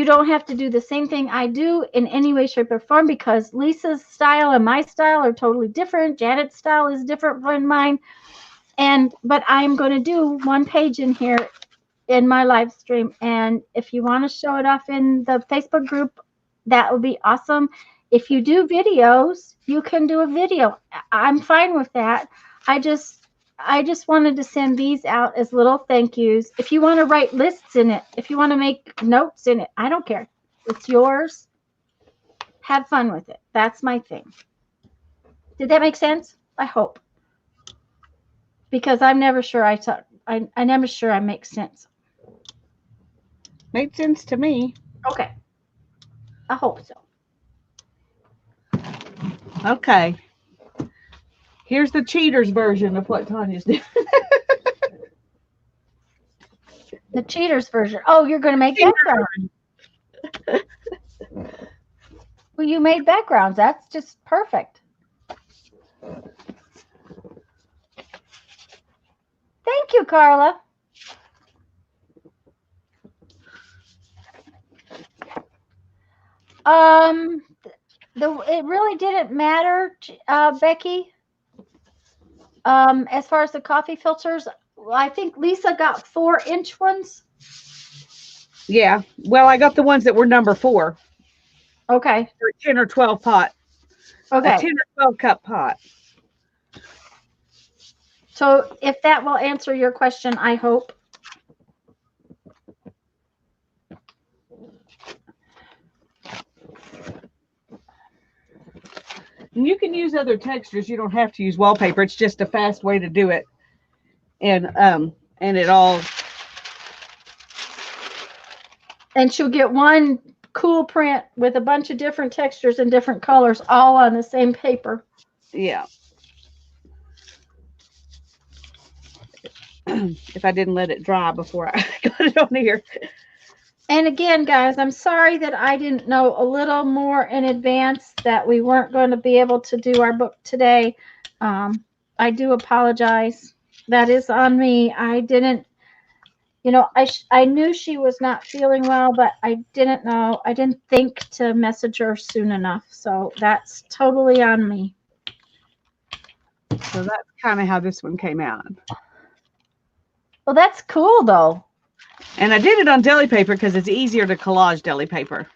don't have to do the same thing I do in any way, shape, or form, because Lisa's style and my style are totally different. Janet's style is different from mine. But I'm going to do one page in here in my live stream. And if you want to show it off in the Facebook group, that would be awesome. If you do videos, you can do a video. I'm fine with that. I just wanted to send these out as little thank yous. If you want to write lists in it, if you want to make notes in it, I don't care. It's yours. Have fun with it. That's my thing. Did that make sense? I hope. Because I'm never sure I'm never sure I make sense. Made sense to me. Okay. I hope so. Okay. Here's the cheater's version of what Tanya's doing. The cheater's version. Oh, you're going to make backgrounds. Well, you made backgrounds. That's just perfect. Thank you, Carla. It really didn't matter, Becky. As far as the coffee filters, I think Lisa got 4-inch ones. Yeah. Well, I got the ones that were number 4. Okay. For 10 or 12 pot. Okay. A 10 or 12 cup pot. So if that will answer your question, I hope. And you can use other textures. You don't have to use wallpaper. It's just a fast way to do it. And it all. And she'll get one cool print with a bunch of different textures and different colors all on the same paper. Yeah. If I didn't let it dry before I got it on here. And again, guys, I'm sorry that I didn't know a little more in advance that we weren't going to be able to do our book today. I do apologize. That is on me. I didn't, you know, I knew she was not feeling well, but I didn't know. I didn't think to message her soon enough. So that's totally on me. So that's kind of how this one came out. Well, that's cool, though. And I did it on deli paper because it's easier to collage deli paper.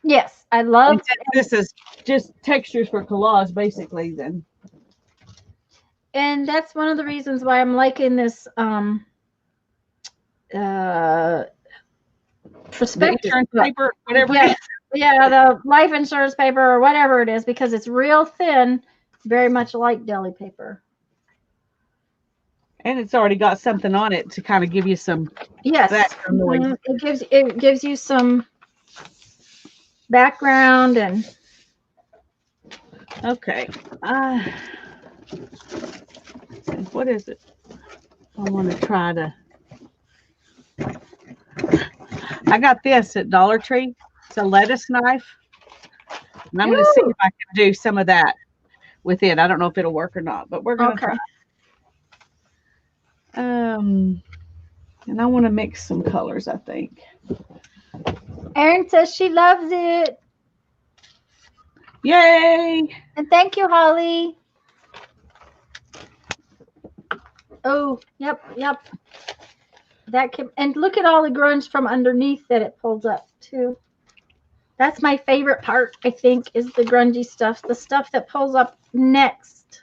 Yes, I love. This is just textures for collage, basically. Then. And that's one of the reasons why I'm liking this perspective insurance paper, whatever. Yeah, yeah, the life insurance paper or whatever it is, because it's real thin, very much like deli paper. And it's already got something on it to kind of give you some background noise. It gives you some background and. Okay. What is it? I want to try to. I got this at Dollar Tree. It's a lettuce knife. And I'm going to see if I can do some of that with it. I don't know if it'll work or not, but we're going to try. And I want to mix some colors, I think. Erin says she loves it. Yay! And thank you, Holly. Oh, yep. That can, and look at all the grunge from underneath that it pulls up too. That's my favorite part, I think, is the grungy stuff, the stuff that pulls up next.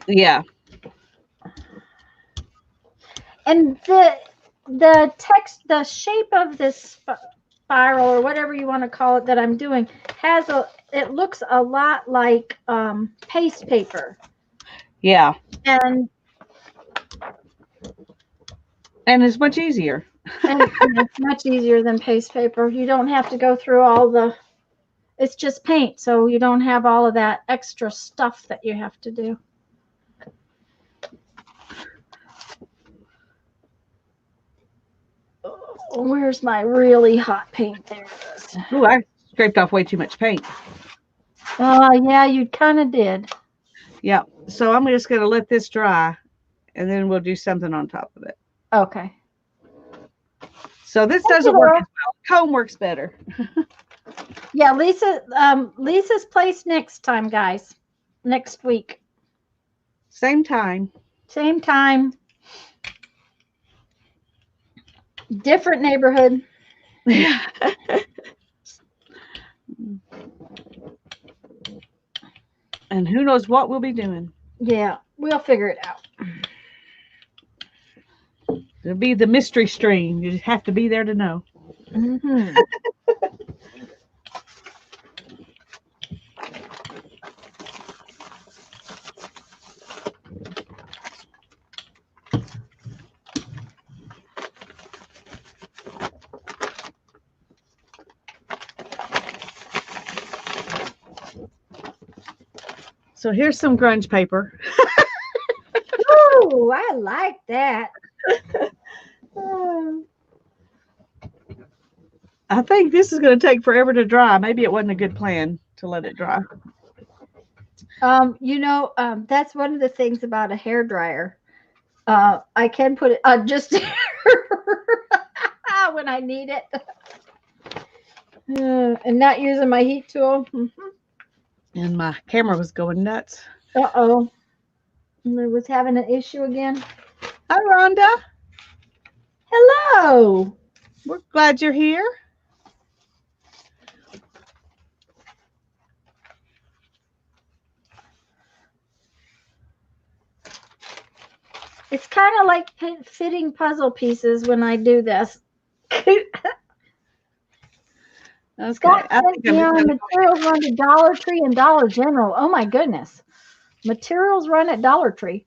Yeah. And the text, the shape of this spiral or whatever you want to call it that I'm doing has it looks a lot like paste paper. Yeah. And it's much easier. and it's much easier than paste paper. You don't have to go through all the, it's just paint, so you don't have all of that extra stuff that you have to do. Oh, where's my really hot paint? There it is. Oh, I scraped off way too much paint. Oh, yeah, you kind of did. Yeah. So I'm just going to let this dry, and then we'll do something on top of it. Okay. So this doesn't work as well. Comb works better. Yeah, Lisa's place next time, guys. Next week. Same time. Same time. Different neighborhood. And who knows what we'll be doing. Yeah, we'll figure it out. It'll be the mystery stream. You just have to be there to know. Mm-hmm. So here's some grunge paper. Oh, I like that. I think this is going to take forever to dry. Maybe it wasn't a good plan to let it dry. That's one of the things about a hair dryer. I can put it just when I need it, and not using my heat tool. Mm-hmm. And my camera was going nuts. Uh-oh. It was having an issue again. Hi, Rhonda. Hello. We're glad you're here. It's kind of like fitting puzzle pieces when I do this. Okay. Scott I says think I'm just beyond gonna- materials run to Dollar Tree and Dollar General. Oh my goodness. Materials run at Dollar Tree.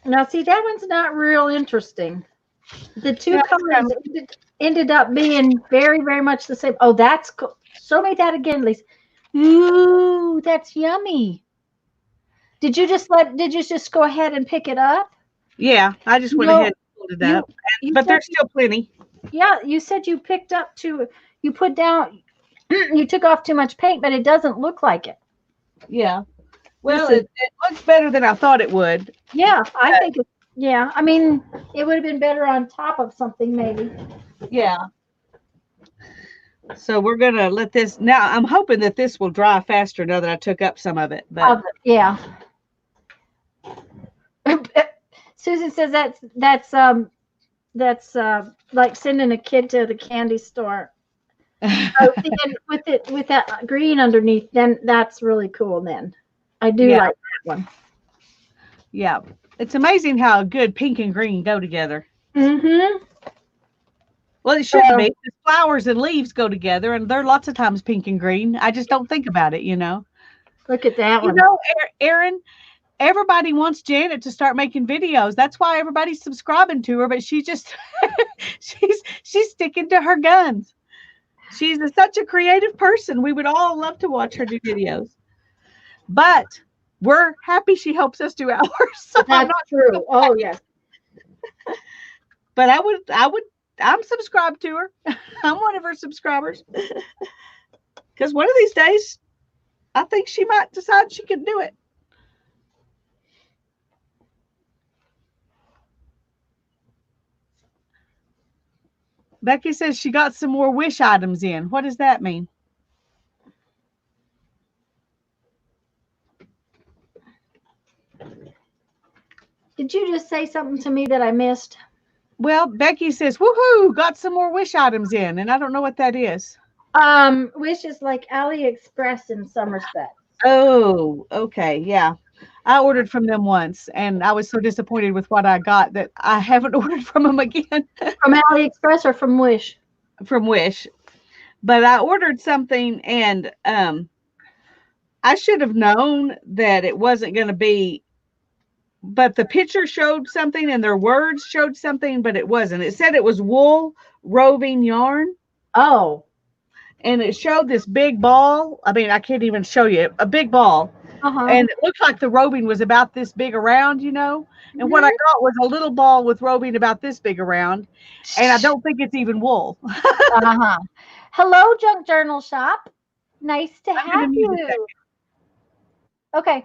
Now, see, that one's not real interesting. The two Yeah, colors ended up being very, very much the same. Oh, that's cool. Show me that again, Lisa. Ooh, that's yummy. Did you just go ahead and pick it up? yeah, I just went No, ahead and pulled it up. you But said there's still plenty. Yeah, you said you picked up you put down, you took off too much paint, but it doesn't look like it. Yeah. Well, This is- it looks better than I thought it would. Yeah, I think it, yeah, I mean, it would have been better on top of something maybe. Yeah. So we're gonna let this now. I'm hoping that this will dry faster now that I took up some of it. But Yeah. Susan says that's like sending a kid to the candy store. Oh, and with that green underneath, then that's really cool. Then I do Yeah. like that one. yeah, it's amazing how good pink and green go together. Mm-hmm. Well, it shouldn't be. The flowers and leaves go together, and they're lots of times pink and green. I just don't think about it, you know. Look at that You one. know, Erin, everybody wants Janet to start making videos. That's why everybody's subscribing to her, but she just she's sticking to her guns. She's such a creative person. We would all love to watch her do videos. But we're happy she helps us do ours. So That's true. Oh yes. But I'm subscribed to her. I'm one of her subscribers. Because one of these days, I think she might decide she can do it. Becky says she got some more wish items in. What does that mean? Did you just say something to me that I missed? Well, Becky says, woohoo, got some more wish items in. And I don't know what that is. Wish is like AliExpress in some respects. Oh, okay. Yeah. I ordered from them once and I was so disappointed with what I got that I haven't ordered from them again. From AliExpress or from Wish? From Wish. But I ordered something and I should have known that it wasn't going to be, but the picture showed something and their words showed something, but it wasn't. It said it was wool roving yarn. Oh. And it showed this big ball. I mean, I can't even show you a big ball. And it looked like the roving was about this big around, you know. And what I got was a little ball with roving about this big around. And I don't think it's even wool. Hello, Junk Journal Shop. Nice to have you. Okay.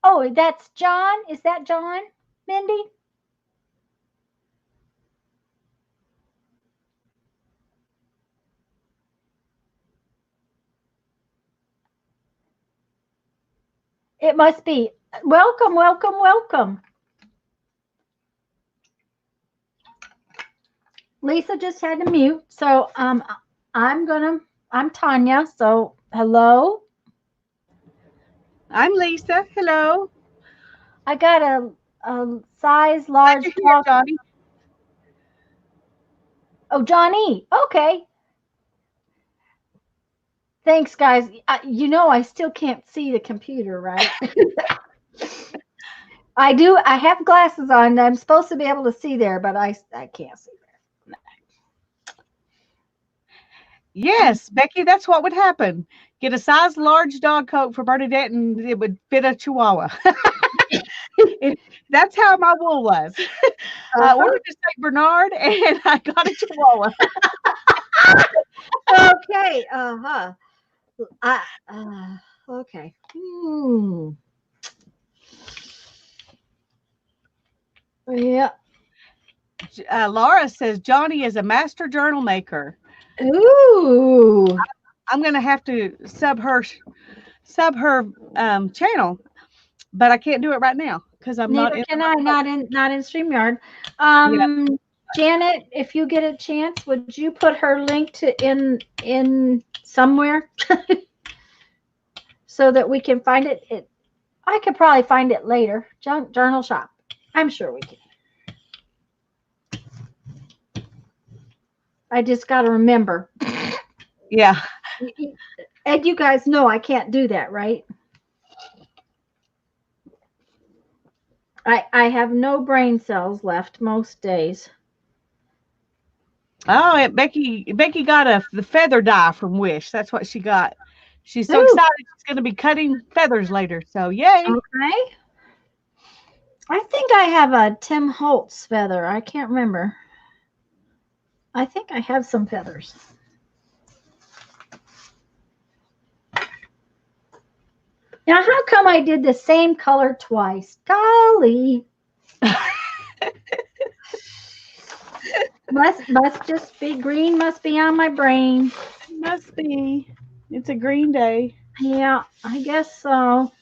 Oh, that's John. Is that John, Mindy? It must be. Welcome, welcome, welcome. Lisa just had to mute. So I'm Tanya. So hello. I'm Lisa. Hello. I got a size large. Johnny. Oh, Johnny. Okay. Thanks, guys. You know, I still can't see the computer, right? I do. I have glasses on. I'm supposed to be able to see there, but I can't see there. Yes, Becky, that's what would happen. Get a size large dog coat for Bernadette and it would fit a Chihuahua. That's how my wool was. I ordered a St. Bernard and I got a Chihuahua. Okay. Okay. Yeah. Laura says Johnny is a master journal maker. Ooh. I'm gonna have to sub her channel, but I can't do it right now because I'm not in StreamYard. Janet, if you get a chance, would you put her link to in somewhere? so that we can find it. I could probably find it later. Junk journal shop. I'm sure we can. I just got to remember. Yeah. And you guys know I can't do that, right? I have no brain cells left most days. Oh, Becky got the feather dye from Wish. That's what she got. She's so Ooh. excited she's going to be cutting feathers later. So yay! Okay. I think I have a Tim Holtz feather. I can't remember. I think I have some feathers. Now, how come I did the same color twice? Golly. must just be green, must be on my brain. Must be. It's a green day. Yeah, I guess so.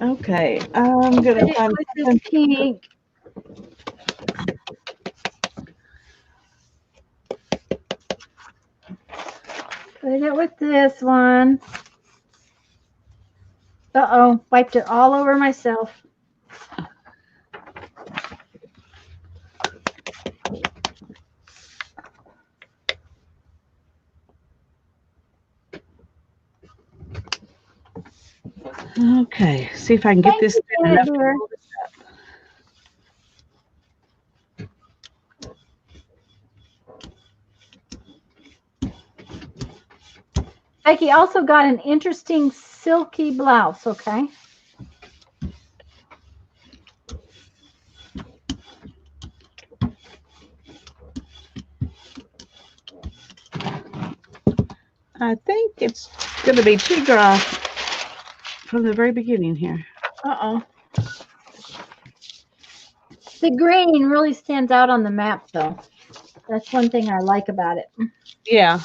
Okay, I'm going to find this pink. Put it with this one. Uh-oh, wiped it all over myself. Okay, see if I can get this thin enough to hold this up. Becky also got an interesting silky blouse, okay? I think it's going to be too dry from the very beginning here. Uh-oh. The green really stands out on the map, though. That's one thing I like about it. Yeah.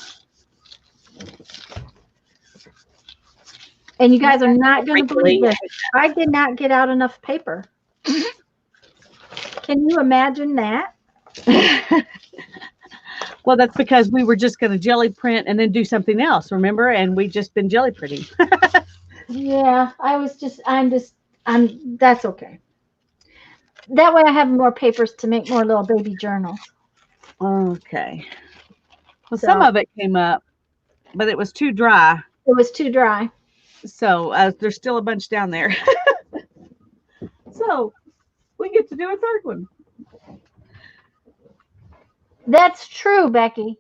And you guys are not going to believe this. I did not get out enough paper. Can you imagine that? Well, that's because we were just going to jelly print and then do something else, remember? And we just been jelly printing. Yeah, that's okay. That way I have more papers to make more little baby journals. Okay. Well, some of it came up, but it was too dry. It was too dry. So there's still a bunch down there. So we get to do a third one. That's true, Becky.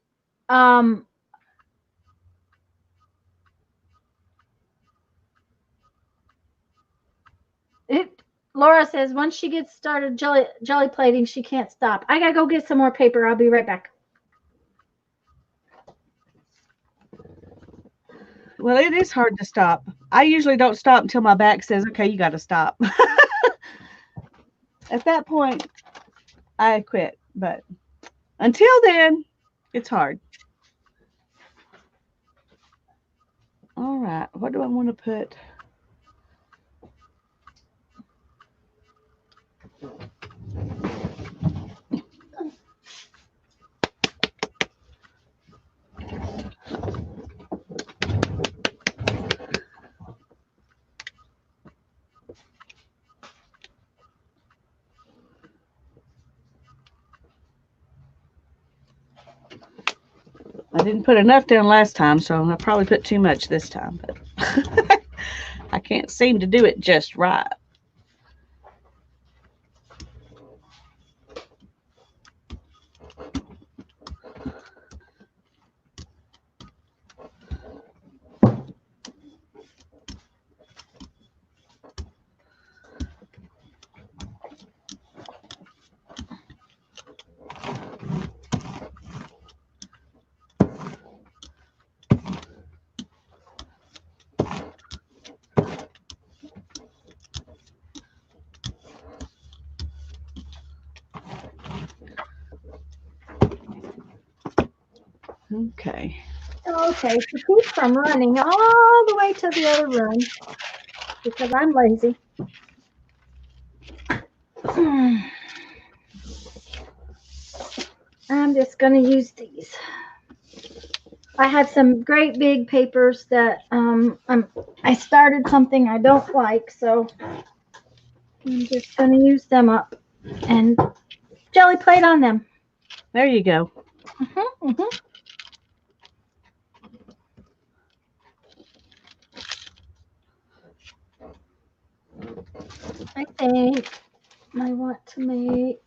Laura says once she gets started jelly plating, she can't stop. I gotta go get some more paper. I'll be right back. Well, it is hard to stop. I usually don't stop until my back says, okay, you got to stop. At that point, I quit. But until then, it's hard. All right. What do I want to put? I didn't put enough down last time, so I probably put too much this time, but I can't seem to do it just right. Okay. Okay, so keep from running all the way to the other room because I'm lazy. I'm just going to use these. I have some great big papers that I started something I don't like, so I'm just going to use them up and jelly plate on them. There you go. I think I want to make.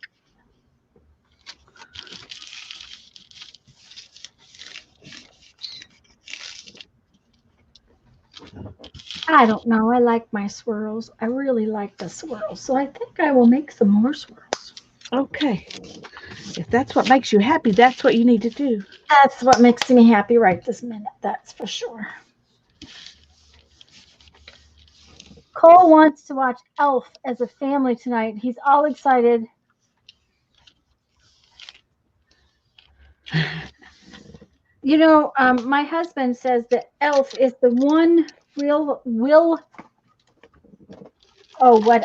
I don't know. I like my swirls. I really like the swirls. So I think I will make some more swirls. Okay. If that's what makes you happy, that's what you need to do. That's what makes me happy right this minute. That's for sure. Cole wants to watch Elf as a family tonight. He's all excited. You know, my husband says that Elf is the one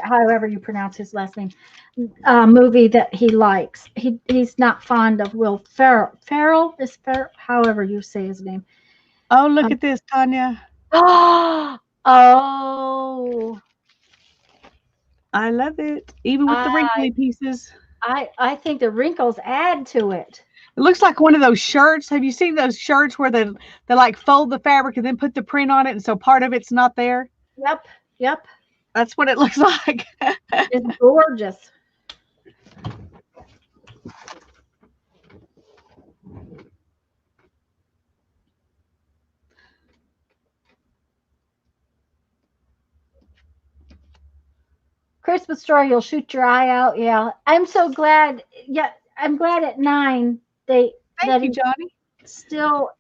however you pronounce his last name, movie that he likes. He's not fond of Will Ferrell. However you say his name. Oh, look at this, Tanya. Oh, I love it. Even with the wrinkly pieces. I think the wrinkles add to it. It looks like one of those shirts. Have you seen those shirts where they like fold the fabric and then put the print on it, and so part of it's not there? Yep. That's what it looks like. It's gorgeous. Christmas story, you'll shoot your eye out. Yeah, I'm so glad. Yeah, I'm glad at 9 Thank you, Johnny.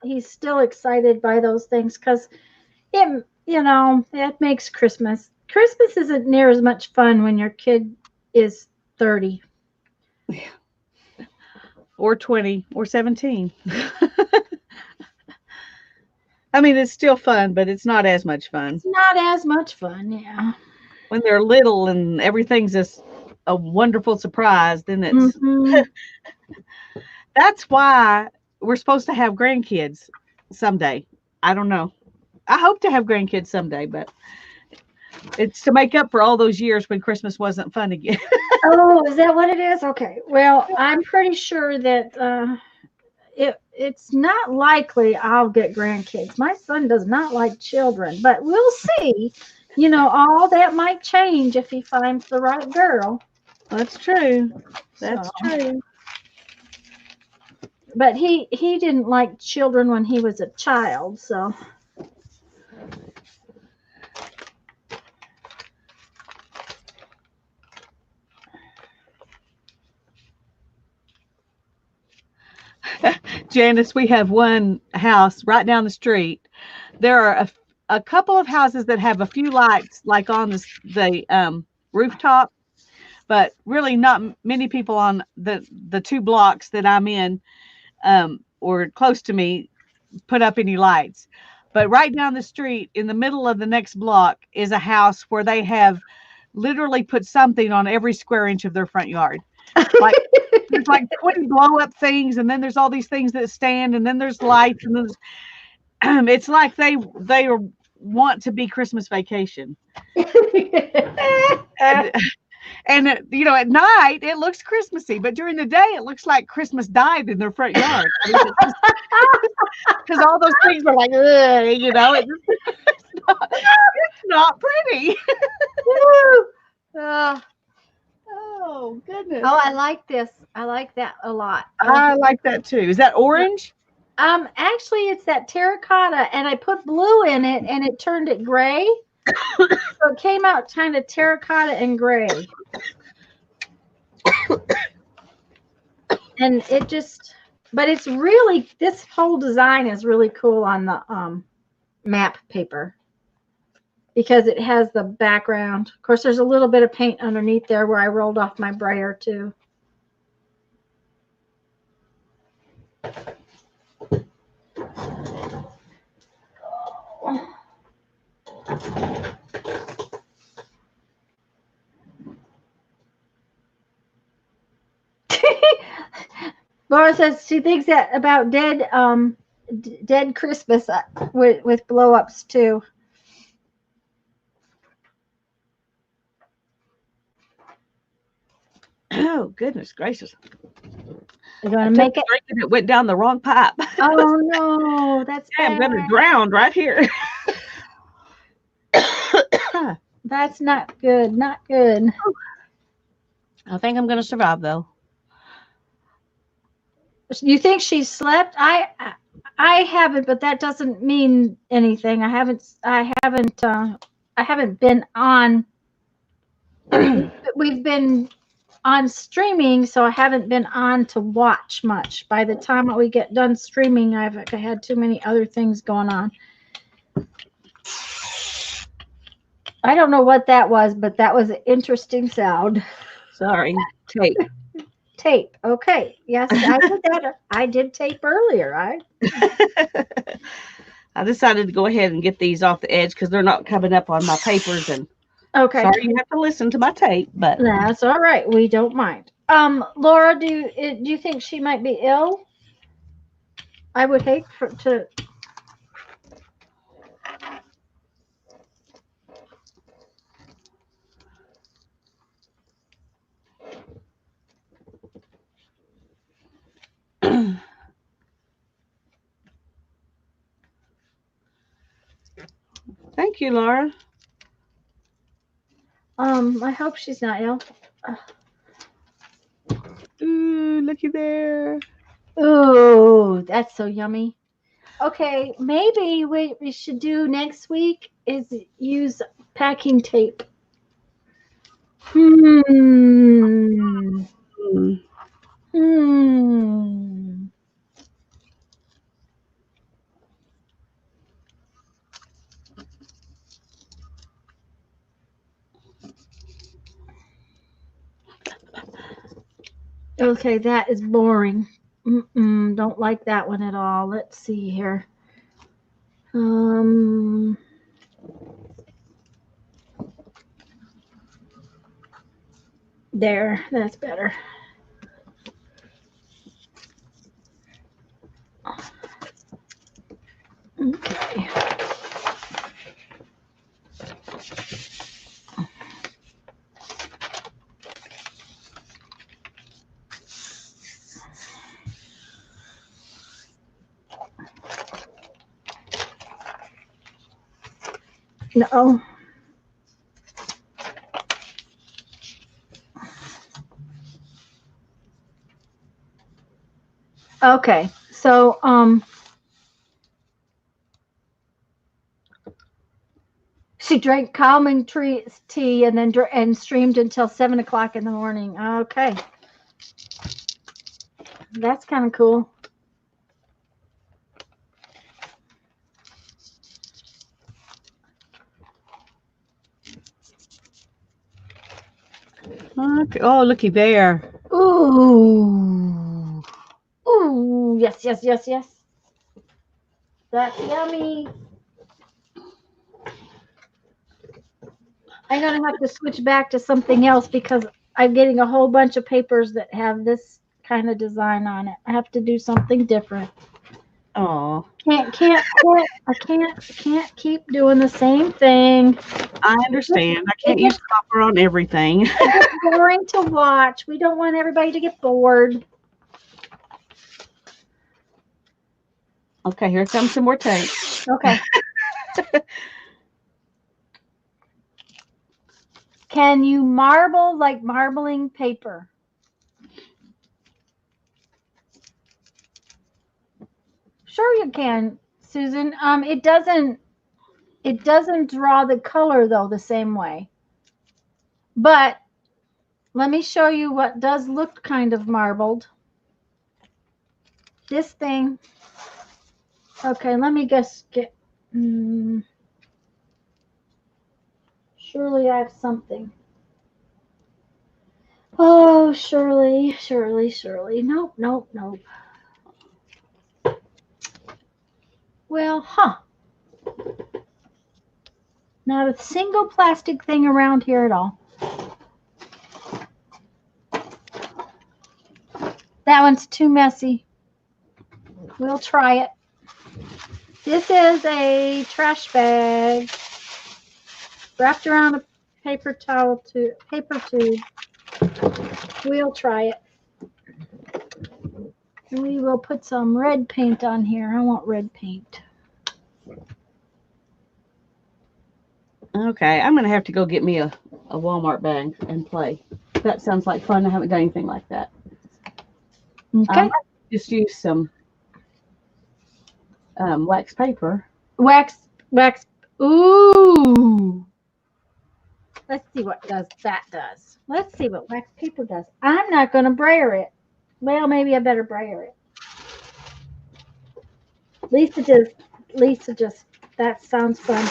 He's still excited by those things because it makes Christmas. Christmas isn't near as much fun when your kid is 30. Or 20 or 17. I mean, it's still fun, but it's not as much fun. It's not as much fun, yeah. When they're little and everything's just a wonderful surprise, then it's that's why we're supposed to have grandkids someday. I don't know. I hope to have grandkids someday, but it's to make up for all those years when Christmas wasn't fun again. Oh, is that what it is? Okay. Well, I'm pretty sure that it's not likely I'll get grandkids. My son does not like children, but we'll see. All that might change if he finds the right girl. That's true. That's true. But he didn't like children when he was a child, so. Janice, we have one house right down the street. There are a couple of houses that have a few lights like on the rooftop, but really not many people on the 2 blocks that I'm in or close to me put up any lights. But right down the street in the middle of the next block is a house where they have literally put something on every square inch of their front yard. Like there's like 20 blow up things, and then there's all these things that stand, and then there's lights, and then it's like they want to be Christmas Vacation. And at night it looks Christmassy, but during the day it looks like Christmas died in their front yard. Because all those things were like, it's not pretty. Oh goodness! Oh, I like this. I like that a lot. I like that too. Is that orange? Actually, it's that terracotta, and I put blue in it, and it turned it gray. So it came out kind of terracotta and gray. And but it's really, this whole design is really cool on the map paper because it has the background. Of course, there's a little bit of paint underneath there where I rolled off my brayer too. Laura says she thinks that about dead Dead Christmas with blow-ups too. Oh, goodness gracious. You're going to make it? It went down the wrong pipe. Oh, no. That's bad. I'm going to drown right here. That's not good. Not good. I think I'm going to survive, though. You think she slept? I haven't, but that doesn't mean anything. I haven't been on. We've been on streaming, so I haven't been on to watch much. By the time we get done streaming, I had too many other things going on. I don't know what that was, but that was an interesting sound. Sorry. Tape. Tape. Okay. Yes, I did that. I did tape earlier. I decided to go ahead and get these off the edge because they're not coming up on my papers. And okay. Sorry you have to listen to my tape, but that's all right. We don't mind. Laura, do you think she might be ill? I would hate to. Thank you, Laura. I hope she's not ill. Ooh, looky there. Ooh, that's so yummy. Okay, maybe what we should do next week is use packing tape. Okay, that is boring. Don't like that one at all. Let's see here. There, that's better. Okay. No. Okay, so she drank calming tea and then streamed until 7 o'clock in the morning. Okay, that's kind of cool. Okay. Oh, looky there. Ooh. Ooh, yes. That's yummy. I'm going to have to switch back to something else because I'm getting a whole bunch of papers that have this kind of design on it. I have to do something different. Oh. I can't keep doing the same thing. I understand. I can't use copper on everything. It's boring to watch. We don't want everybody to get bored. Okay, here comes some more tape. Okay. Can you marble like marbling paper? Sure you can, Susan. It doesn't draw the color though the same way. But let me show you what does look kind of marbled. This thing. Okay, let me just get. Surely I have something. Oh, surely. Nope. Well, not a single plastic thing around here at all. That one's too messy. We'll try it. This is a trash bag wrapped around a paper tube. We'll try it. And we will put some red paint on here. I want red paint. Okay, I'm gonna have to go get me a Walmart bag and play. That sounds like fun. I haven't done anything like that. Okay. Just use some wax paper. Wax. Ooh. Let's see what that does. Let's see what wax paper does. I'm not going to brayer it. Well, maybe I better brayer it. Lisa just, that sounds fun.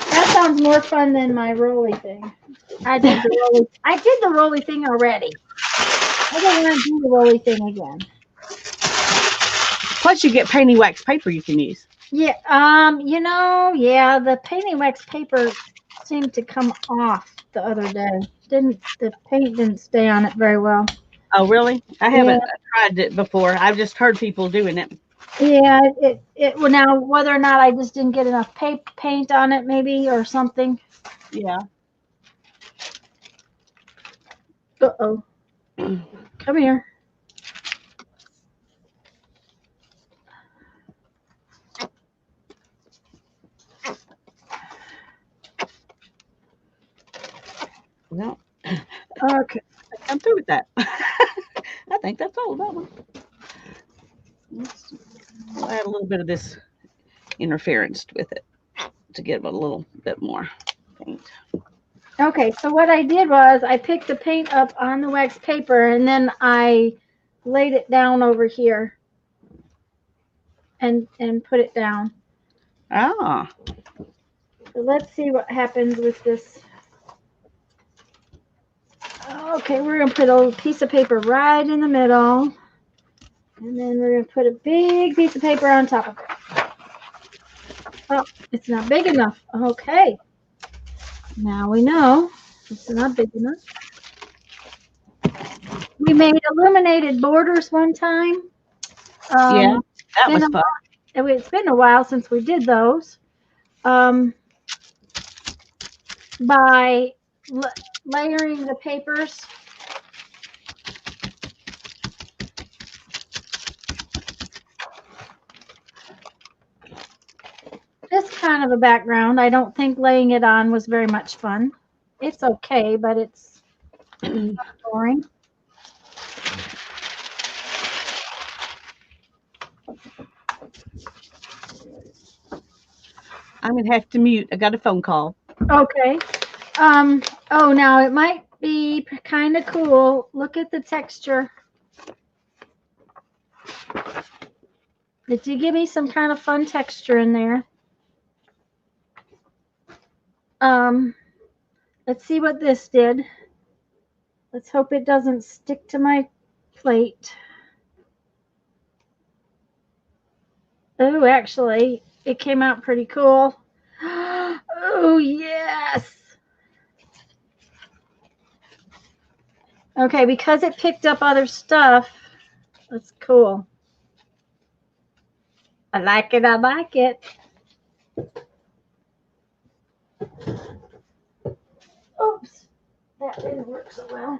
That sounds more fun than my rolly thing. I did the rolly thing already. I don't want to do the rolly thing again. Plus, you get painting wax paper you can use. Yeah, yeah, the painting wax paper seemed to come off the other day. The paint didn't stay on it very well. Oh, really? I haven't tried it before. I've just heard people doing it. Yeah, well, now whether or not I just didn't get enough paint on it, maybe, or something. Yeah. Uh-oh. Come here. Well, Okay. I'm through with that. I think that's all about one. We'll add a little bit of this interference with it to give it a little bit more paint. Okay, so what I did was I picked the paint up on the wax paper and then I laid it down over here and put it down. Ah. So let's see what happens with this. Okay, we're going to put a piece of paper right in the middle. And then we're going to put a big piece of paper on top of it. Oh, it's not big enough. Okay. Now we know it's not big enough. We made illuminated borders one time. Yeah, that was fun. It's been a while since we did those. By layering the papers. Just kind of a background. I don't think laying it on was very much fun. It's okay, but it's boring. I'm going to have to mute. I got a phone call. Okay. Oh, now it might be kind of cool. Look at the texture. Did you give me some kind of fun texture in there? Let's see what this did. Let's hope it doesn't stick to my plate. Oh, actually, it came out pretty cool. Oh, yes. Okay, because it picked up other stuff, that's cool. I like it. I like it. Oops, that didn't work so well.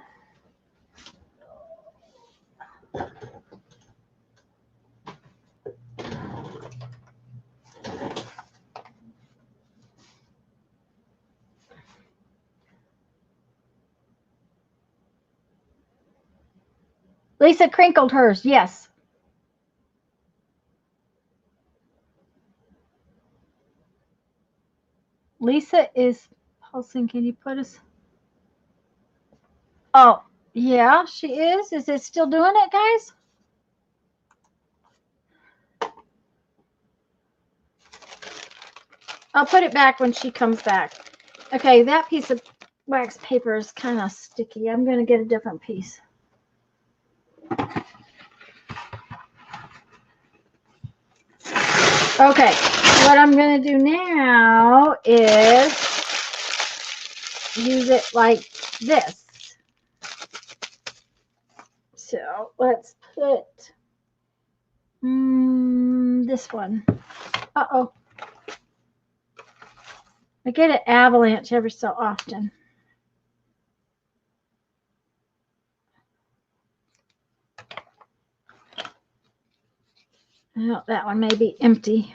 Lisa crinkled hers, yes. Lisa is pulsing. Can you put us? Oh, yeah, she is. Is it still doing it, guys? I'll put it back when she comes back. Okay, that piece of wax paper is kind of sticky. I'm going to get a different piece. Okay, what I'm going to do now is use it like this. So let's put this one. Uh-oh. I get an avalanche every so often. Oh, that one may be empty.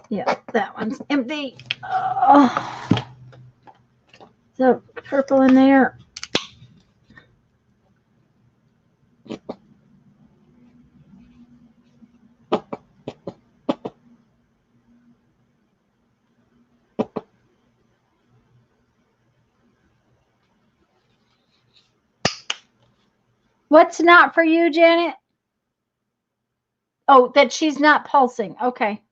Yeah, that one's empty. Oh. So purple in there. What's not for you, Janet? Oh, that she's not pulsing. Okay.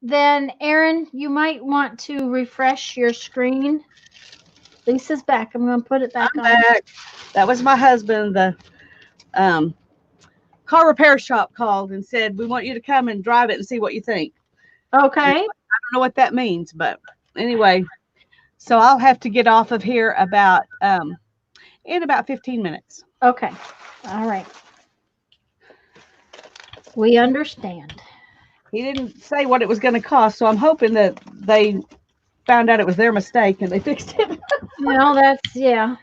Then Aaron, you might want to refresh your screen. Lisa's back. I'm going to put it back on. Back. That was my husband. The car repair shop called and said, we want you to come and drive it and see what you think. Okay. I don't know what that means, but anyway, so I'll have to get off of here about in about 15 minutes. Okay. All right. We understand. He didn't say what it was going to cost, so I'm hoping that they found out it was their mistake and they fixed it. Well, that's, yeah.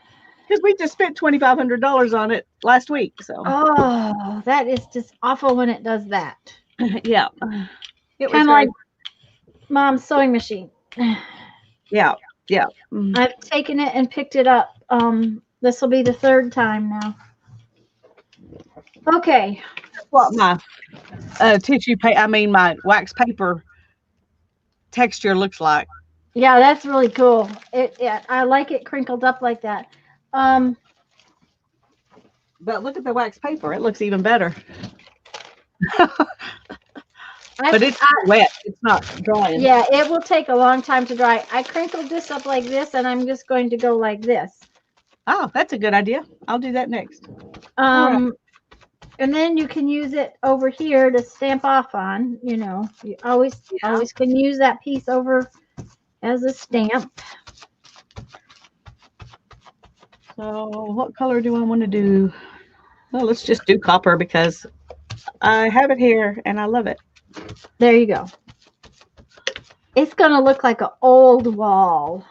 Because we just spent $2,500 on it last week. So. Oh, that is just awful when it does that. Yeah. It was like Mom's sewing machine. Yeah. Yeah. I've taken it and picked it up. This will be the third time now. Okay. That's what my my wax paper texture looks like. Yeah, that's really cool. I like it crinkled up like that. But look at the wax paper. It looks even better. But it's wet. It's not drying. Yeah, it will take a long time to dry. I crinkled this up like this, and I'm just going to go like this. Oh, that's a good idea. I'll do that next. Right. And then you can use it over here to stamp off on. You know, you always can use that piece over as a stamp. So what color do I want to do? Well, let's just do copper because I have it here and I love it. There you go. It's going to look like an old wall.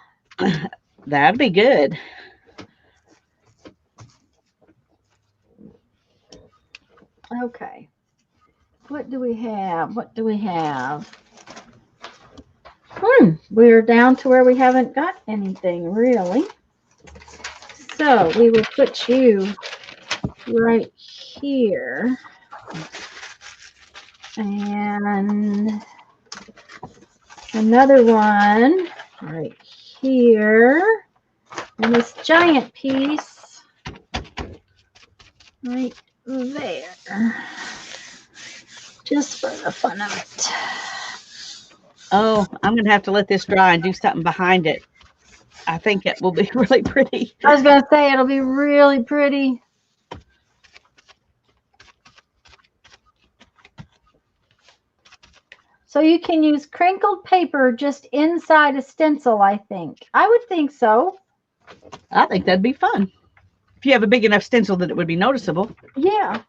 That'd be good. Okay. What do we have? What do we have? We're down to where we haven't got anything really. So we will put you right here. And another one right here. And this giant piece right there. Just for the fun of it. Oh, I'm going to have to let this dry and do something behind it. I think it will be really pretty. I was going to say it'll be really pretty. So you can use crinkled paper just inside a stencil, I think. I would think so. I think that'd be fun. If you have a big enough stencil that it would be noticeable. Yeah.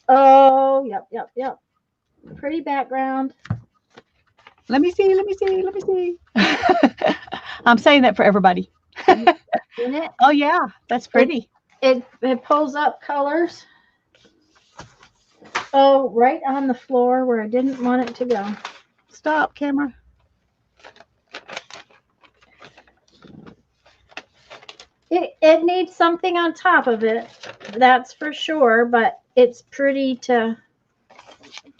Oh, yep. Pretty background. Let me see. I'm saying that for everybody. Isn't it? Oh, yeah. That's pretty. It pulls up colors. Oh, right on the floor where I didn't want it to go. Stop, camera. It needs something on top of it. That's for sure, but it's pretty to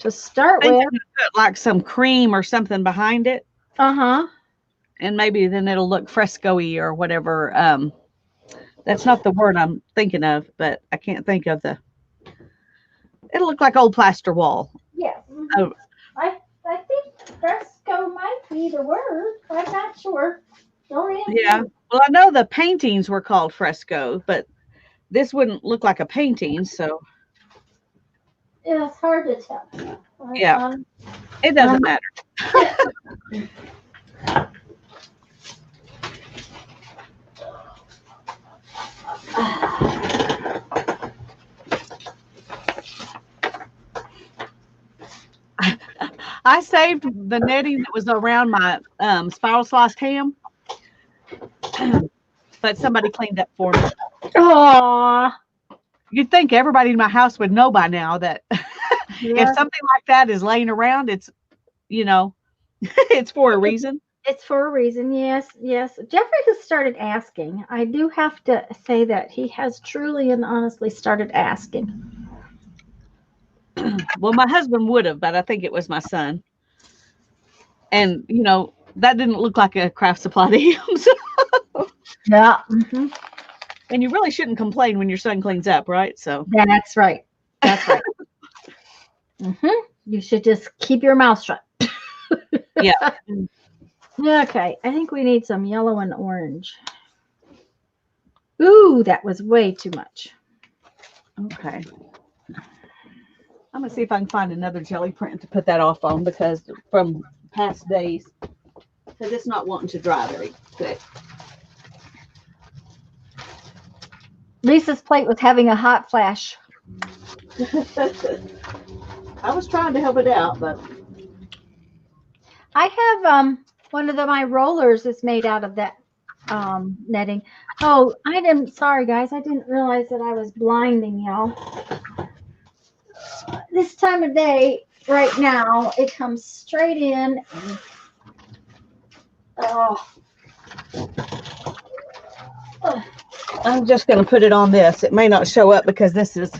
start with. Put like some cream or something behind it. Uh-huh. And maybe then it'll look fresco-y or whatever. That's not the word I'm thinking of, but I can't think of it'll look like old plaster wall. Yeah. Oh. I think fresco might be the word. I'm not sure. Yeah. Well, I know the paintings were called fresco, but this wouldn't look like a painting, so. Yeah, it's hard to tell. Yeah. It doesn't matter. I saved the netting that was around my spiral sliced ham, but somebody cleaned up for me. Aww. You'd think everybody in my house would know by now that Yeah. if something like that is laying around, it's, it's for a reason. It's for a reason. Yes, yes. Jeffrey has started asking. I do have to say that he has truly and honestly started asking. Well, my husband would have, but I think it was my son. And, that didn't look like a craft supply to him. So. Yeah. Mm-hmm. And you really shouldn't complain when your son cleans up, right? So That's right. That's right. Mm-hmm. You should just keep your mouth shut. yeah. Okay. I think we need some yellow and orange. Ooh, that was way too much. Okay. I'm gonna see if I can find another jelly print to put that off on because from past days, because it's not wanting to dry very quick. Lisa's plate was having a hot flash. I was trying to help it out, but I have one of my rollers is made out of that netting. Oh, sorry guys, I didn't realize that I was blinding y'all. This time of day, right now, it comes straight in. I'm just gonna put it on this. It may not show up because this is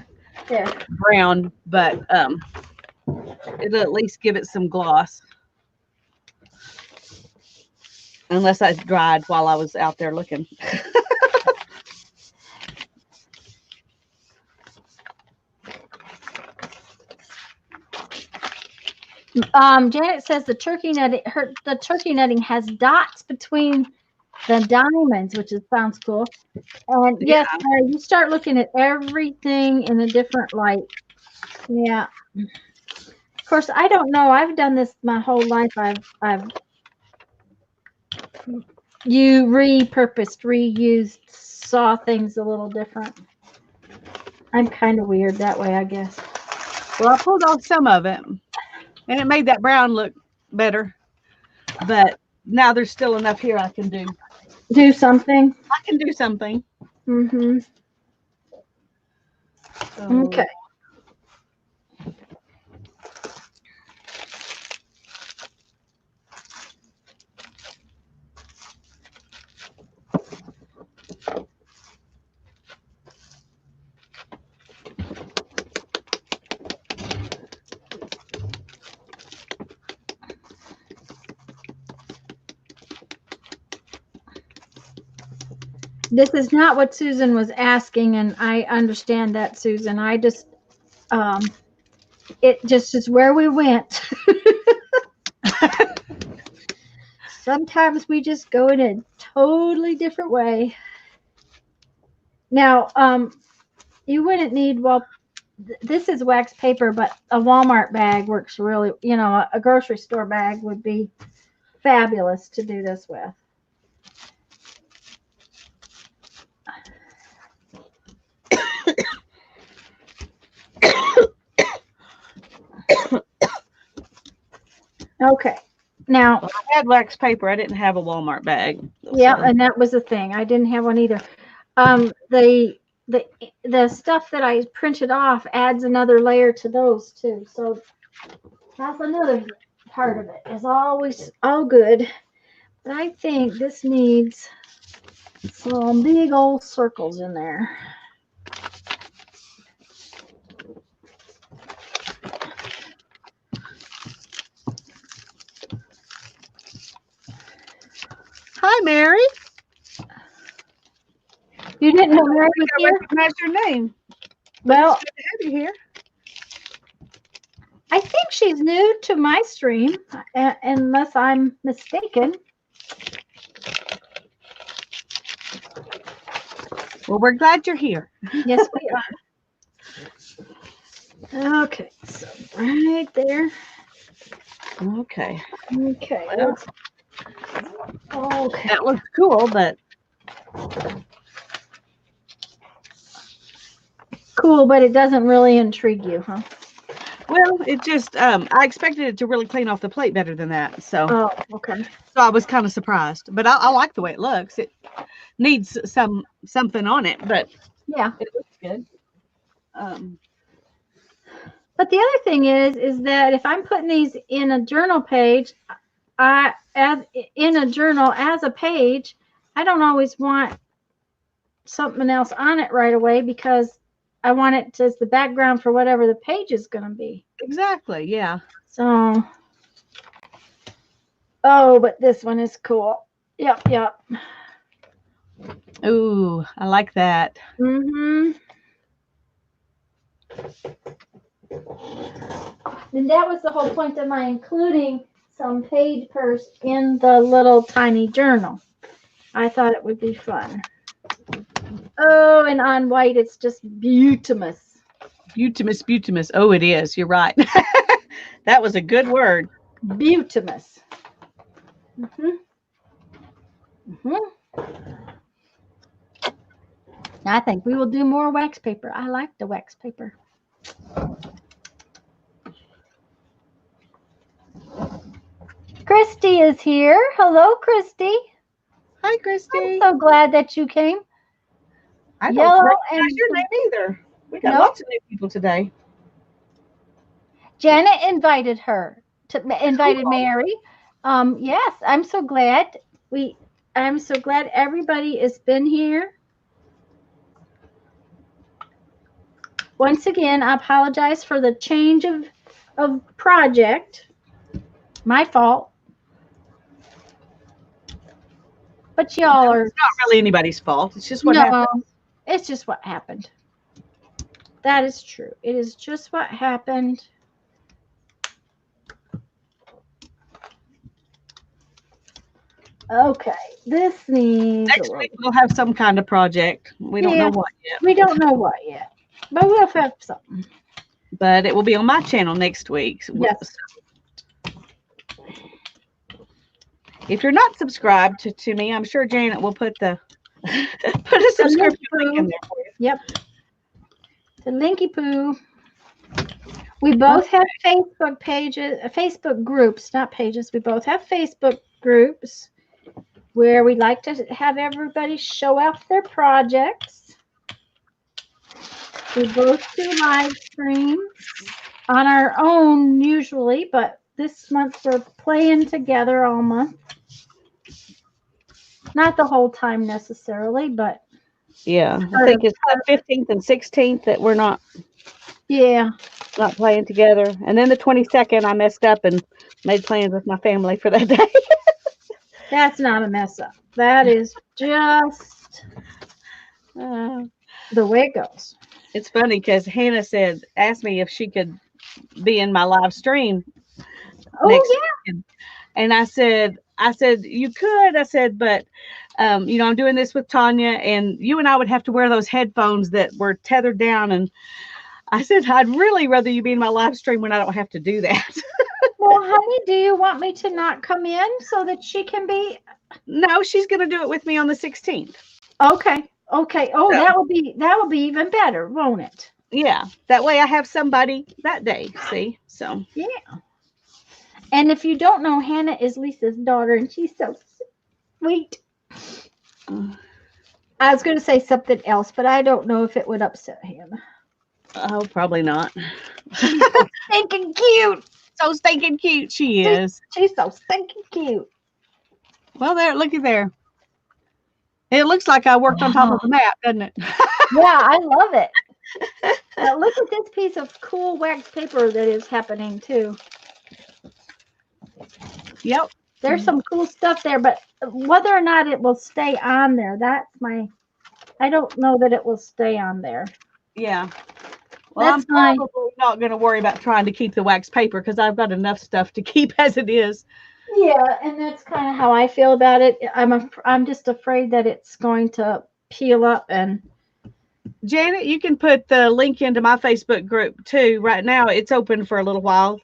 There. brown, but it'll at least give it some gloss. Unless I dried while I was out there looking. Janet says the turkey netting has dots between the diamonds, which sounds cool. And yes, you start looking at everything in a different light. Yeah. Of course, I don't know. I've done this my whole life. Reused, saw things a little different. I'm kind of weird that way, I guess. Well, I pulled off some of it, and it made that brown look better. But now there's still enough here I can do something. I can do something. Mm-hmm. So, okay. This is not what Susan was asking, and I understand that, Susan. I just, it just is where we went. Sometimes we just go in a totally different way. Now, you wouldn't need, this is wax paper, but a Walmart bag works really, a grocery store bag would be fabulous to do this with. Okay. Now, I had wax paper. I didn't have a Walmart bag. Yeah, and that was the thing. I didn't have one either. The stuff that I printed off adds another layer to those too. So that's another part of it. It's always all good. But I think this needs some big old circles in there. Hi, Mary. You didn't know Mary was I here? recognize your name. Well, it's good to have you here. I think she's new to my stream, unless I'm mistaken. Well, we're glad you're here. Yes, we are. Okay, so right there. Okay. Okay. Well, okay. that looks cool, but cool, but it doesn't really intrigue you, huh? Well, it just I expected it to really clean off the plate better than that. So Oh, okay. so I was kind of surprised. But I like the way it looks. It needs something on it, but Yeah. it looks good. But the other thing is that if I'm putting these in a journal page, in a journal as a page, I don't always want something else on it right away because I want it as the background for whatever the page is going to be. Exactly. Yeah. So, oh, but this one is cool. Yep, yep. Ooh, I like that. Mm-hmm. And that was the whole point of my including some page purse in the little tiny journal. I thought it would be fun. Oh, and on white, it's just beautimous. Beautimous. Oh, it is. You're right. That was a good word. Beautimous. Mm-hmm. Mm-hmm. I think we will do more wax paper. I like the wax paper. Christy is here. Hello, Christy. Hi, Christy. I'm so glad that you came. I Yellow don't recognize and your name either. We got No? lots of new people today. Janet invited Cool. Mary. Yes, I'm so glad I'm so glad everybody has been here. Once again, I apologize for the change of project. My fault. But y'all are It's not really anybody's fault. It's just what happened. It's just what happened. That is true. It is just what happened. Okay, this needs Next week we'll have some kind of project. We don't know what yet. We don't know what yet, but we'll have something. But it will be on my channel next week. Yes. If you're not subscribed to me, I'm sure Janet will put a subscription link in there for you. Yep. The linky poo. We both have Facebook pages, Facebook groups, not pages. We both have Facebook groups where we like to have everybody show off their projects. We both do live streams on our own usually, but this month we're playing together all month. Not the whole time necessarily, but yeah, I think it's the 15th and 16th that we're not playing together. And then the 22nd I messed up and made plans with my family for that day. That's not a mess up. That is just the way it goes. It's funny because Hannah asked me if she could be in my live stream next week. And I said, you could. I said, but, I'm doing this with Tanya, and you and I would have to wear those headphones that were tethered down. And I said, I'd really rather you be in my live stream when I don't have to do that. Well, honey, do you want me to not come in so that she can be? No, she's going to do it with me on the 16th. Okay. Oh, so, that will be even better, won't it? Yeah. That way I have somebody that day. See? So. Yeah. And if you don't know, Hannah is Lisa's daughter, and she's so sweet. I was going to say something else, but I don't know if it would upset him. Oh, probably not. She's so stinking cute. So stinking cute she is. She's so stinking cute. Well, look at there. It looks like I worked on top of the map, doesn't it? Yeah, I love it. Now look at this piece of cool wax paper that is happening too. Yep. There's some cool stuff there, but whether or not it will stay on there, I don't know that it will stay on there. Yeah. Well, I'm probably not going to worry about trying to keep the wax paper because I've got enough stuff to keep as it is. Yeah, and that's kind of how I feel about it. I'm just afraid that it's going to peel up. And Janet, you can put the link into my Facebook group too. Right now, it's open for a little while.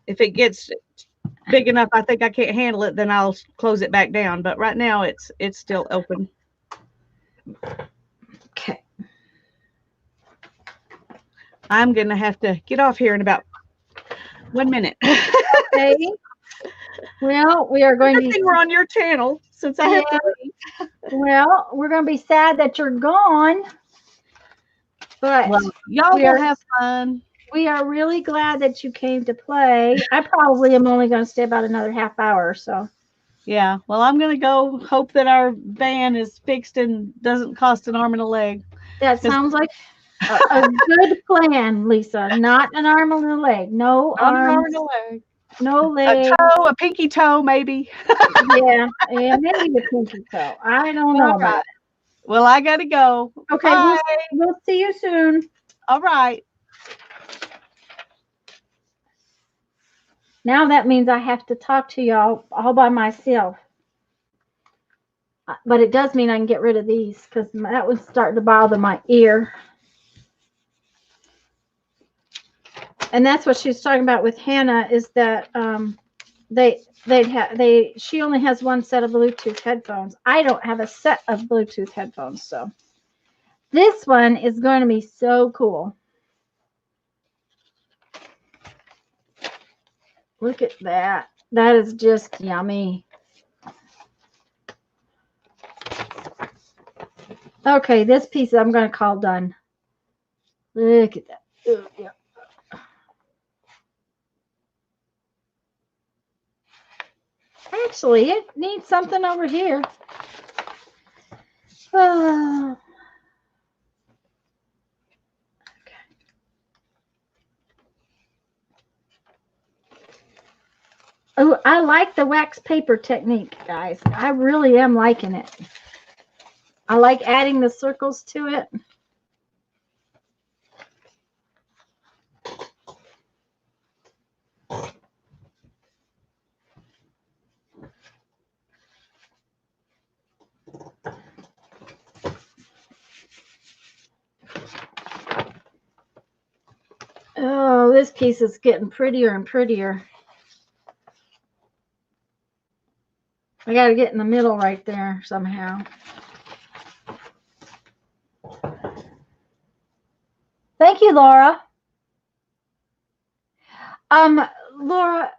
If it gets big enough, I think I can't handle it, then I'll close it back down. But right now, it's still open. Okay. I'm going to have to get off here in about 1 minute. Okay. Well, we are going to Good be. thing we're on your channel since I have to leave. Well, we're going to be sad that you're gone, but Well, y'all will have fun. we are really glad that you came to play. I probably am only going to stay about another half hour or so. Yeah. Well, I'm going to go hope that our van is fixed and doesn't cost an arm and a leg. That sounds like a good plan, Lisa. Not an arm and a leg. No Not an arm arms, and a leg. no A legs. toe, a pinky toe, maybe. Yeah, maybe the pinky toe. I don't know about it. Well, I got to go. Okay, Bye. we'll see you soon. All right. Now that means I have to talk to y'all all by myself. But it does mean I can get rid of these because that was starting to bother my ear. And that's what she was talking about with Hannah, is that she only has one set of Bluetooth headphones. I don't have a set of Bluetooth headphones, so this one is going to be so cool. Look at that. That is just yummy. Okay, this piece I'm going to call done. Look at that. Oh, yeah. Actually, it needs something over here. Oh. Okay. Oh, I like the wax paper technique, guys. I really am liking it. I like adding the circles to it. Oh, this piece is getting prettier and prettier. I got to get in the middle right there somehow. Thank you, Laura. Laura,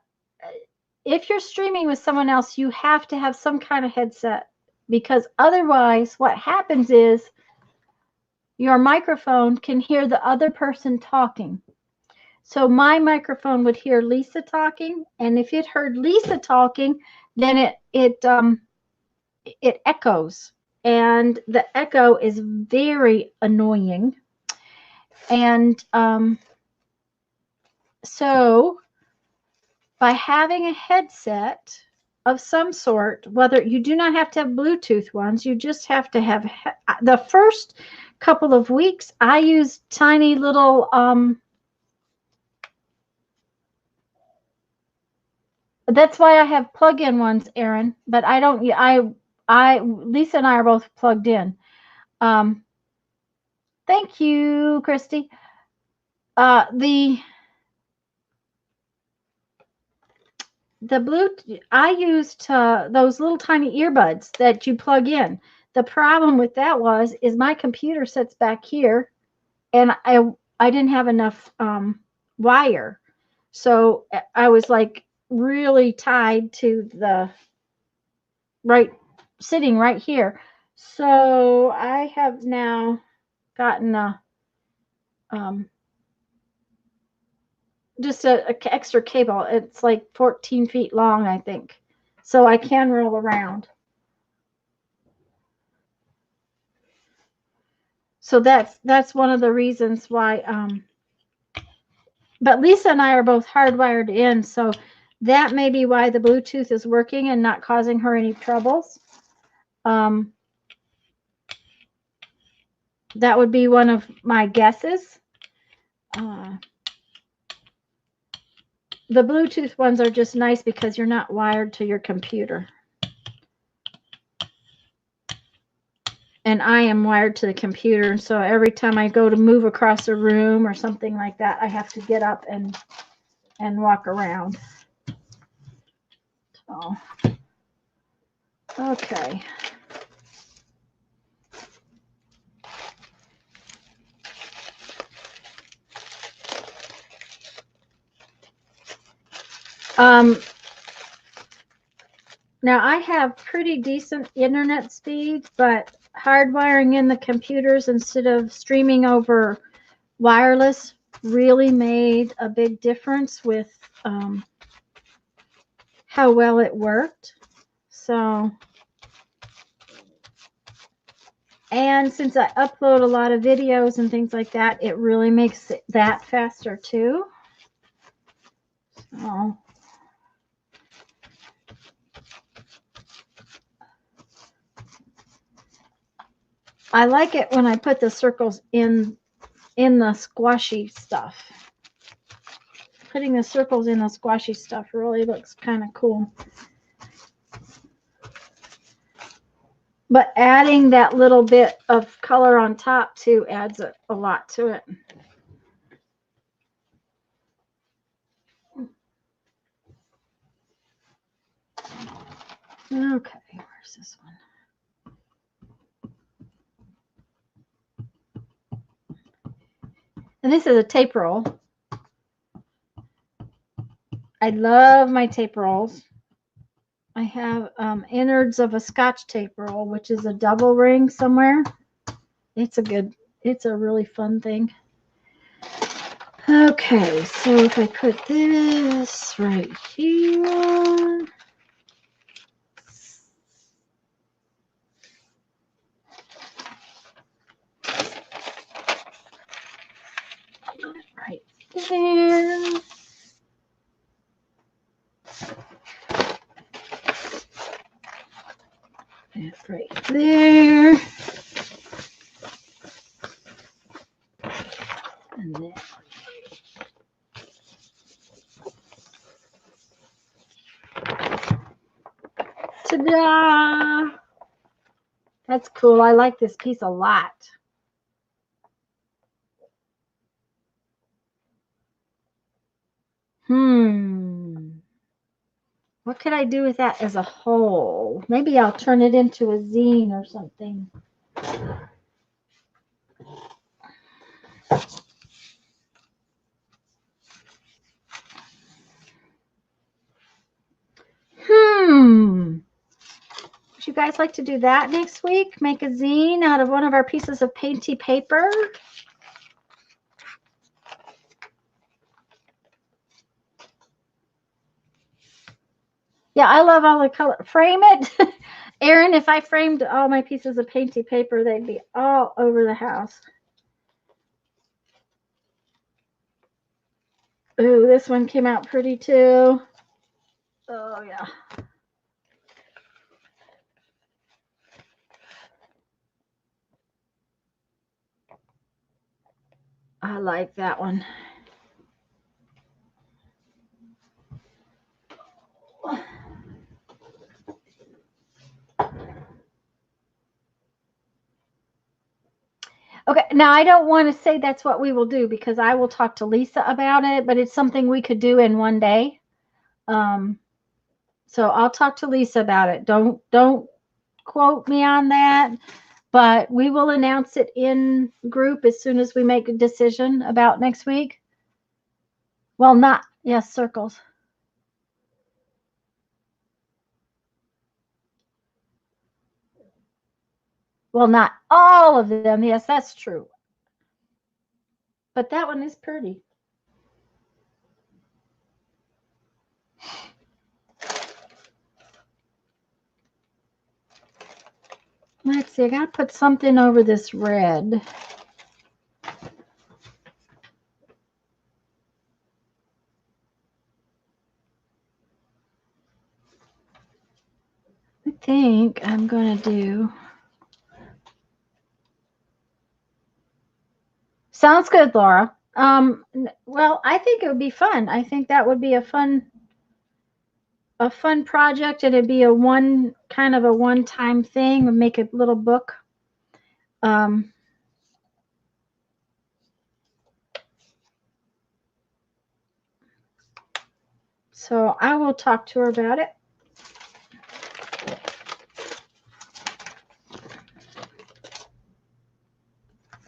if you're streaming with someone else, you have to have some kind of headset, because otherwise what happens is your microphone can hear the other person talking. So my microphone would hear Lisa talking, and if it heard Lisa talking, then it echoes, and the echo is very annoying. And so by having a headset of some sort, whether you do not have to have Bluetooth ones, you just have to have the first couple of weeks I used tiny little that's why I have plug-in ones, Erin, but I don't. Lisa and I are both plugged in. Thank you, Christy. The Bluetooth, I used those little tiny earbuds that you plug in. The problem with that is my computer sits back here, and I didn't have enough wire, so I was like really tied to the sitting right here. So I have now gotten a just a extra cable. It's like 14 feet long, I think, so I can roll around. So that's one of the reasons why. But Lisa and I are both hardwired in, so that may be why the Bluetooth is working and not causing her any troubles. That would be one of my guesses. The Bluetooth ones are just nice because you're not wired to your computer. And I am wired to the computer, so every time I go to move across a room or something like that, I have to get up and walk around. So, okay. Now I have pretty decent internet speed, but hardwiring in the computers instead of streaming over wireless really made a big difference with how well it worked. So, and since I upload a lot of videos and things like that, it really makes that faster too. So, I like it when I put the circles in the squashy stuff. Putting the circles in the squashy stuff really looks kind of cool. But adding that little bit of color on top too adds a lot to it. Okay, where's this one? And this is a tape roll. I love my tape rolls. I have innards of a Scotch tape roll, which is a double ring somewhere. It's a really fun thing. Okay, so if I put this right here. Right there. And right there. And then. Ta-da! That's cool. I like this piece a lot. What could I do with that as a whole? Maybe I'll turn it into a zine or something. Would you guys like to do that next week? Make a zine out of one of our pieces of painty paper? Yeah, I love all the color. Frame it. Erin, if I framed all my pieces of painty paper, they'd be all over the house. Ooh, this one came out pretty too. Oh, yeah. I like that one. Okay, now I don't want to say that's what we will do because I will talk to Lisa about it, but it's something we could do in one day. So I'll talk to Lisa about it. Don't quote me on that, but we will announce it in group as soon as we make a decision about next week. Well, not, yes, circles. Well, not all of them. Yes, that's true. But that one is pretty. Let's see, I got to put something over this red. I think I'm going to do. Sounds good, Laura. Well, I think it would be fun. I think that would be a fun project, and it'd be a one-time thing. We'd make a little book. So I will talk to her about it.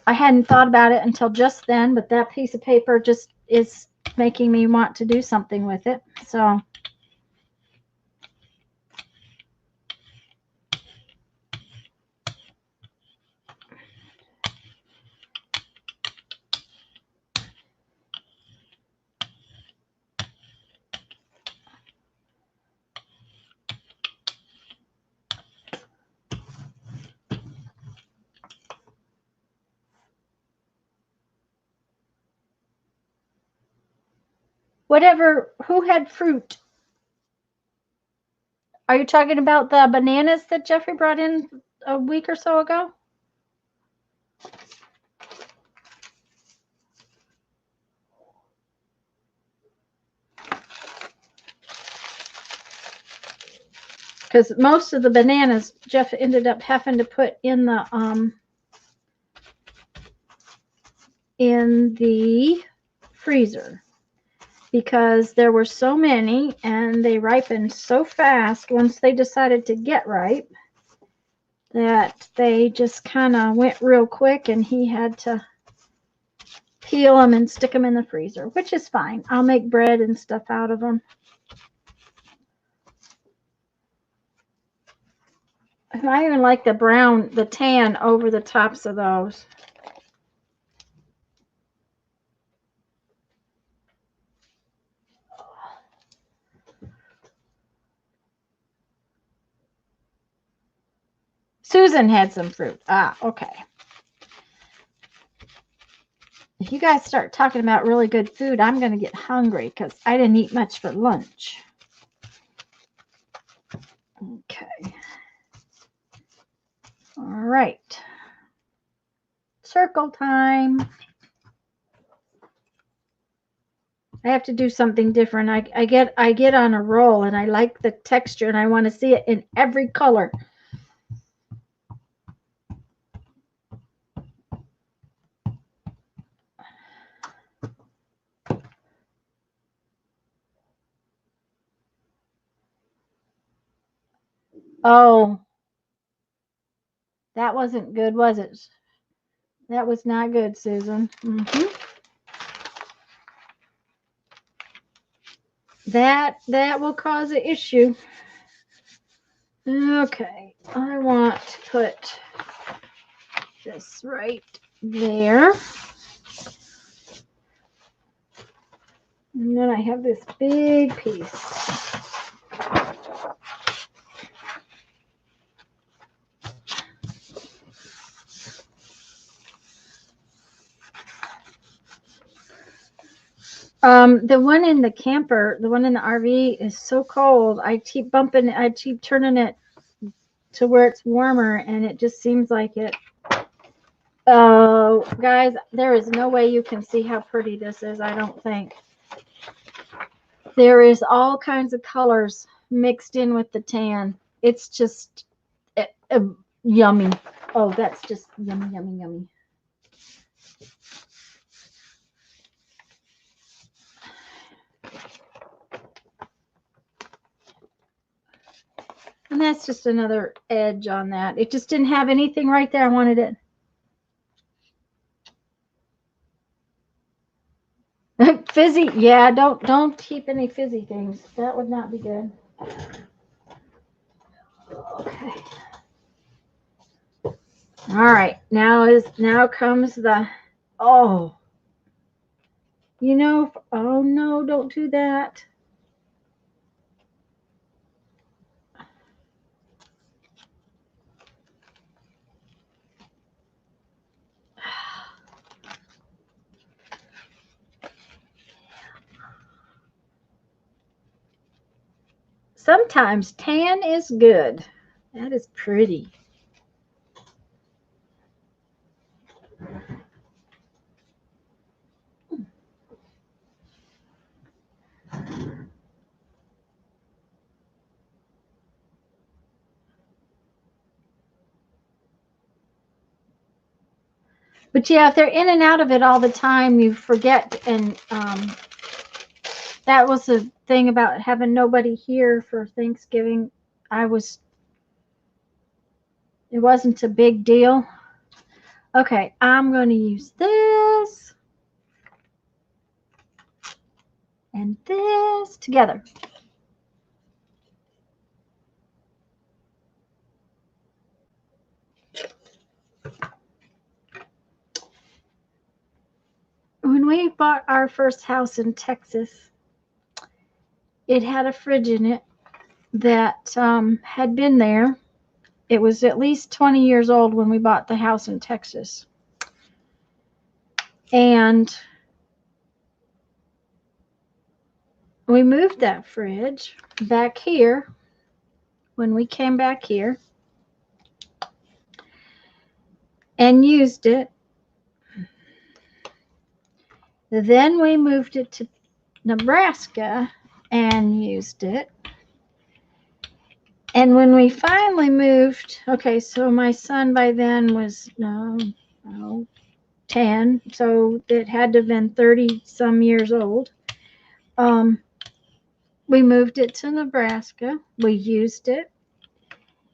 I hadn't thought about it until just then, but that piece of paper just is making me want to do something with it. So whatever, who had fruit? Are you talking about the bananas that Jeffrey brought in a week or so ago? Because most of the bananas Jeff ended up having to put in the freezer, because there were so many and they ripened so fast once they decided to get ripe that they just kind of went real quick, and he had to peel them and stick them in the freezer, which is fine. I'll make bread and stuff out of them. And I even like the tan over the tops of those. Susan had some fruit. Ah, okay. If you guys start talking about really good food, I'm going to get hungry because I didn't eat much for lunch. Okay. All right. Circle time. I have to do something different. I get on a roll, and I like the texture, and I want to see it in every color. Oh, that wasn't good, was it? That was not good, Susan. That will cause an issue. Okay, I want to put this right there. And then I have this big piece. The one in the camper, the one in the RV is so cold. I keep turning it to where it's warmer, and it just seems like it. Oh, guys, there is no way you can see how pretty this is, I don't think. There is all kinds of colors mixed in with the tan. It's just yummy. Oh, that's just yummy, yummy, yummy. And that's just another edge on that. It just didn't have anything right there. I wanted it. Fizzy. Yeah, don't keep any fizzy things. That would not be good. Okay. All right. Now comes the, oh. You know, oh no, don't do that. Sometimes tan is good. That is pretty. But yeah, if they're in and out of it all the time, you forget. And that was the thing about having nobody here for Thanksgiving. It wasn't a big deal. Okay, I'm going to use this. and this together. When we bought our first house in Texas, it had a fridge in it that had been there. It was at least 20 years old when we bought the house in Texas. And we moved that fridge back here when we came back here and used it. Then we moved it to Nebraska and used it. And when we finally moved, okay, so my son by then was 10, so it had to have been 30 some years old. We moved it to Nebraska. We used it.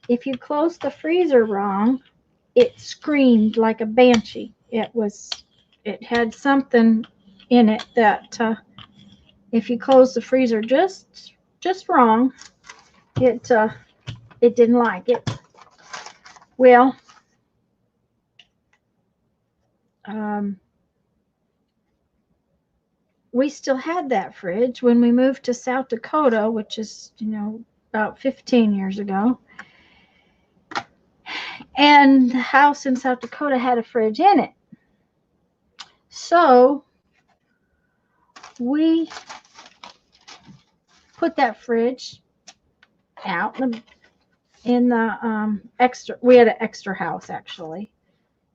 If you closed the freezer wrong, it screamed like a banshee. It had something in it that if you closed the freezer just wrong, it didn't like it. Well, we still had that fridge when we moved to South Dakota, which is, about 15 years ago. And the house in South Dakota had a fridge in it. So we put that fridge out in the extra. We had an extra house, actually.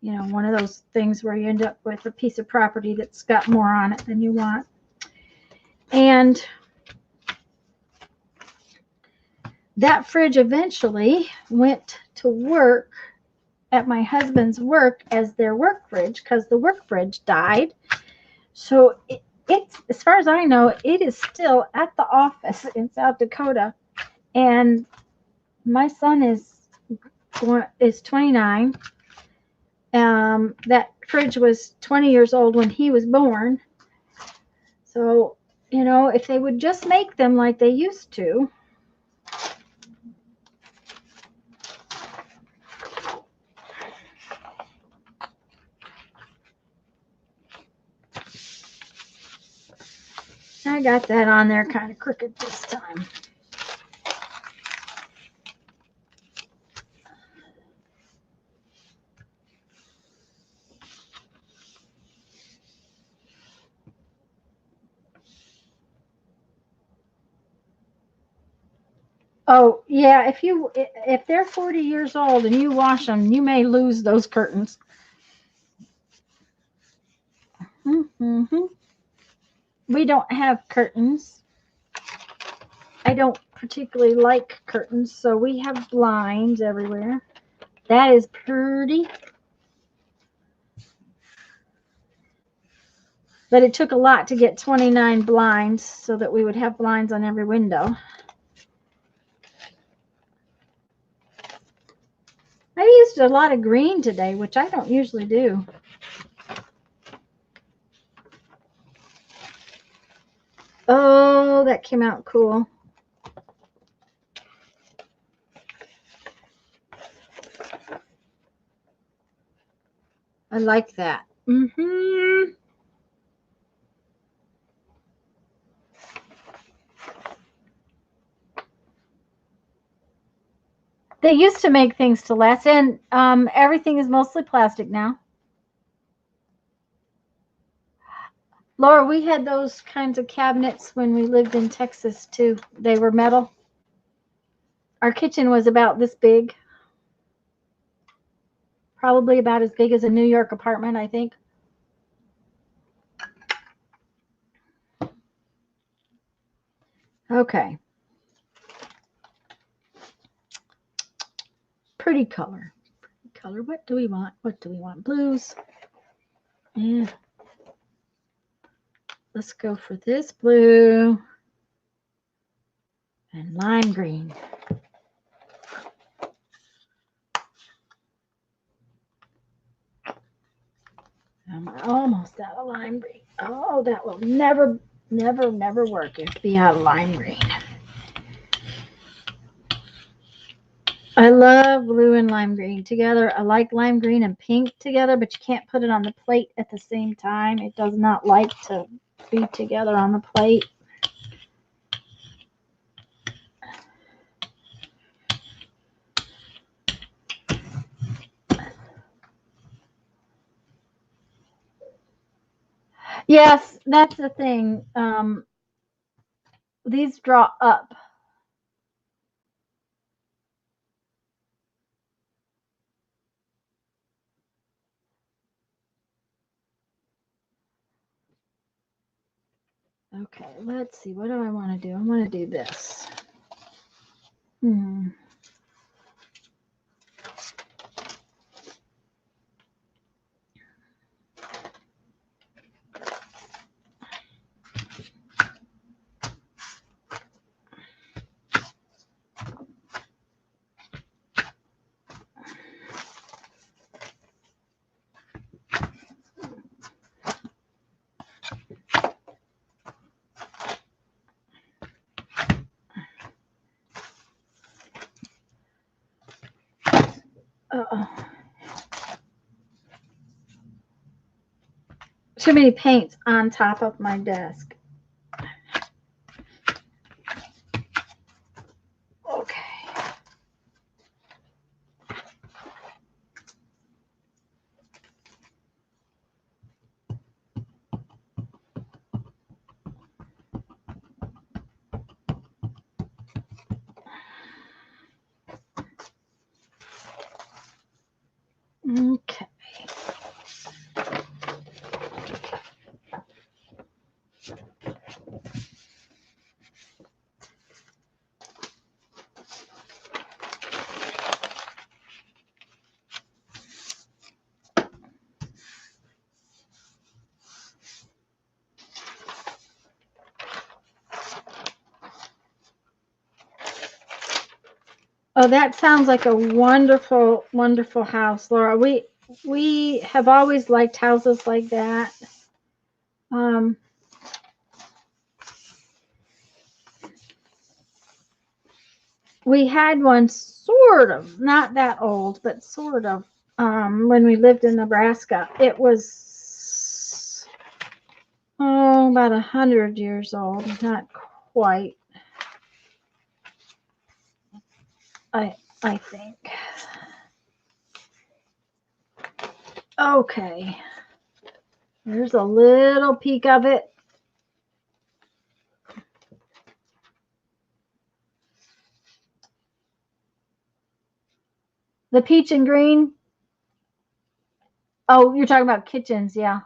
One of those things where you end up with a piece of property that's got more on it than you want. And that fridge eventually went to work at my husband's work as their work fridge because the work fridge died. So it's, as far as I know, it is still at the office in South Dakota. And my son is 29. That fridge was 20 years old when he was born. So, if they would just make them like they used to. I got that on there kind of crooked this time. Oh, yeah, if they're 40 years old and you wash them, you may lose those curtains. Mm-hmm. We don't have curtains. I don't particularly like curtains, so we have blinds everywhere. That is pretty. But it took a lot to get 29 blinds so that we would have blinds on every window. I used a lot of green today, which I don't usually do. Oh, that came out cool. I like that. Mm-hmm. They used to make things to last, and everything is mostly plastic now. Laura, we had those kinds of cabinets when we lived in Texas, too. They were metal. Our kitchen was about this big. Probably about as big as a New York apartment, I think. Okay. Pretty color. Pretty color. What do we want? What do we want? Blues. Yeah. Let's go for this blue and lime green. I'm almost out of lime green. Oh, that will never Never work. It'd be a lime green. I love blue and lime green together. I like lime green and pink together, but you can't put it on the plate at the same time. It does not like to be together on the plate. Yes, that's the thing. These draw up. Okay, let's see. What do I want to do? I want to do this. Too many paints on top of my desk. Okay. Okay. Oh, that sounds like a wonderful, wonderful house, Laura. We have always liked houses like that. We had one sort of, not that old, but sort of, when we lived in Nebraska. It was, about 100 years old, not quite. I think. Okay. Here's a little peek of it. The peach and green. Oh, you're talking about kitchens, yeah.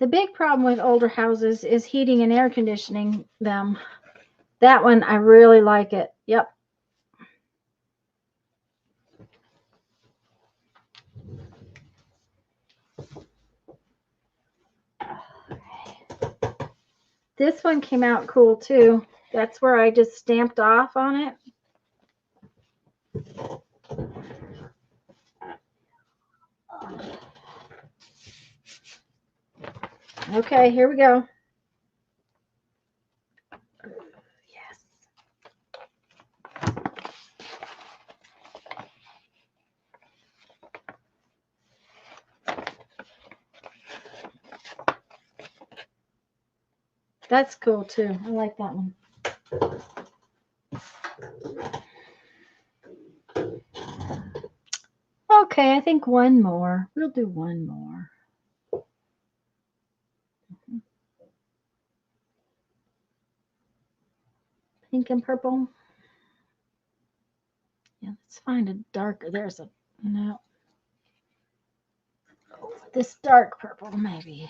The big problem with older houses is heating and air conditioning them. That one, I really like it. Yep. This one came out cool too. That's where I just stamped off on it. Okay, here we go. Yes. That's cool too. I like that one. Okay, I think one more. We'll do one more. Pink and purple. Yeah, let's find a darker. There's a, no. Oh, this dark purple, maybe.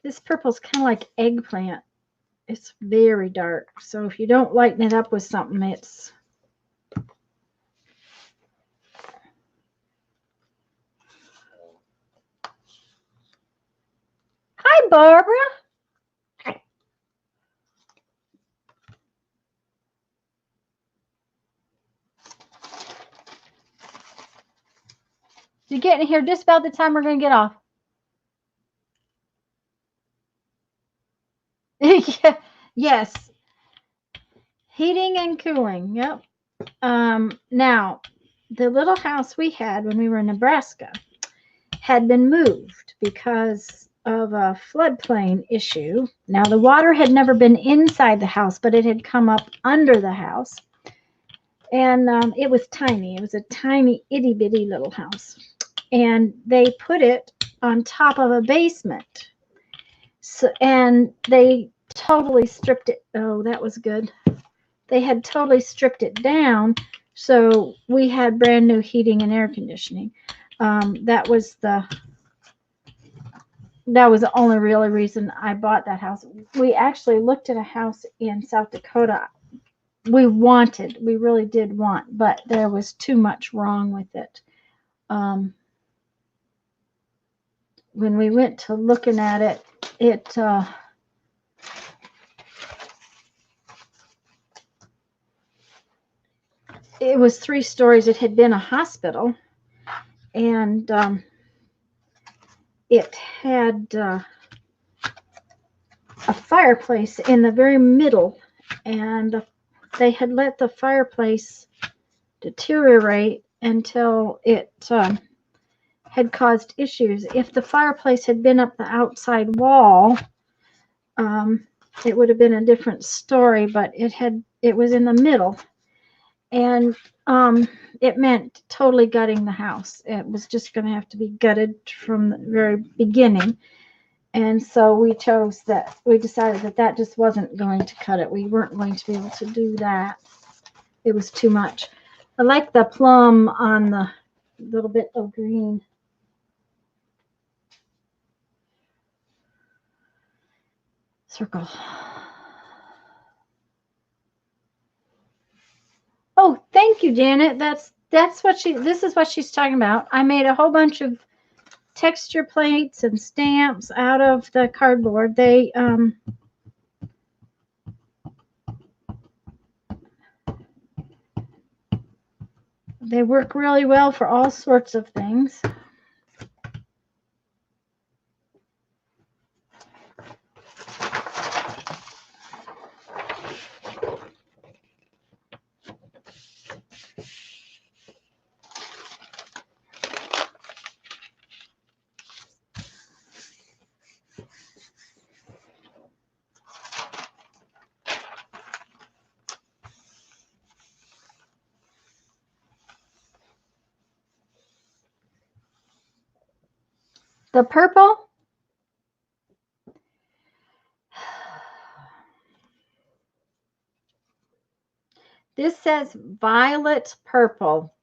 This purple's kind of like eggplant. It's very dark. So if you don't lighten it up with something, it's... Hi, Barbara. You're getting here just about the time we're going to get off. Yes. Heating and cooling. Yep. Now, the little house we had when we were in Nebraska had been moved because of a floodplain issue. Now, the water had never been inside the house, but it had come up under the house. And it was tiny. It was a tiny, itty bitty little house. And they put it on top of a basement. So, and they totally stripped it. Oh, that was good. They had totally stripped it down. So we had brand new heating and air conditioning. That was the only really reason I bought that house. We actually looked at a house in South Dakota. We really did want, but there was too much wrong with it. When we went to looking at it, it was 3 stories. It had been a hospital, and it had a fireplace in the very middle, and they had let the fireplace deteriorate until it had caused issues. If the fireplace had been up the outside wall, it would have been a different story, but it was in the middle, and it meant totally gutting the house. It was just going to have to be gutted from the very beginning. And so we decided that just wasn't going to cut it. We weren't going to be able to do that. It was too much. I like the plum on the little bit of green. Circle. Oh, thank you, Janet. This is what she's talking about. I made a whole bunch of texture plates and stamps out of the cardboard. They work really well for all sorts of things. The purple, this says violet purple,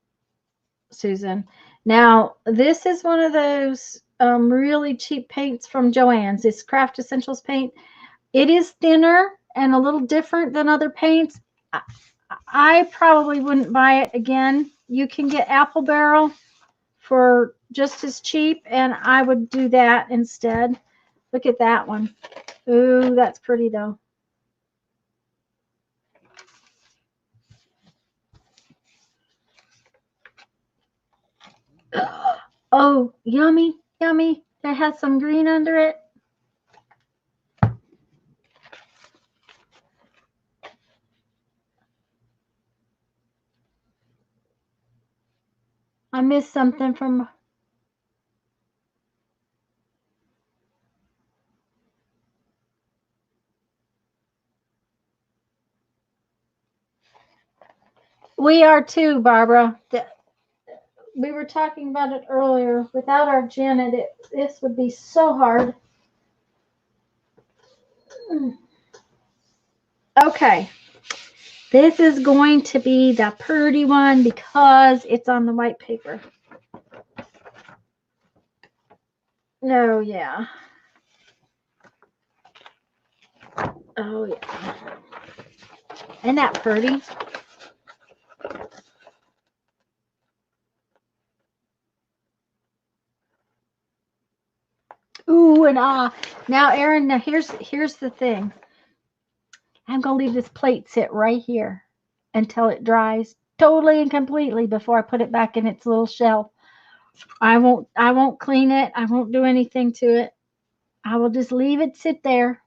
Susan. Now, this is one of those really cheap paints from Joann's. It's Craft Essentials paint. It is thinner and a little different than other paints. I probably wouldn't buy it again. You can get Apple Barrel for just as cheap, and I would do that instead. Look at that one. Ooh, that's pretty though. Oh, yummy, yummy. That has some green under it. I missed something from... We are too, Barbara. We were talking about it earlier. Without our Janet, this would be so hard. Okay. This is going to be the pretty one because it's on the white paper. Oh, yeah. Oh, yeah. Isn't that pretty? Ooh, and now, Erin, now here's the thing. I'm going to leave this plate sit right here until it dries totally and completely before I put it back in its little shell. I won't clean it. I won't do anything to it. I will just leave it sit there.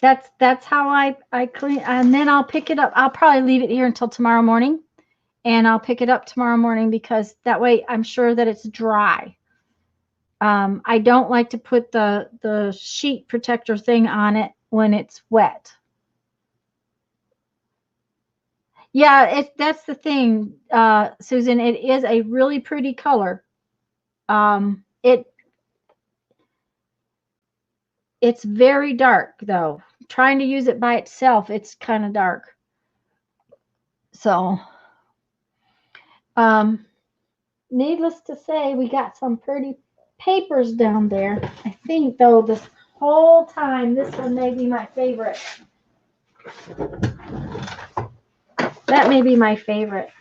That's how I clean, and then I'll pick it up. I'll probably leave it here until tomorrow morning, and I'll pick it up tomorrow morning because that way I'm sure that it's dry. I don't like to put the sheet protector thing on it when it's wet. Yeah, that's the thing, Susan. It is a really pretty color. It's very dark though. Trying to use it by itself, it's kind of dark. So, needless to say, we got some pretty papers down there. I think though this whole time, this one may be my favorite. That may be my favorite.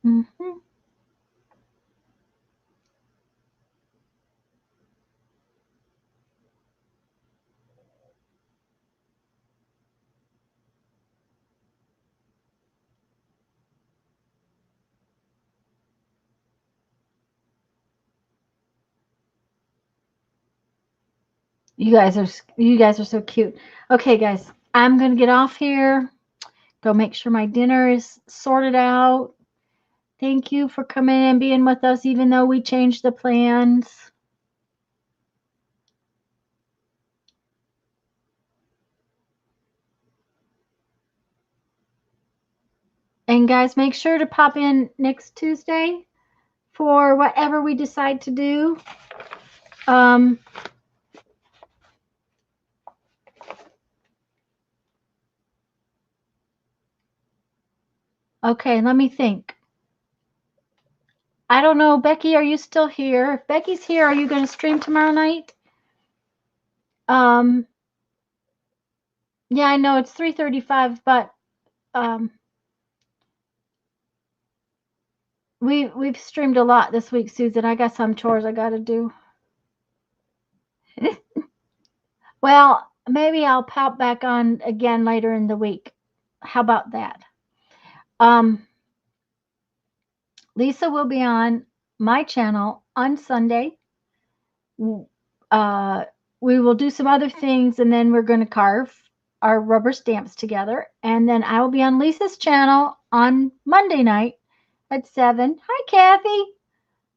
Mm-hmm. You guys are so cute. Okay, guys, I'm gonna get off here. Go make sure my dinner is sorted out. Thank you for coming and being with us, even though we changed the plans. And guys, make sure to pop in next Tuesday for whatever we decide to do. Okay, let me think. I don't know, Becky, are you still here? If Becky's here, are you going to stream tomorrow night? Yeah, I know it's 3:35, but we've streamed a lot this week, Susan. I got some chores I got to do. Well, maybe I'll pop back on again later in the week. How about that? Lisa will be on my channel on Sunday. We will do some other things, and then we're going to carve our rubber stamps together. And then I will be on Lisa's channel on Monday night at 7. Hi, Kathy.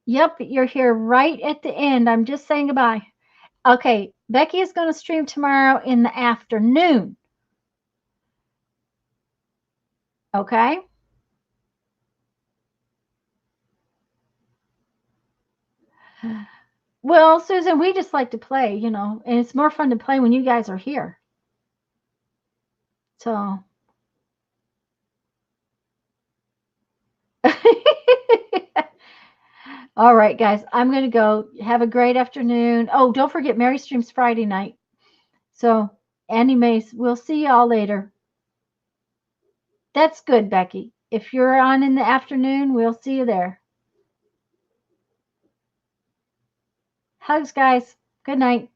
Yep, you're here right at the end. I'm just saying goodbye. Okay, Becky is going to stream tomorrow in the afternoon. Okay? Well, Susan, we just like to play, you know, and it's more fun to play when you guys are here. So. All right, guys, I'm going to go. Have a great afternoon. Oh, don't forget, Mary streams Friday night. So, anyways, we'll see y'all later. That's good, Becky. If you're on in the afternoon, we'll see you there. Hugs, guys. Good night.